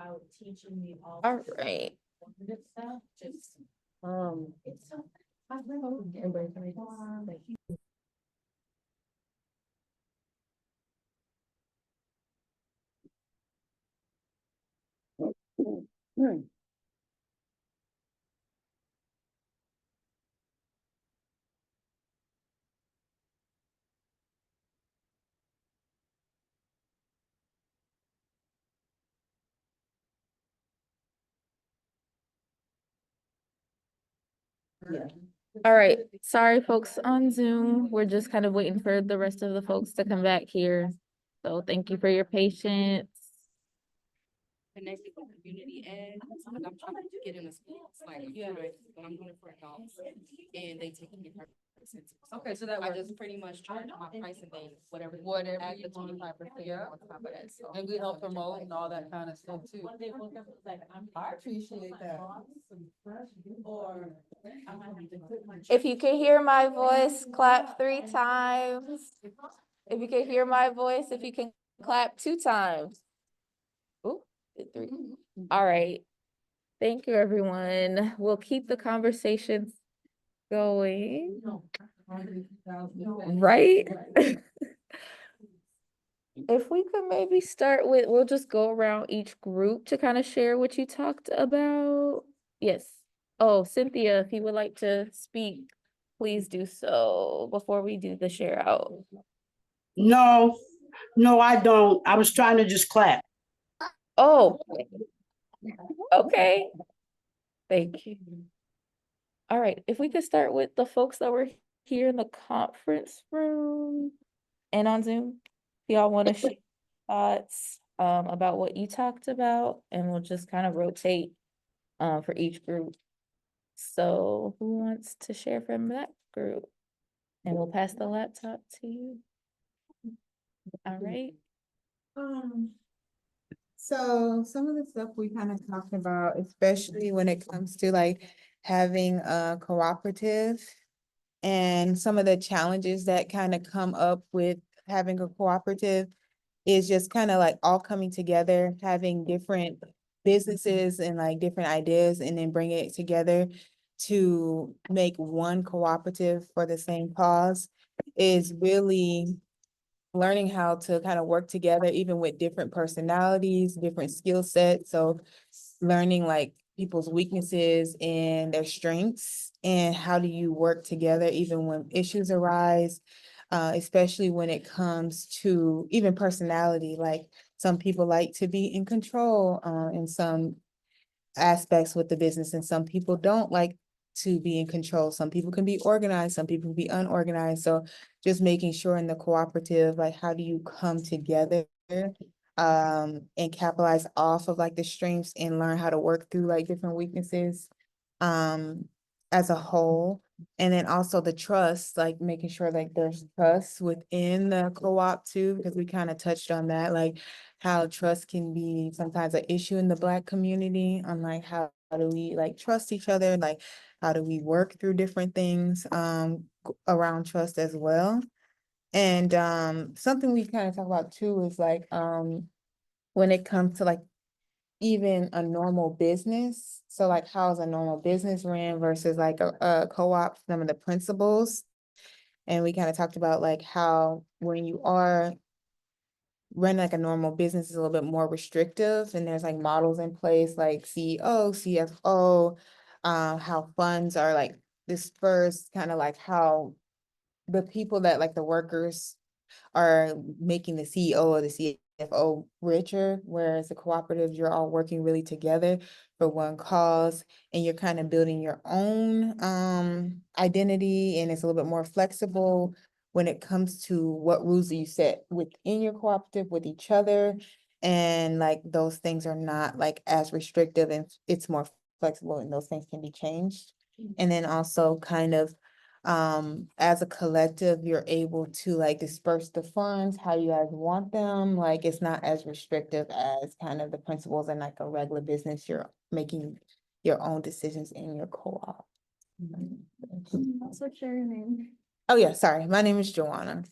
Out teaching me all. All right. Good stuff, just. It's so. All right, sorry, folks on Zoom. We're just kind of waiting for the rest of the folks to come back here. So thank you for your patience. Connected with community ed, and I'm trying to get in a school, it's like, but I'm doing it for adults, and they take me. Okay, so that I works. just pretty much charge my price and then whatever add the 25% on top of that, so. And we help promote and all that kind of stuff too. I appreciate that. If you can hear my voice, clap 3 times. If you can hear my voice, if you can clap 2 times. Ooh, did 3. All right. Thank you, everyone. We'll keep the conversations going. Right? If we could maybe start with, we'll just go around each group to kind of share what you talked about. Yes. Oh, Cynthia, if you would like to speak, please do so before we do the share out. No, I don't. I was trying to just clap. Oh, okay. Thank you. All right, if we could start with the folks that were here in the conference room and on Zoom. Y'all want to share thoughts about what you talked about, and we'll just kind of rotate for each group. So who wants to share from that group? And we'll pass the laptop to you. All right. So some of the stuff we kind of talked about, especially when it comes to like having a cooperative and some of the challenges that kind of come up with having a cooperative is just kind of like all coming together, having different businesses and like different ideas and then bring it together to make one cooperative for the same cause is really learning how to kind of work together, even with different personalities, different skill sets. So learning like people's weaknesses and their strengths and how do you work together even when issues arise, especially when it comes to even personality. Like some people like to be in control in some aspects with the business, and some people don't like to be in control. Some people can be organized, some people can be unorganized. So just making sure in the cooperative, like how do you come together and capitalize off of like the strengths and learn how to work through like different weaknesses as a whole. And then also the trust, like making sure like there's trust within the co-op too, because we kind of touched on that, like how trust can be sometimes an issue in the Black community on like how do we like trust each other, like how do we work through different things around trust as well. And something we kind of talk about too is like when it comes to like even a normal business. So like how is a normal business ran versus like a co-op, some of the principles. And we kind of talked about like how when you are running like a normal business is a little bit more restrictive and there's like models in place like CEO, CFO, how funds are like dispersed, kind of like how the people that like the workers are making the CEO or the CFO richer, whereas the cooperatives, you're all working really together for one cause and you're kind of building your own identity, and it's a little bit more flexible when it comes to what rules you set within your cooperative with each other. And like those things are not like as restrictive and it's more flexible and those things can be changed. And then also kind of as a collective, you're able to like disperse the funds how you guys want them. Like it's not as restrictive as kind of the principles in like a regular business. You're making your own decisions in your co-op. Also share your name. Oh yeah, sorry. My name is Joanna.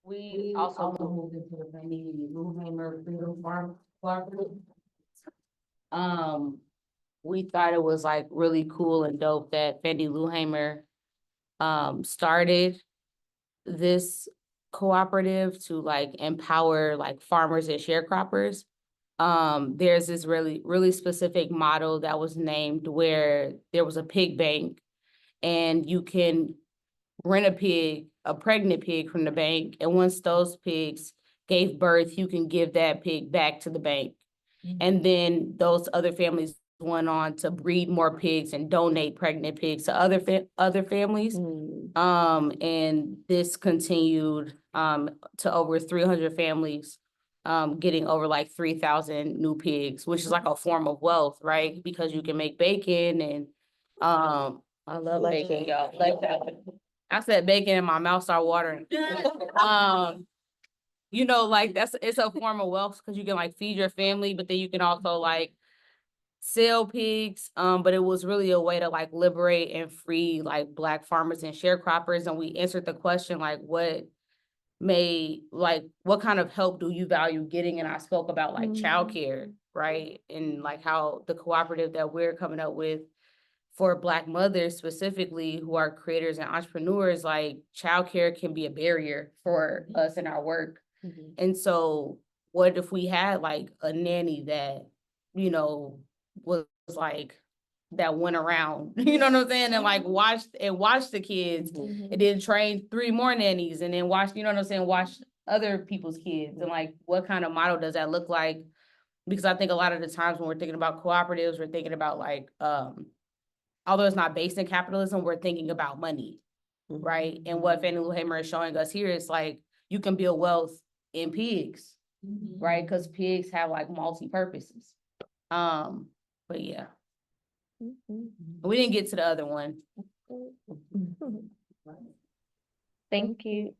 We also moved into the Fannie Lou Freedom Farm Cooperative. We thought it was like really cool and dope that Fannie Lou started this cooperative to like empower like farmers and sharecroppers. There's this really specific model that was named where there was a pig bank and you can rent a pregnant pig from the bank. And once those pigs gave birth, you can give that pig back to the bank. And then those other families went on to breed more pigs and donate pregnant pigs to other families. And this continued to over 300 families, getting over like 3,000 new pigs, which is like a form of wealth, right? Because you can make bacon and I love bacon, y'all. Like that. I said bacon and my mouth started watering. You know, like it's a form of wealth because you can like feed your family, but then you can also like sell pigs. But it was really a way to like liberate and free like Black farmers and sharecroppers. And we answered the question like what kind of help do you value getting? And I spoke about like childcare, right? And like how the cooperative that we're coming up with for Black mothers specifically who are creators and entrepreneurs, like childcare can be a barrier for us in our work. And so what if we had like a nanny that, you know, was like that went around, you know what I'm saying? And like watched the kids and then trained 3 more nannies and then watched, you know what I'm saying, watch other people's kids. And like, what kind of model does that look like Because I think a lot of the times when we're thinking about cooperatives, we're thinking about like, although it's not based in capitalism, we're thinking about money, right? And what Fannie Lou Hamer is showing us here is like, you can build wealth in pigs, right? Because pigs have like multi-purposes. But yeah. We didn't get to the other one. Thank you.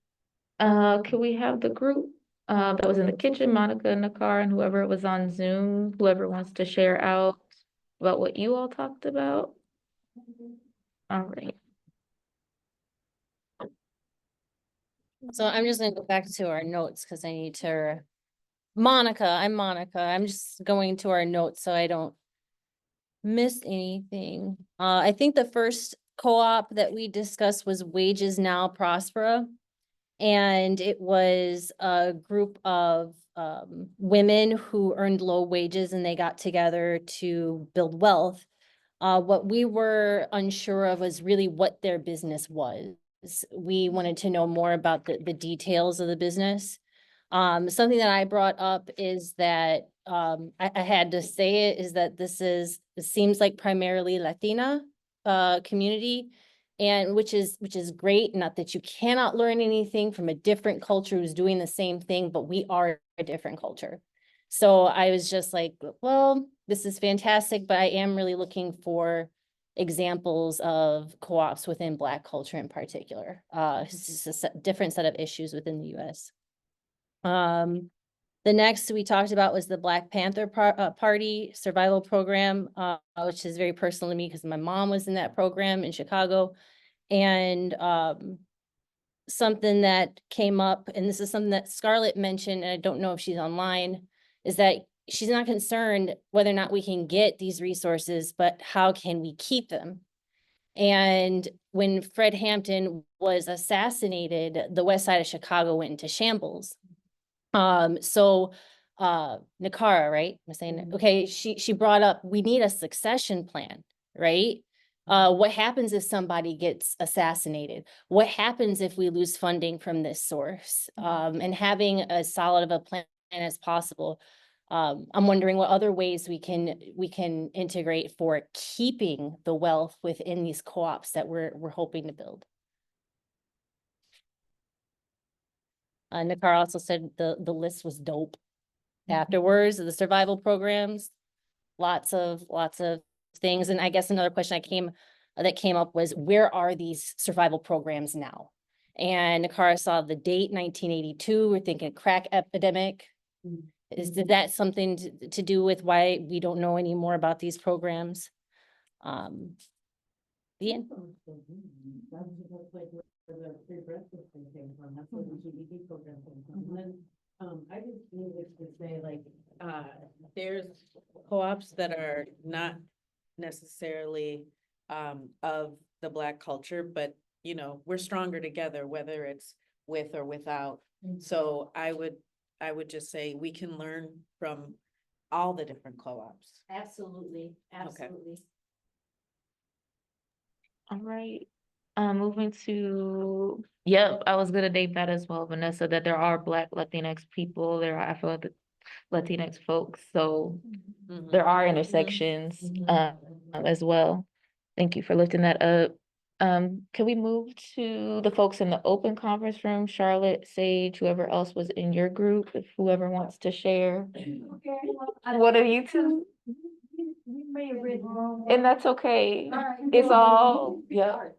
Can we have the group that was in the kitchen, Monica and Nakar, and whoever was on Zoom, whoever wants to share out about what you all talked about? All right. So I'm just gonna go back to our notes because I need to, Monica, I'm just going to our notes so I don't miss anything. I think the first co-op that we discussed was Wages Now Prospera. And it was a group of women who earned low wages and they got together to build wealth. What we were unsure of was really what their business was. We wanted to know more about the details of the business. Something that I brought up is that I had to say it is that it seems like primarily Latina community. And which is great, not that you cannot learn anything from a different culture who's doing the same thing, but we are a different culture. So I was just like, well, this is fantastic, but I am really looking for examples of co-ops within Black culture in particular. It's just a different set of issues within the US. The next we talked about was the Black Panther Party survival program, which is very personal to me because my mom was in that program in Chicago. And something that came up, and this is something that Scarlett mentioned, and I don't know if she's online, is that she's not concerned whether or not we can get these resources, but how can we keep them? And when Fred Hampton was assassinated, the west side of Chicago went into shambles. Nakara, right? I'm saying it. Okay, she brought up we need a succession plan, right? What happens if somebody gets assassinated? What happens if we lose funding from this source? And having as solid of a plan as possible. I'm wondering what other ways we can integrate for keeping the wealth within these co-ops that we're hoping to build. Nakar also said the list was dope. Afterwards, the survival programs, lots of things. And I guess another question that came up was, where are these survival programs now? And Nakara saw the date 1982. We're thinking crack epidemic. Is that something to do with why we don't know any more about these programs? The end. I just needed to say, like, there's co-ops that are not necessarily of the Black culture, but you know, we're stronger together, whether it's with or without. So I would just say we can learn from all the different co-ops. Absolutely, absolutely. All right. Moving to, yep, I was gonna name that as well, Vanessa, that there are Black Latinx people, there are Afro Latinx folks, so there are intersections as well. Thank you for lifting that up. Can we move to the folks in the open conference room, Charlotte, Sage, whoever else was in your group, if whoever wants to share? What are you two? And that's okay. It's all, yeah.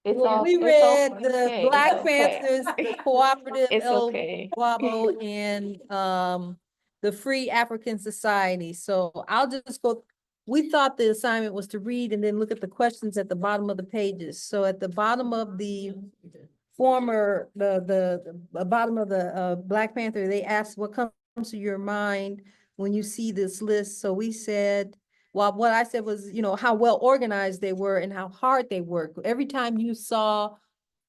It's all, We it's all read the okay. Black It's okay. Panthers, the Cooperative, It's El okay. Guabo, and the Free African Society. So I'll just go. We thought the assignment was to read and then look at the questions at the bottom of the pages. So at the bottom of the bottom of the Black Panther, they asked what comes to your mind when you see this list. So we said, well, what I said was, you know, how well organized they were and how hard they worked. Every time you saw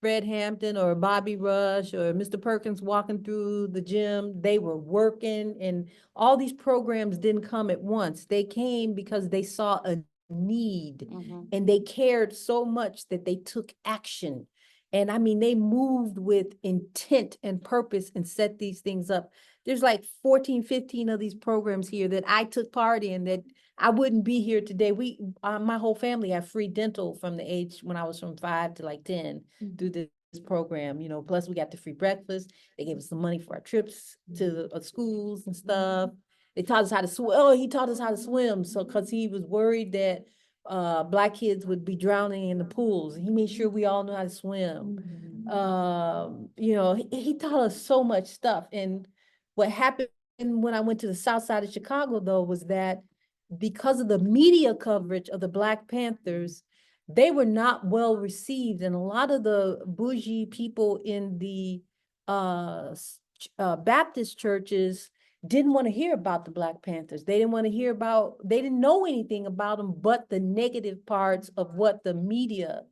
Fred Hampton or Bobby Rush or Mr. Perkins walking through the gym, they were working, and all these programs didn't come at once. They came because they saw a need and they cared so much that they took action. And I mean, they moved with intent and purpose and set these things up. there's like 14, 15 of these programs here that I took part in that I wouldn't be here today. My whole family had free dental from the age when I was from 5 to like 10 through this program, you know, plus we got the free breakfast. They gave us some money for our trips to the schools and stuff. They taught us how to swim. Oh, he taught us how to swim. So, cause he was worried that Black kids would be drowning in the pools. He made sure we all knew how to swim. You know, he taught us so much stuff. And what happened when I went to the South Side of Chicago, though, was that because of the media coverage of the Black Panthers, they were not well received. And a lot of the bougie people in the Baptist churches didn't want to hear about the Black Panthers. They didn't want to hear about, they didn't know anything about them but the negative parts of what the media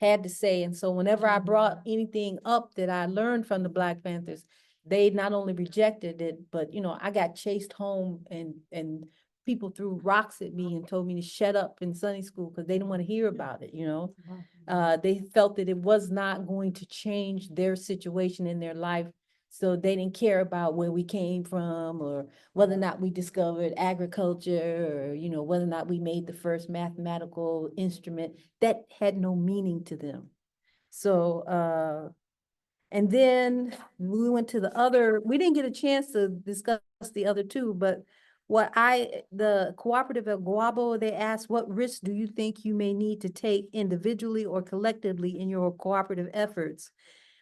had to say. And so whenever I brought anything up that I learned from the Black Panthers, they not only rejected it, but, you know, I got chased home and people threw rocks at me and told me to shut up in Sunday school because they didn't want to hear about it, you know. They felt that it was not going to change their situation in their life. So they didn't care about where we came from or whether or not we discovered agriculture or, you know, whether or not we made the first mathematical instrument. That had no meaning to them. So, and then we went to we didn't get a chance to discuss the other two, but the Cooperative at Guabo, they asked, what risks do you think you may need to take individually or collectively in your cooperative efforts?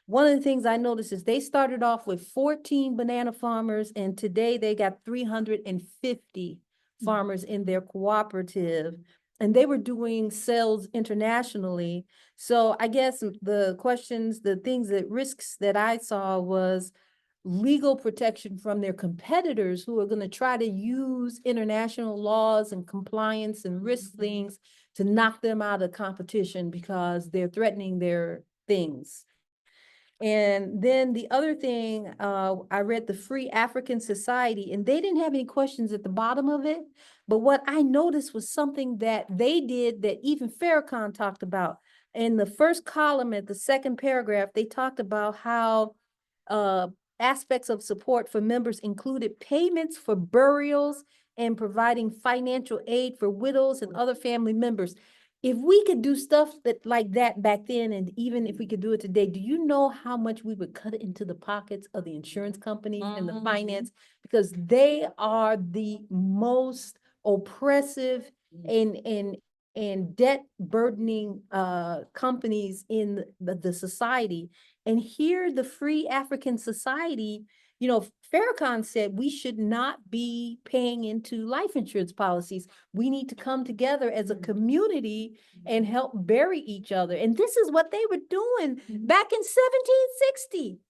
One of the things I noticed is they started off with 14 banana farmers, and today they got 350 farmers in their cooperative, and they were doing sales internationally. So I guess the things that risks that I saw was legal protection from their competitors who are going to try to use international laws and compliance and risk things to knock them out of competition because they're threatening their things. And then the other thing, I read the Free African Society, and they didn't have any questions at the bottom of it. But what I noticed was something that they did that even Farrakhan talked about. In the first column at the second paragraph, they talked about how aspects of support for members included payments for burials and providing financial aid for widows and other family members. If we could do stuff like that back then, and even if we could do it today, do you know how much we would cut into the pockets of the insurance companies and the finance? Because they are the most oppressive and debt burdening companies in the society. And here, the Free African Society, you know, Farrakhan said we should not be paying into life insurance policies. We need to come together as a community and help bury each other. And this is what they were doing back in 1760,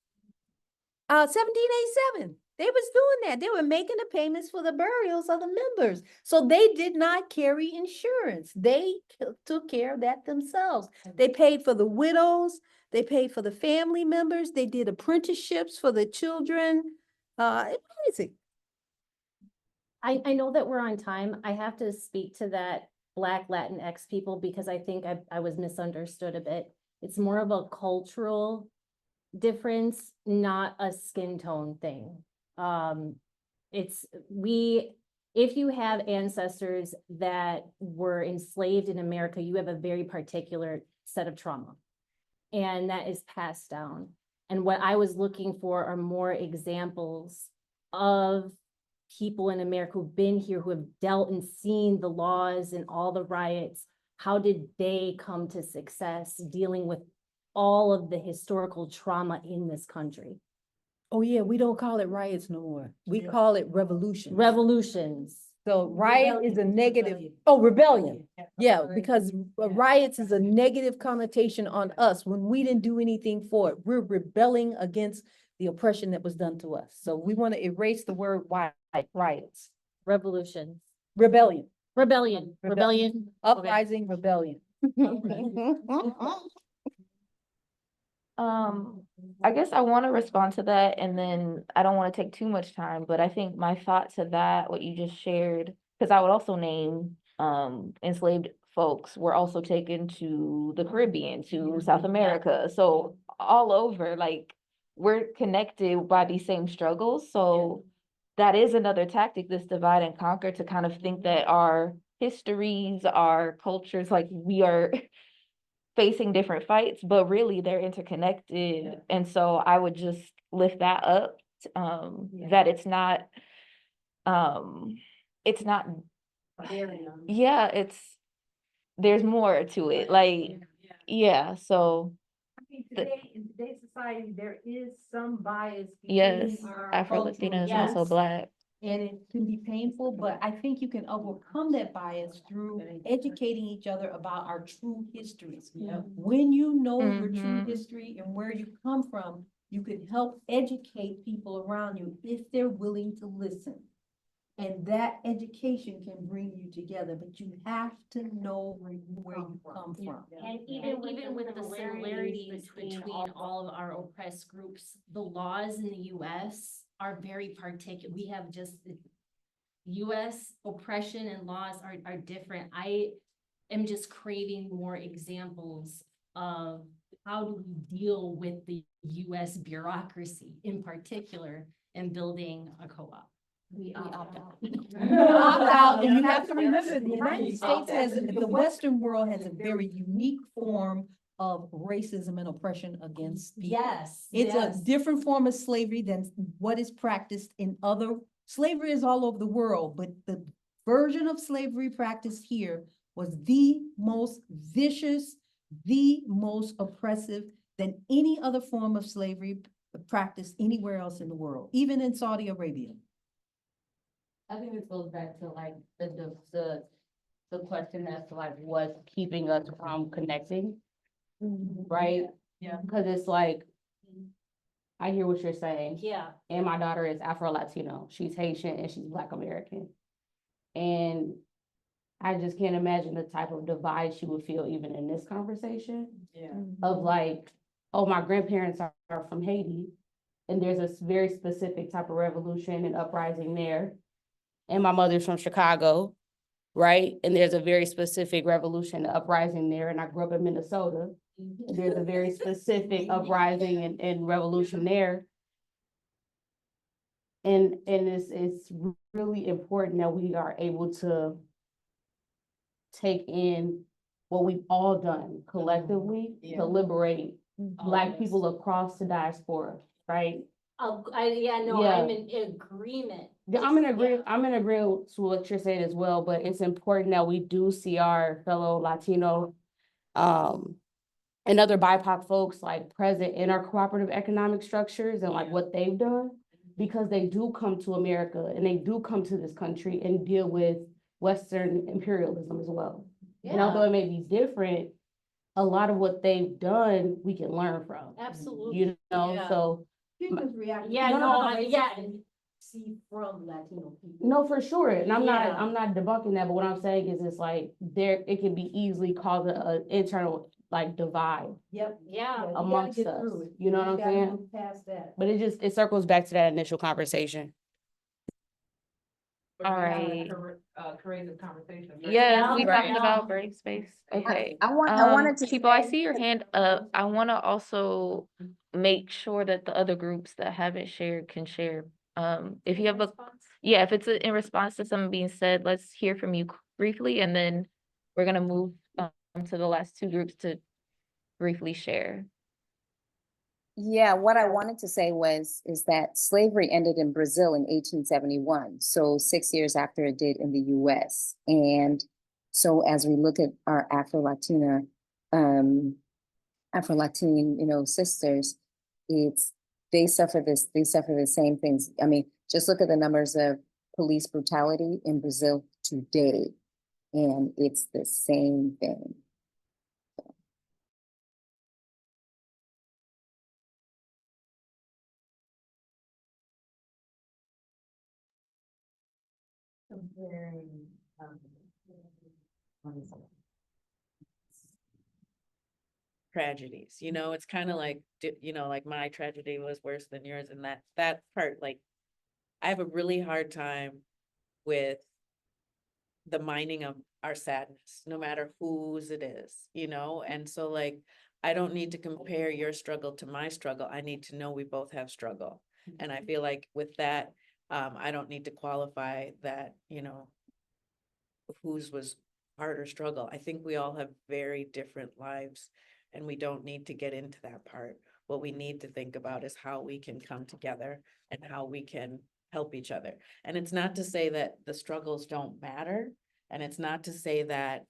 1787. They was doing that. They were making the payments for the burials of the members. So they did not carry insurance. They took care of that themselves. They paid for the widows. They paid for the family members. They did apprenticeships for the children. Amazing. I know that we're on time. I have to speak to that Black Latinx people because I think I was misunderstood a bit. It's more of a cultural difference, not a skin tone thing. If you have ancestors that were enslaved in America, you have a very particular set of trauma, and that is passed down. And what I was looking for are more examples of people in America who've been here, who have dealt and seen the laws and all the riots. How did they come to success dealing with all of the historical trauma in this country? Oh yeah, we don't call it riots no more. We call it revolution. Revolutions. So riot is a negative. Oh, rebellion. Yeah, because riots is a negative connotation on us when we didn't do anything for it. We're rebelling against the oppression that was done to us. So we want to erase the word riots. Revolutions. Rebellion. Rebellion. Uprising, rebellion. I guess I want to respond to that, and then I don't want to take too much time, but I think my thought to that, what you just shared, because I would also name enslaved folks were also taken to the Caribbean, to South America. So all over, like, we're connected by these same struggles. So that is another tactic, this divide and conquer, to kind of think that our histories, our cultures, like we are facing different fights, but really they're interconnected. And so I would just lift that up, that it's not, yeah, there's more to it, like, yeah, so. I mean, the- in today's society, there is some bias. Yes, between our Afro-Latina is cultural also groups. Black. And it can be painful, but I think you can overcome that bias through educating each other about our true histories. When you know your true Mhm. history and where you come from, you can help educate people around you if they're willing to listen. And that education can bring you together, but you have to know where you come from. And even with the similarities between all of our oppressed groups, the laws in the US are very particular. We have just, US oppression and laws are different. I am just craving more examples of how do we deal with the US bureaucracy in particular in building a co-op. We opt out. Opt out, and you have to remember, the United States has, the Western world has a very unique form of racism and oppression against people. Yes. It's a yes. different form of slavery than what is practiced in other, slavery is all over the world, but the version of slavery practiced here was the most vicious, the most oppressive than any other form of slavery practiced anywhere else in the world, even in Saudi Arabia. I think this goes back to like the question as to like what's keeping us from connecting, right? Yeah. Because it's like, I hear what you're saying. Yeah. And my daughter is Afro-Latino. She's Haitian and she's Black American. And I just can't imagine the type of divide she would feel even in this conversation. Yeah. Of like, oh, my grandparents are from Haiti, and there's a very specific type of revolution and uprising there. And my mother's from Chicago, right? And there's a very specific revolution uprising there. And I grew up in Minnesota. And there's a very specific uprising and revolution there. And it's really important that we are able to take in what we've all done collectively to liberate Black people across the diaspora, right? Yeah, I'm in agreement. Yeah, I'm in agreement to what you're saying as well, but it's important that we do see our fellow Latino and other BIPOC folks like present in our cooperative economic structures and like what they've done, because they do come to America and they do come to this country and deal with Western imperialism as well. And although it may be different, a lot of what they've done, we can learn from. Absolutely. You know, Yeah. so. People's reaction. Yeah, See from Latino people. No, for sure. And I'm Yeah. not debunking that, but what I'm saying is it's like it can be easily cause an internal like divide Yep. Yeah. amongst us. You know what I'm saying? Past that. But it circles back to that initial conversation. All right. Courageous conversation. Yes, we Right. talked about break space. Okay. I wanted to Chipo, I say- see your hand up. I want to also make sure that the other groups that haven't shared can share. If you have yeah, if it's in response to something being said, let's hear from you briefly, and then we're gonna move to the last two groups to briefly share. Yeah, what I wanted to say is that slavery ended in Brazil in 1871, so 6 years after it did in the US. And so as we look at our Afro-Latin, sisters, they suffer the same things. I mean, just look at the numbers of police brutality in Brazil today, and it's the same thing. Tragedies, it's kind of like, like my tragedy was worse than yours, and that part, like, I have a really hard time with the mining of our sadness, no matter whose it is, and so like I don't need to compare your struggle to my struggle. I need to know we both have struggle. And I feel like with that, I don't need to qualify that, you know, whose was harder struggle. I think we all have very different lives and we don't need to get into that part. What we need to think about is how we can come together and how we can help each other. And it's not to say that the struggles don't matter. And it's not to say that,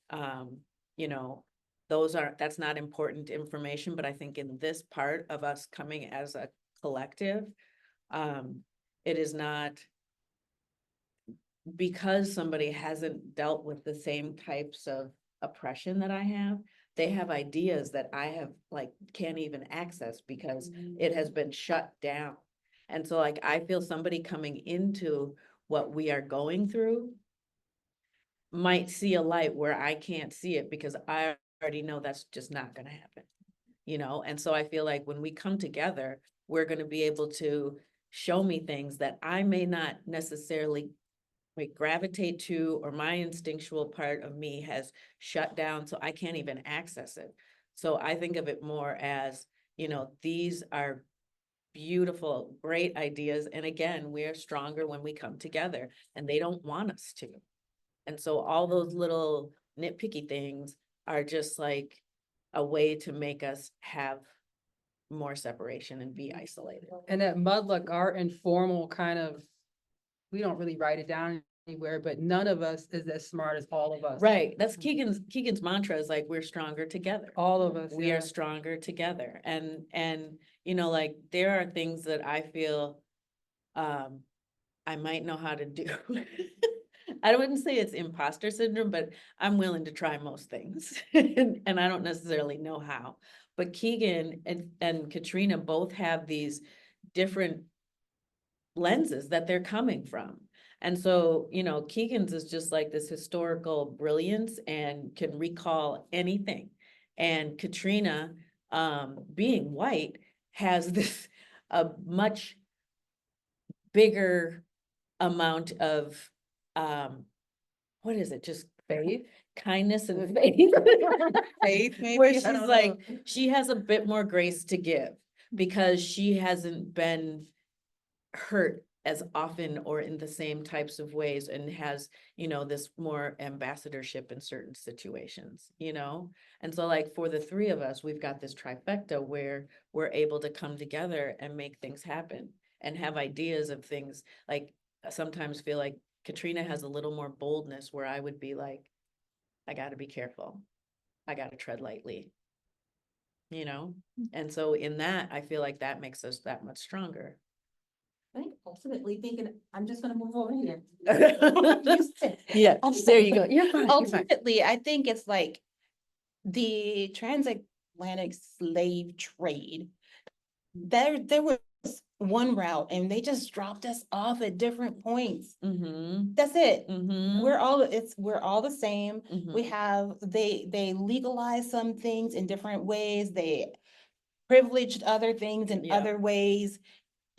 you know, that's not important information, but I think in this part of us coming as a collective, it is not because somebody hasn't dealt with the same types of oppression that I have. They have ideas that I have like can't even access because it has been shut down. And so like I feel somebody coming into what we are going through might see a light where I can't see it because I already know that's just not gonna happen. You know, and so I feel like when we come together, we're gonna be able to show me things that I may not necessarily like gravitate to, or my instinctual part of me has shut down, so I can't even access it. So I think of it more as, you know, these are beautiful, great ideas. And again, we're stronger when we come together and they don't want us to. And so all those little nitpicky things are just like a way to make us have more separation and be isolated. And at Mudluck, our informal kind of, we don't really write it down anywhere, but none of us is as smart as all of us. Right, that's Keegan's mantra is like, we're stronger together. All of us. We are stronger together. And, you know, like, there are things that I feel, I might know how to do. I wouldn't say it's imposter syndrome, but I'm willing to try most things. And I don't necessarily know how. But Keegan and Katrina both have these different lenses that they're coming from. And so, you know, Keegan's is just like this historical brilliance and can recall anything. And Katrina, being white, has this a much bigger amount of what is it? Just faith, kindness and faith. Faith, maybe? Where I she's don't like, know. she has a bit more grace to give because she hasn't been hurt as often or in the same types of ways and has, you know, this more ambassadorship in certain situations, you know? And so like for the three of us, we've got this trifecta where we're able to come together and make things happen and have ideas of things. Like I sometimes feel like Katrina has a little more boldness where I would be like, I gotta be careful. I gotta tread lightly, you know? And so in that, I feel like that makes us that much stronger. I think ultimately thinking, I'm just gonna move over here. Yeah, there you go. You're fine. Ultimately, I think it's like the transatlantic slave trade. There was one route and they just dropped us off at different points. Mm-hmm. That's it. Mm-hmm. We're all the same. We have, they legalized some things in different ways. They privileged other things in Yeah. other ways.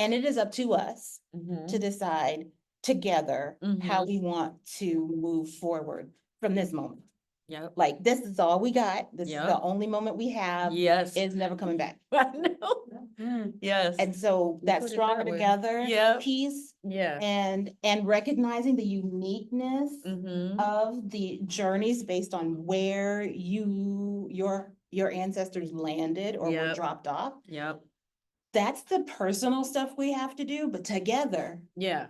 And it is up to us to decide together how we want to move forward from this moment. Yep. Like, this is all we got. This is Yep. the only moment we have. Yes. It's never coming back. I know. Yes. And so that put it stronger that way. together Yep. piece Yeah. and recognizing the uniqueness Mm-hmm. of the journeys based on where your ancestors landed or were Yep. dropped off. Yep. That's the personal stuff we have to do, but together, Yeah.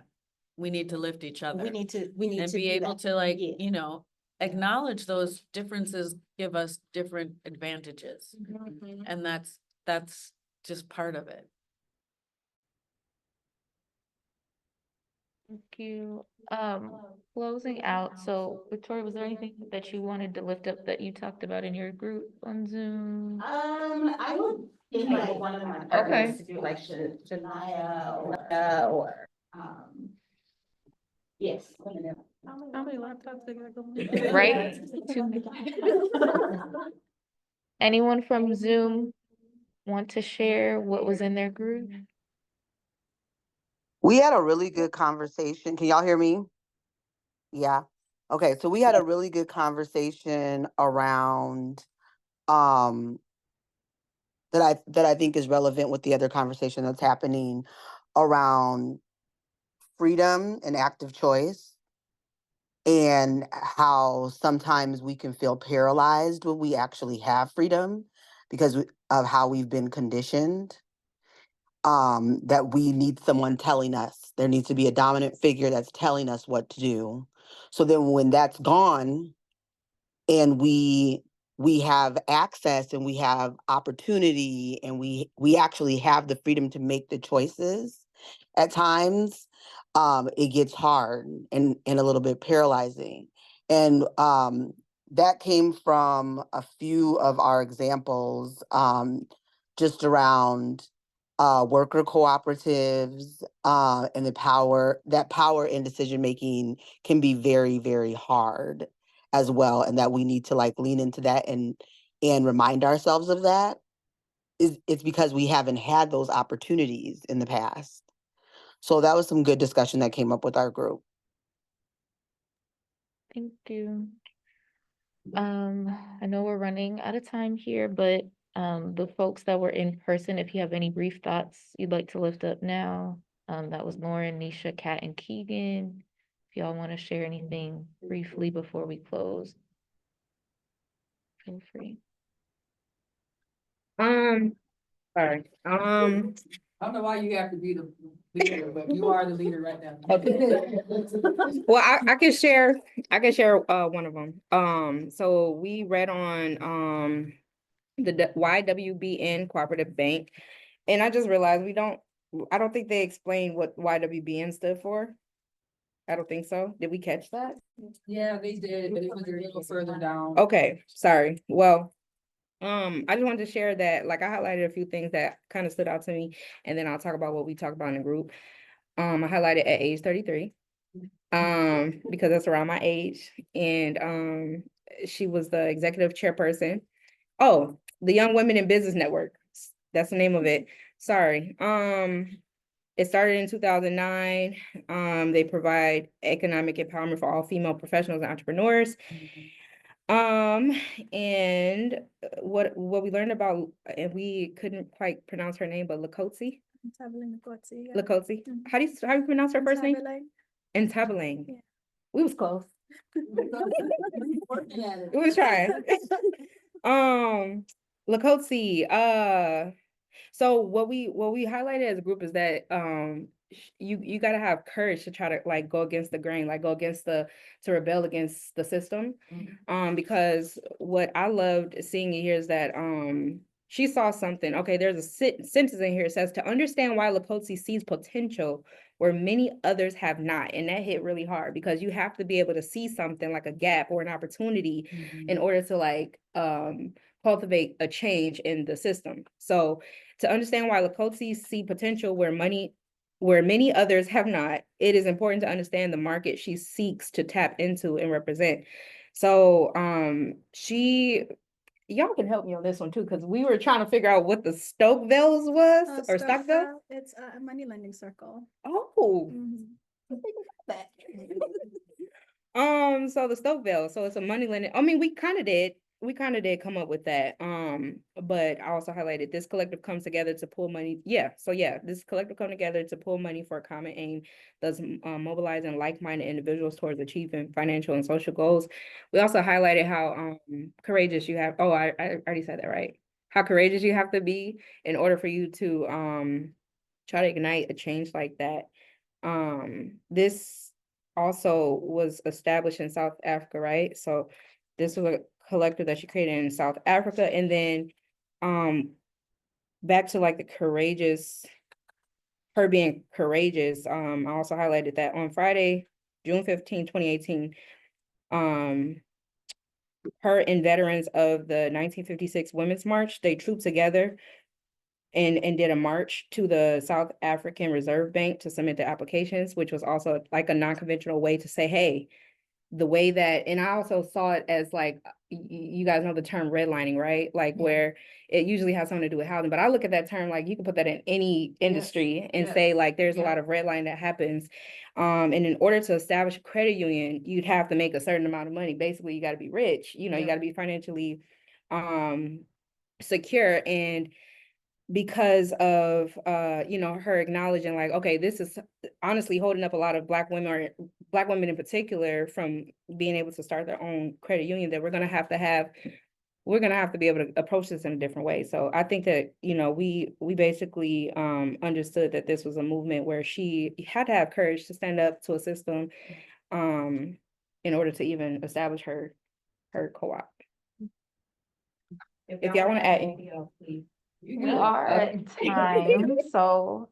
We need to lift each other. we need to And be do able that. to like, Yeah. you know, acknowledge those differences give us different advantages. And that's just part of it. Thank you. Closing out, so Victoria, was there anything that you wanted to lift up that you talked about in your group on Zoom? I would invite one of my partners to do like Shania or yes. How many laptops they got going? Right? Anyone from Zoom want to share what was in their group? We had a really good conversation. Can y'all hear me? Yeah. Okay, so we had a really good conversation around um that I think is relevant with the other conversation that's happening around freedom and active choice, and how sometimes we can feel paralyzed when we actually have freedom because of how we've been conditioned. That we need someone telling us. There needs to be a dominant figure that's telling us what to do. So then when that's gone, and we have access and we have opportunity, and we actually have the freedom to make the choices at times, it gets hard and a little bit paralyzing. And that came from a few of our examples, just around worker cooperatives, and that power in decision making can be very, very hard as well, and that we need to like lean into that and remind ourselves of that. It's because we haven't had those opportunities in the past. So that was some good discussion that came up with our group. Thank you. I know we're running out of time here, but the folks that were in person, if you have any brief thoughts you'd like to lift up now, that was Lauren, Nisha, Kat, and Keegan. If y'all want to share anything briefly before we close, feel free. Sorry. I don't know why you have to be the leader, but you are the leader right now. Well, I can share one of them. So we read on the YWBN Cooperative Bank, and I just realized I don't think they explained what YWBN stood for. I don't think so. Did we catch that? Yeah, they did, but it was a little further down. Okay, sorry. Well, I just wanted to share that, like, I highlighted a few things that kind of stood out to me, and then I'll talk about what we talked about in the group. I highlighted at age 33, because that's around my age, and she was the executive chairperson. Oh, the Young Women in Business Network. That's the name of it. Sorry. It started in 2009. They provide economic empowerment for all female professionals and entrepreneurs. And what we learned about, and we couldn't quite pronounce her name, but Lakotsi. Lakotsi. How do you pronounce her first name? And Tabalang. Yeah. We was close. We was trying. Lakotsi. So what we highlighted as a group is that you gotta have courage to try to like go against the grain, like go against to rebel against the system. Because what I loved seeing here is that she saw something. Okay, there's a sentence in here. It says, to understand why Lakotsi sees potential where many others have not. And that hit really hard because you have to be able to see something like a gap or an opportunity in order to like cultivate a change in the system. So to understand why Lakotsi see potential where many others have not, it is important to understand the market she seeks to tap into and represent. So y'all can help me on this one too, because we were trying to figure out what the Stokeville's was or Stockville. It's a money lending circle. Oh, that. So the Stokeville, so it's a money lending. I mean, we kind of did come up with that. But I also highlighted this collective comes together to pull money. Yeah, so yeah, this collective come together to pull money for a common aim, thus mobilizing like-minded individuals towards achieving financial and social goals. We also highlighted how courageous you have. Oh, I already said that, right? How courageous you have to be in order for you to try to ignite a change like that. This also was established in South Africa, right? So this was a collective that she created in South Africa. And then back to like the courageous, her being courageous. I also highlighted that on Friday, June 15, 2018, her and veterans of the 1956 Women's March, they trooped together and did a march to the South African Reserve Bank to submit the applications, which was also like a non-conventional way to say, hey, the way that, and I also saw it as like, you guys know the term redlining, right? Like where it usually has something to do with housing, but I look at that term, like you can put that in any industry and say like, there's a lot of redlining that happens. And in order to establish a credit union, you'd have to make a certain amount of money. Basically, you got to be rich, you know, you got to be financially secure. And because of, her acknowledging like, okay, this is honestly holding up a lot of Black women, or Black women in particular, from being able to start their own credit union, that we're gonna have to be able to approach this in a different way. So I think that, we basically understood that this was a movement where she had to have courage to stand up to a system in order to even establish her co-op. If y'all want to add anything else, please. We are at time, so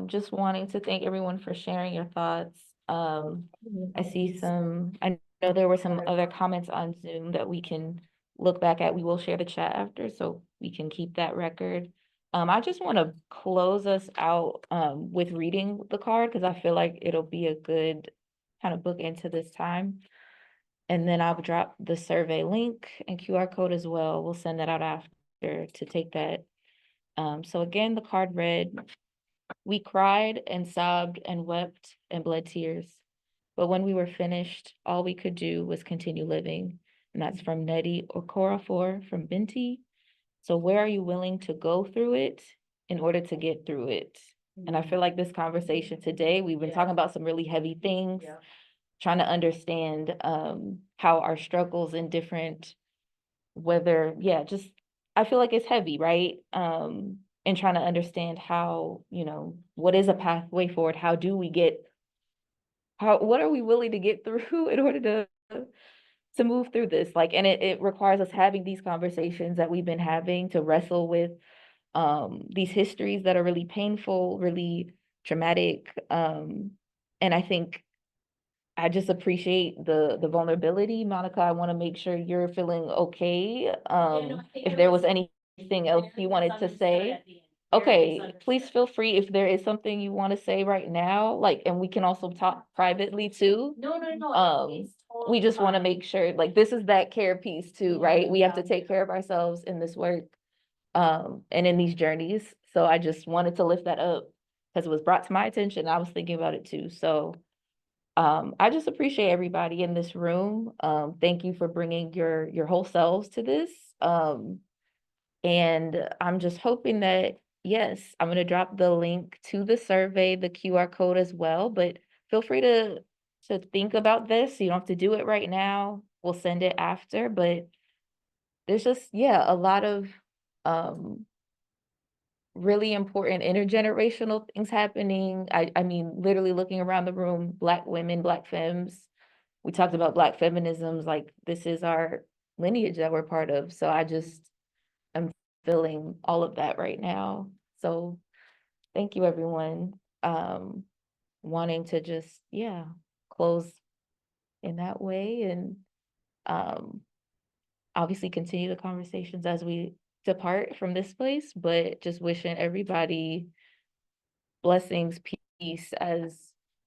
just wanting to thank everyone for sharing your thoughts. I see I know there were some other comments on Zoom that we can look back at. We will share the chat after, so we can keep that record. I just want to close us out with reading the card, because I feel like it'll be a good kind of book into this time. And then I'll drop the survey link and QR code as well. We'll send that out after to take that. So again, the card read, "We cried and sobbed and wept and bled tears. But when we were finished, all we could do was continue living." And that's from Nettie Okorafor from Binti. "So where are you willing to go through it in order to get through it?" And I feel like this conversation today, we've been talking about some really heavy things, trying to understand how our struggles in different, just, I feel like it's heavy, right? And trying to understand how, what is a pathway forward? How do we what are we willing to get through in order to move through this? Like, and it requires us having these conversations that we've been having, to wrestle with these histories that are really painful, really traumatic. And I think I just appreciate the vulnerability. Monica, I want to make sure you're feeling okay. If there was anything else you wanted to say, okay, please feel free if there is something you want to say right now, like, and we can also talk privately too. No. We just want to make sure, like, this is that care piece too, right? We have to take care of ourselves in this work, and in these journeys. So I just wanted to lift that up because it was brought to my attention. I was thinking about it too. So I just appreciate everybody in this room. Thank you for bringing your whole selves to this. And I'm just hoping that, yes, I'm going to drop the link to the survey, the QR code as well, but feel free to think about this. You don't have to do it right now. We'll send it after, but there's just, a lot of really important intergenerational things happening. I mean, literally looking around the room, Black women, Black femmes. We talked about Black feminisms, like this is our lineage that we're part of. So I just am feeling all of that right now. So thank you, everyone. Wanting to just, close in that way, and obviously continue the conversations as we depart from this place, but just wishing everybody blessings, peace as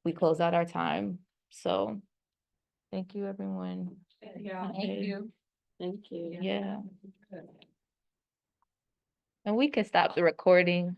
we close out our time. So thank you, everyone. Yeah, Okay. you. Thank you. Yeah. And we can stop the recording.